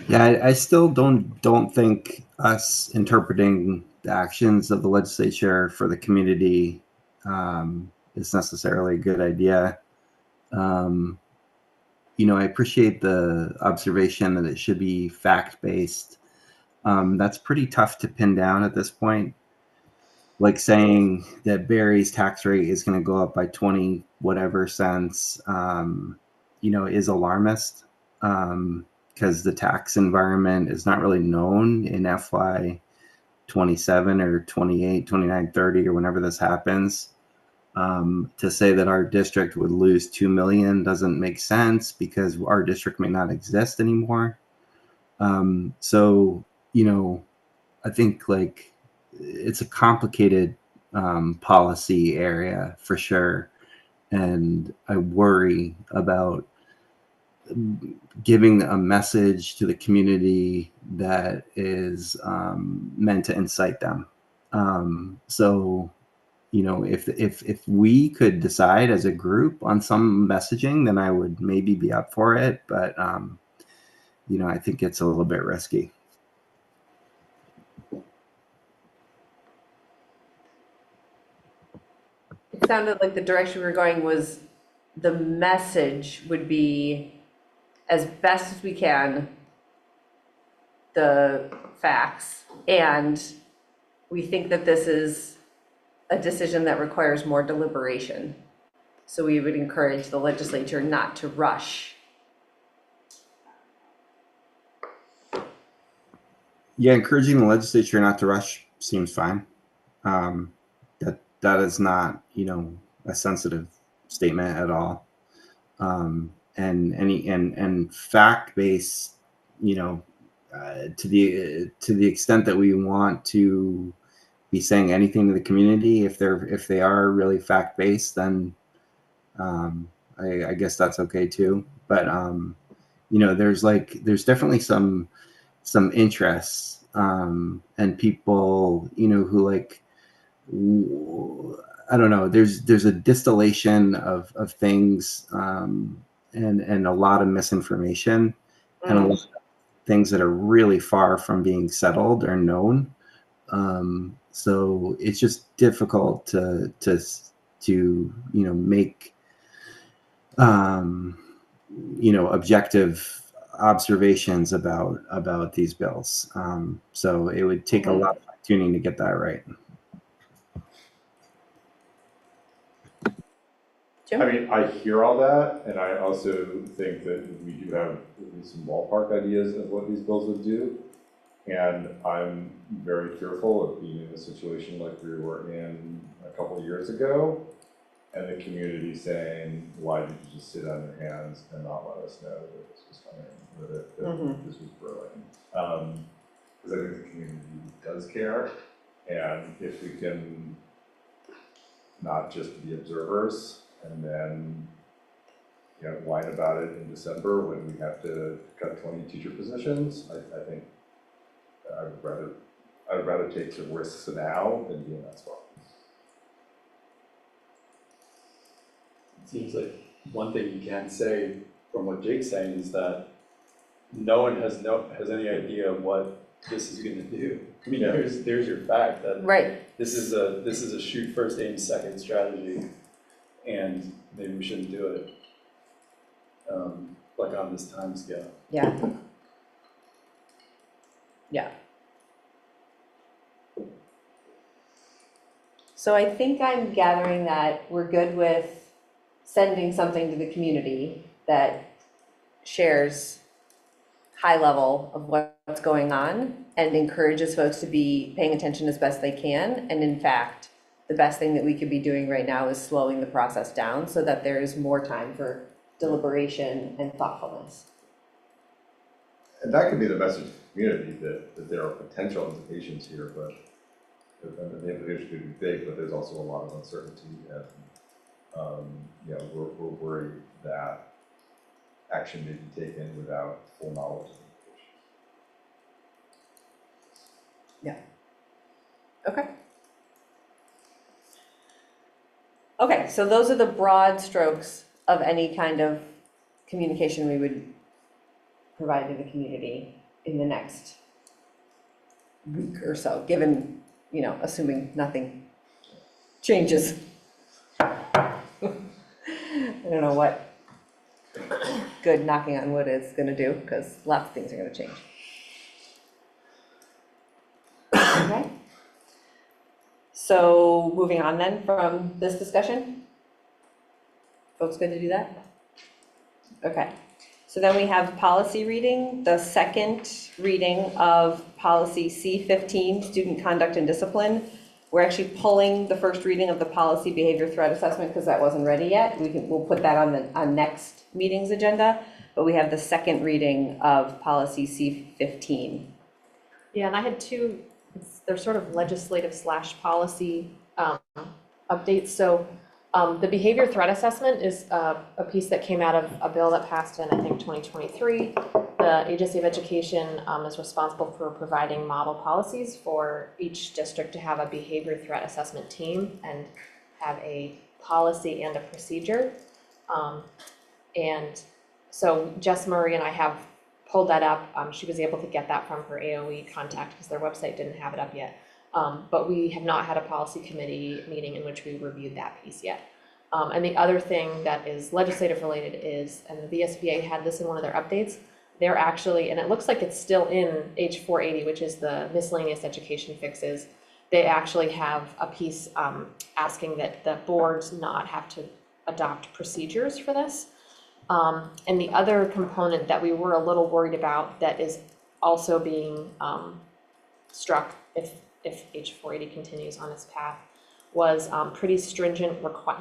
Yeah, I still don't think us interpreting the actions of the legislature for the community is necessarily a good idea. You know, I appreciate the observation that it should be fact-based. That's pretty tough to pin down at this point. Like saying that Barry's tax rate is going to go up by 20 whatever sense, is alarmist, because the tax environment is not really known in FY 27 or 28, 29, 30, or whenever this happens. To say that our district would lose 2 million doesn't make sense because our district may not exist anymore. So, I think like it's a complicated policy area for sure. And I worry about giving a message to the community that is meant to incite them. So, if we could decide as a group on some messaging, then I would maybe be up for it. But, I think it's a little bit risky. It sounded like the direction we were going was the message would be as best as we can, the facts, and we think that this is a decision that requires more deliberation. So we would encourage the legislature not to rush. Yeah, encouraging the legislature not to rush seems fine. That is not, a sensitive statement at all. And fact-based, to the extent that we want to be saying anything to the community, if they are really fact-based, then I guess that's okay too. But there's definitely some interests and people who like, I don't know, there's a distillation of things and a lot of misinformation and a lot of things that are really far from being settled or known. So it's just difficult to make objective observations about these bills. So it would take a lot of tuning to get that right. I mean, I hear all that, and I also think that we do have at least some ballpark ideas of what these bills would do. And I'm very fearful of being in a situation like we were in a couple of years ago, and the community saying, why did you just sit on your hands and not let us know that this was coming, that this was brewing? Because I think the community does care, and if we can not just be observers and then whine about it in December when we have to cut 20 teacher positions, I think I would rather take some risks now than be in that spot. It seems like one thing you can say from what Jake's saying is that no one has any idea what this is going to do. I mean, there's your fact that this is a shoot first, aim second strategy, and maybe we shouldn't do it like on this time scale. Yeah. So I think I'm gathering that we're good with sending something to the community that shares high level of what's going on and encourages folks to be paying attention as best they can. And in fact, the best thing that we could be doing right now is slowing the process down so that there is more time for deliberation and thoughtfulness. And that could be the message to the community, that there are potential implications here, but the implications could be big, but there's also a lot of uncertainty, and we're worried that action may be taken without full knowledge of the implications. Okay, so those are the broad strokes of any kind of communication we would provide to the community in the next week or so, given, assuming nothing changes. I don't know what good knocking on wood is going to do, because lots of things are going to change. Okay. So moving on then from this discussion, Folks good to do that? Okay. So then we have policy reading, the second reading of policy C15, student conduct and discipline. We're actually pulling the first reading of the policy behavior threat assessment because that wasn't ready yet. We'll put that on next meeting's agenda, but we have the second reading of policy C15. Yeah, and I had two, they're sort of legislative / policy updates. So the behavior threat assessment is a piece that came out of a bill that passed in, I think, 2023. The Agency of Education is responsible for providing model policies for each district to have a behavior threat assessment team and have a policy and a procedure. And so Jess Murray and I have pulled that up. She was able to get that from her AOE contact because their website didn't have it up yet. But we have not had a policy committee meeting in which we reviewed that piece yet. And the other thing that is legislative related is, and the VSBA had this in one of their updates, they're actually, and it looks like it's still in H480, which is the miscellaneous education fixes. They actually have a piece asking that the boards not have to adopt procedures for this. And the other component that we were a little worried about that is also being struck if H480 continues on its path was pretty stringent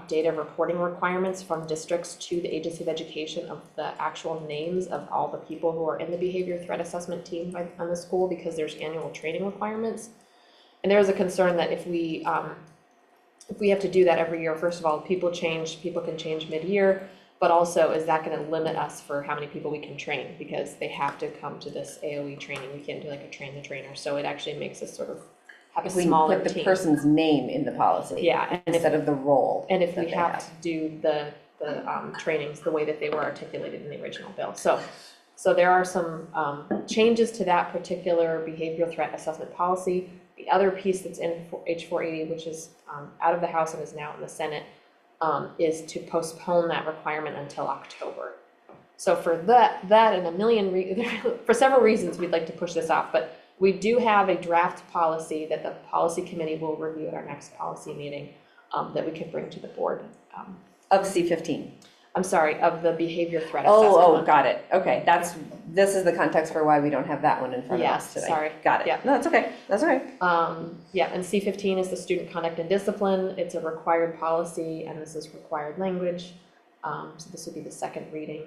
data reporting requirements from districts to the Agency of Education of the actual names of all the people who are in the behavior threat assessment team on the school, because there's annual training requirements. And there was a concern that if we have to do that every year, first of all, people can change mid-year, but also is that going to limit us for how many people we can train, because they have to come to this AOE training. We can't do like a train the trainer. So it actually makes us sort of have a smaller team. Put the person's name in the policy. Yeah. Instead of the role. And if we have to do the trainings the way that they were articulated in the original bill. So there are some changes to that particular behavioral threat assessment policy. The other piece that's in H480, which is out of the House and is now in the Senate, is to postpone that requirement until October. So for that and a million, for several reasons, we'd like to push this off, but we do have a draft policy that the policy committee will review at our next policy meeting that we could bring to the board. Of C15. I'm sorry, of the behavior threat assessment. Oh, got it. Okay, this is the context for why we don't have that one in front of us today. Sorry. Got it. Yeah. No, that's okay. That's okay. Yeah, and C15 is the student conduct and discipline. It's a required policy, and this is required language. So this would be the second reading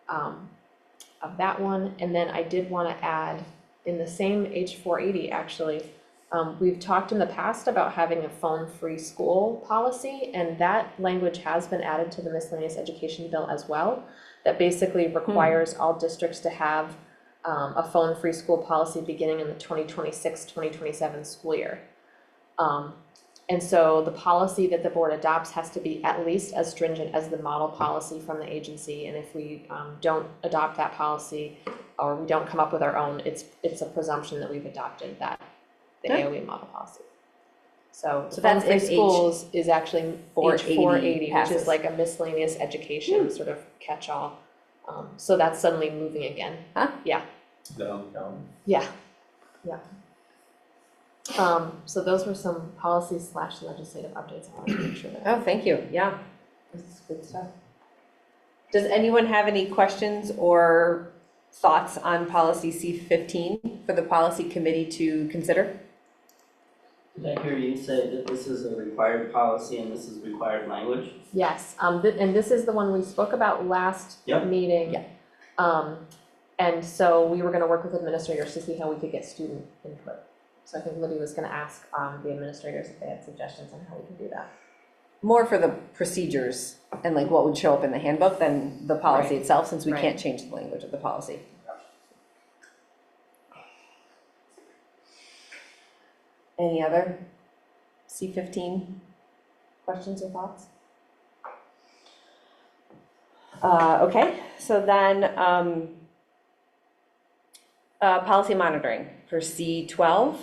of that one. And then I did want to add, in the same H480, actually, we've talked in the past about having a phone-free school policy, and that language has been added to the miscellaneous education bill as well, that basically requires all districts to have a phone-free school policy beginning in the 2026-2027 school year. And so the policy that the board adopts has to be at least as stringent as the model policy from the agency, and if we don't adopt that policy or we don't come up with our own, it's a presumption that we've adopted that. The AOE model policy. So that's phone-free if schools is actually H480, which is like a miscellaneous education sort of catch-all. So that's suddenly moving again. Huh? Yeah. Down. Yeah. Yeah. So those were some policy / legislative updates. I wanted to make sure that. Oh, thank you. Yeah, this is good stuff. Does anyone have any questions or thoughts on policy C15 for the policy committee to consider? Did I hear you say that this is a required policy and this is required language? Yes, and this is the one we spoke about last meeting. Yeah. And so we were gonna work with administrators to see how we could get student input. So I think Libby was gonna ask the administrators if they had suggestions on how we could do that. More for the procedures and like what would show up in the handbook than the policy itself, since we can't change the language of the policy. Any other C15 questions or thoughts? Okay, so then policy monitoring for C12.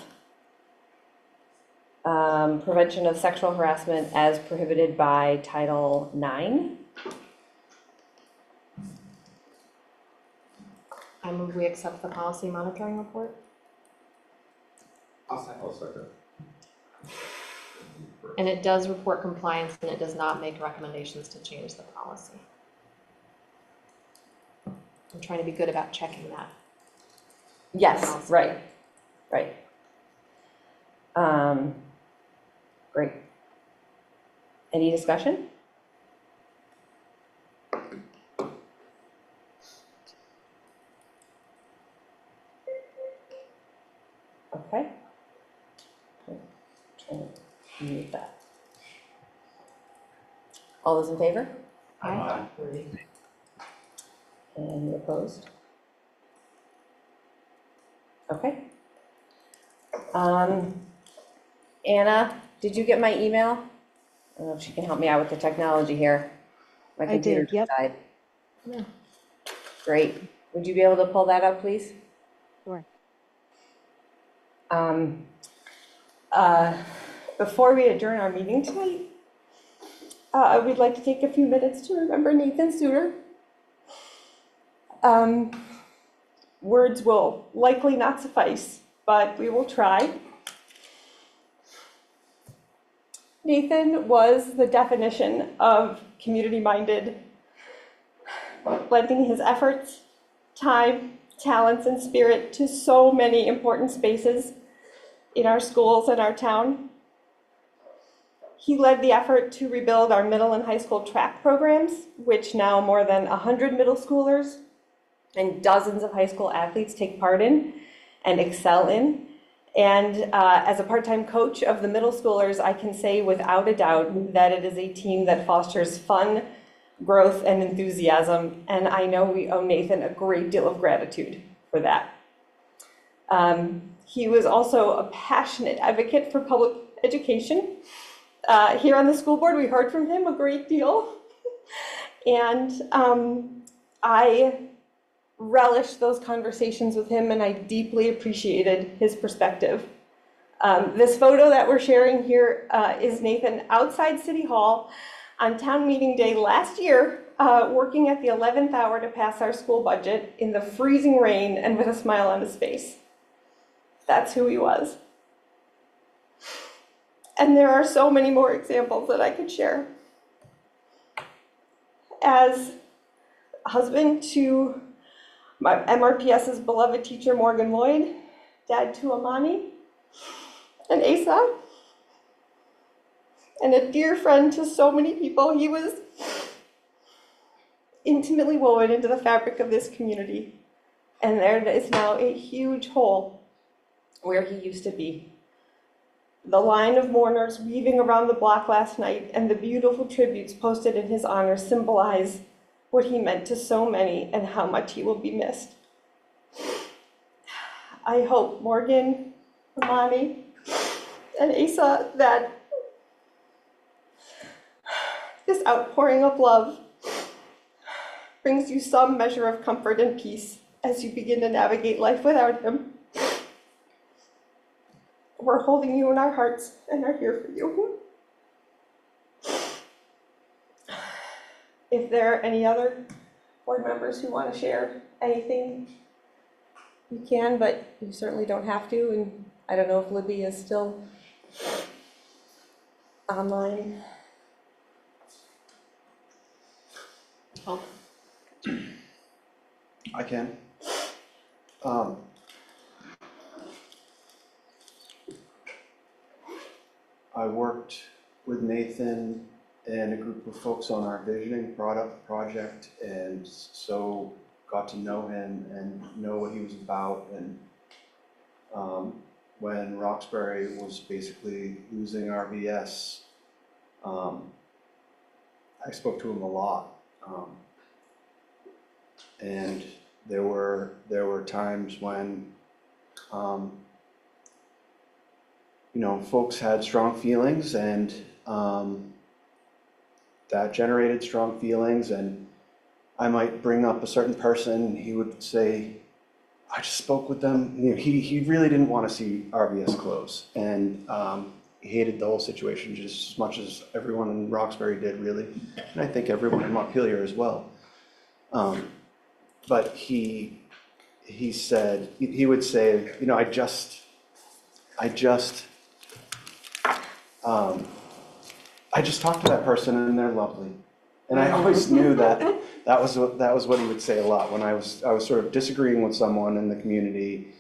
Prevention of sexual harassment as prohibited by Title IX. I move we accept the policy monitoring report. I'll second. And it does report compliance and it does not make recommendations to change the policy. I'm trying to be good about checking that. Yes, right, right. Great. Any discussion? Okay. Trying to mute that. All those in favor? Aye. Any opposed? Okay. Anna, did you get my email? I don't know if she can help me out with the technology here. My I computer did, yep. just died. Yeah. Great. Would you be able to pull that up, please? Sure. Before we adjourn our meeting tonight, we'd like to take a few minutes to remember Nathan Suter. Words will likely not suffice, but we will try. Nathan was the definition of community-minded, lending his efforts, time, talents, and spirit to so many important spaces in our schools and our town. He led the effort to rebuild our middle and high school track programs, which now more than 100 middle schoolers and dozens of high school athletes take part in and excel in. And as a part-time coach of the middle schoolers, I can say without a doubt that it is a team that fosters fun, growth, and enthusiasm. And I know we owe Nathan a great deal of gratitude for that. He was also a passionate advocate for public education. Here on the school board, we heard from him a great deal. And I relished those conversations with him, and I deeply appreciated his perspective. This photo that we're sharing here is Nathan outside City Hall on town meeting day last year, working at the 11th hour to pass our school budget in the freezing rain and with a smile on his face. That's who he was. And there are so many more examples that I could share. As husband to my MRPS's beloved teacher, Morgan Lloyd, dad to Amani and Asa, and a dear friend to so many people, he was intimately woven into the fabric of this community. And there is now a huge hole where he used to be. The line of mourners weaving around the block last night and the beautiful tributes posted in his honor symbolize what he meant to so many and how much he will be missed. I hope Morgan, Amani, and Asa that this outpouring of love brings you some measure of comfort and peace as you begin to navigate life without him. We're holding you in our hearts and are here for you. If there are any other board members who want to share anything, you can, but you certainly don't have to. And I don't know if Libby is still online. Oh. I can. I worked with Nathan and a group of folks on our visioning project, and so got to know him and know what he was about. And when Roxbury was basically losing RVS, I spoke to him a lot. And there were times when folks had strong feelings, and that generated strong feelings, and I might bring up a certain person, and he would say, I just spoke with them. He really didn't want to see RVS close, and he hated the whole situation just as much as everyone in Roxbury did, really, and I think everyone in Montpelier as well. But he said, he would say, I just talked to that person and they're lovely. And I always knew that that was what he would say a lot. When I was sort of disagreeing with someone in the community,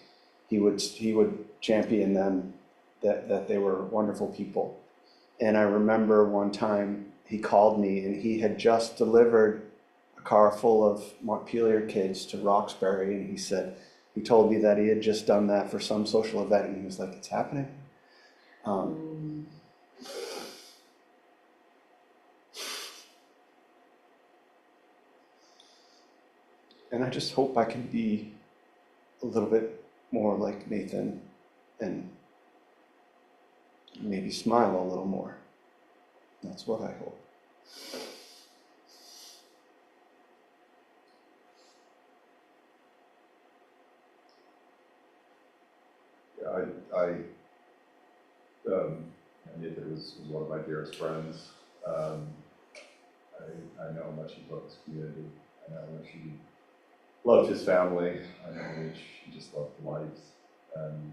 he would champion them, that they were wonderful people. And I remember one time he called me and he had just delivered a car full of Montpelier kids to Roxbury, and he told me that he had just done that for some social event, and he was like, it's happening. And I just hope I can be a little bit more like Nathan and maybe smile a little more. That's what I hope. Yeah, Nathan was one of my dearest friends. I know how much he loved his community. I know how much he loved his family. I know how much he just loved life. And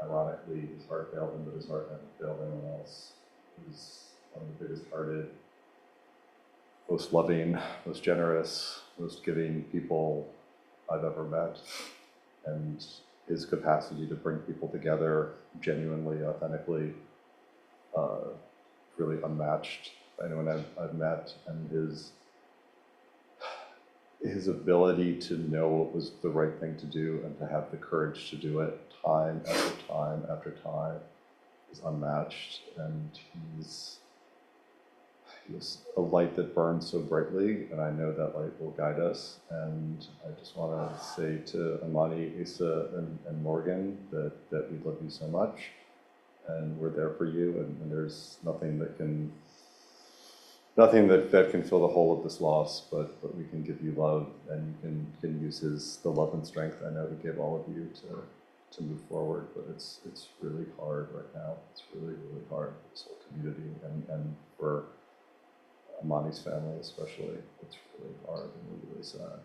ironically, his heart failed him, but his heart never failed anyone else. He was one of the biggest hearted, most loving, most generous, most giving people I've ever met. And his capacity to bring people together genuinely, authentically, really unmatched by anyone I've met. And his ability to know what was the right thing to do and to have the courage to do it time after time after time is unmatched. And he's a light that burns so brightly, and I know that light will guide us. And I just want to say to Amani, Asa, and Morgan that we love you so much, and we're there for you. And there's nothing that can fill the hole of this loss, but we can give you love, and you can use the love and strength I know he gave all of you to move forward. But it's really hard right now. It's really, really hard for this whole community and for Amani's family especially. It's really hard and really sad.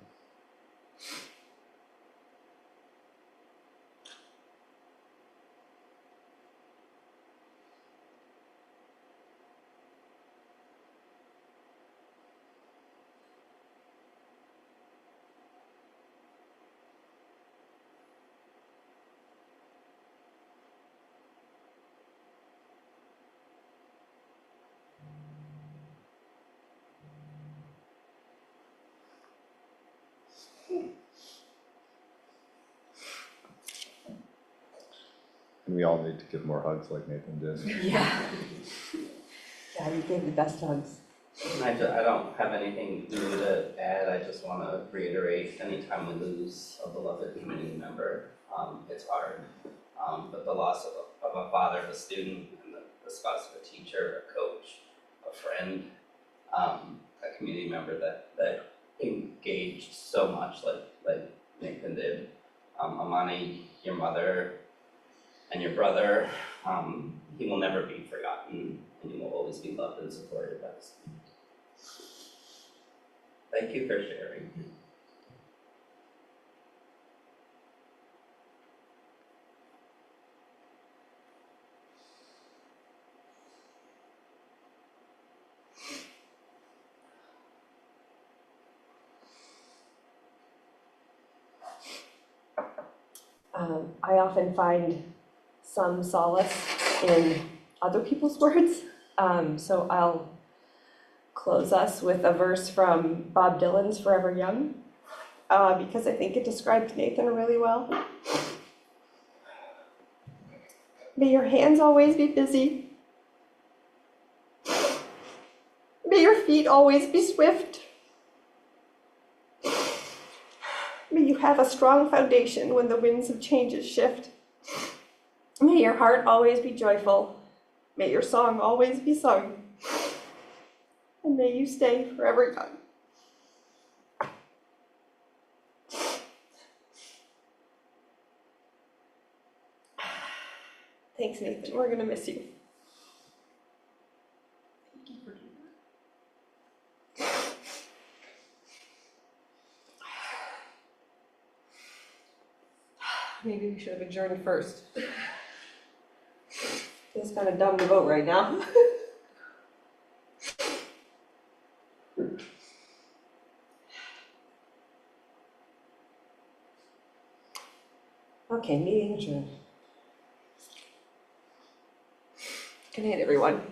And we all need to give more hugs like Nathan did. Yeah. Yeah, you gave the best hugs. I don't have anything new to add. I just want to reiterate, anytime we lose a beloved community member, it's hard. But the loss of a father, of a student, and the spouse of a teacher, a coach, a friend, a community member that engaged so much like Nathan did. Amani, your mother, and your brother, he will never be forgotten, and you will always be loved and supported by us. Thank you for sharing. I often find some solace in other people's words. So I'll close us with a verse from Bob Dylan's Forever Young, because I think it describes Nathan really well. May your hands always be busy. May your feet always be swift. May you have a strong foundation when the winds of changes shift. May your heart always be joyful. May your song always be sung. And may you stay forever young. Thanks, Nathan. We're going to miss you. Thank you for doing that. Maybe we should have adjourned first. Feels kind of dumb to vote right now. Okay, meeting adjourned. Good night, everyone.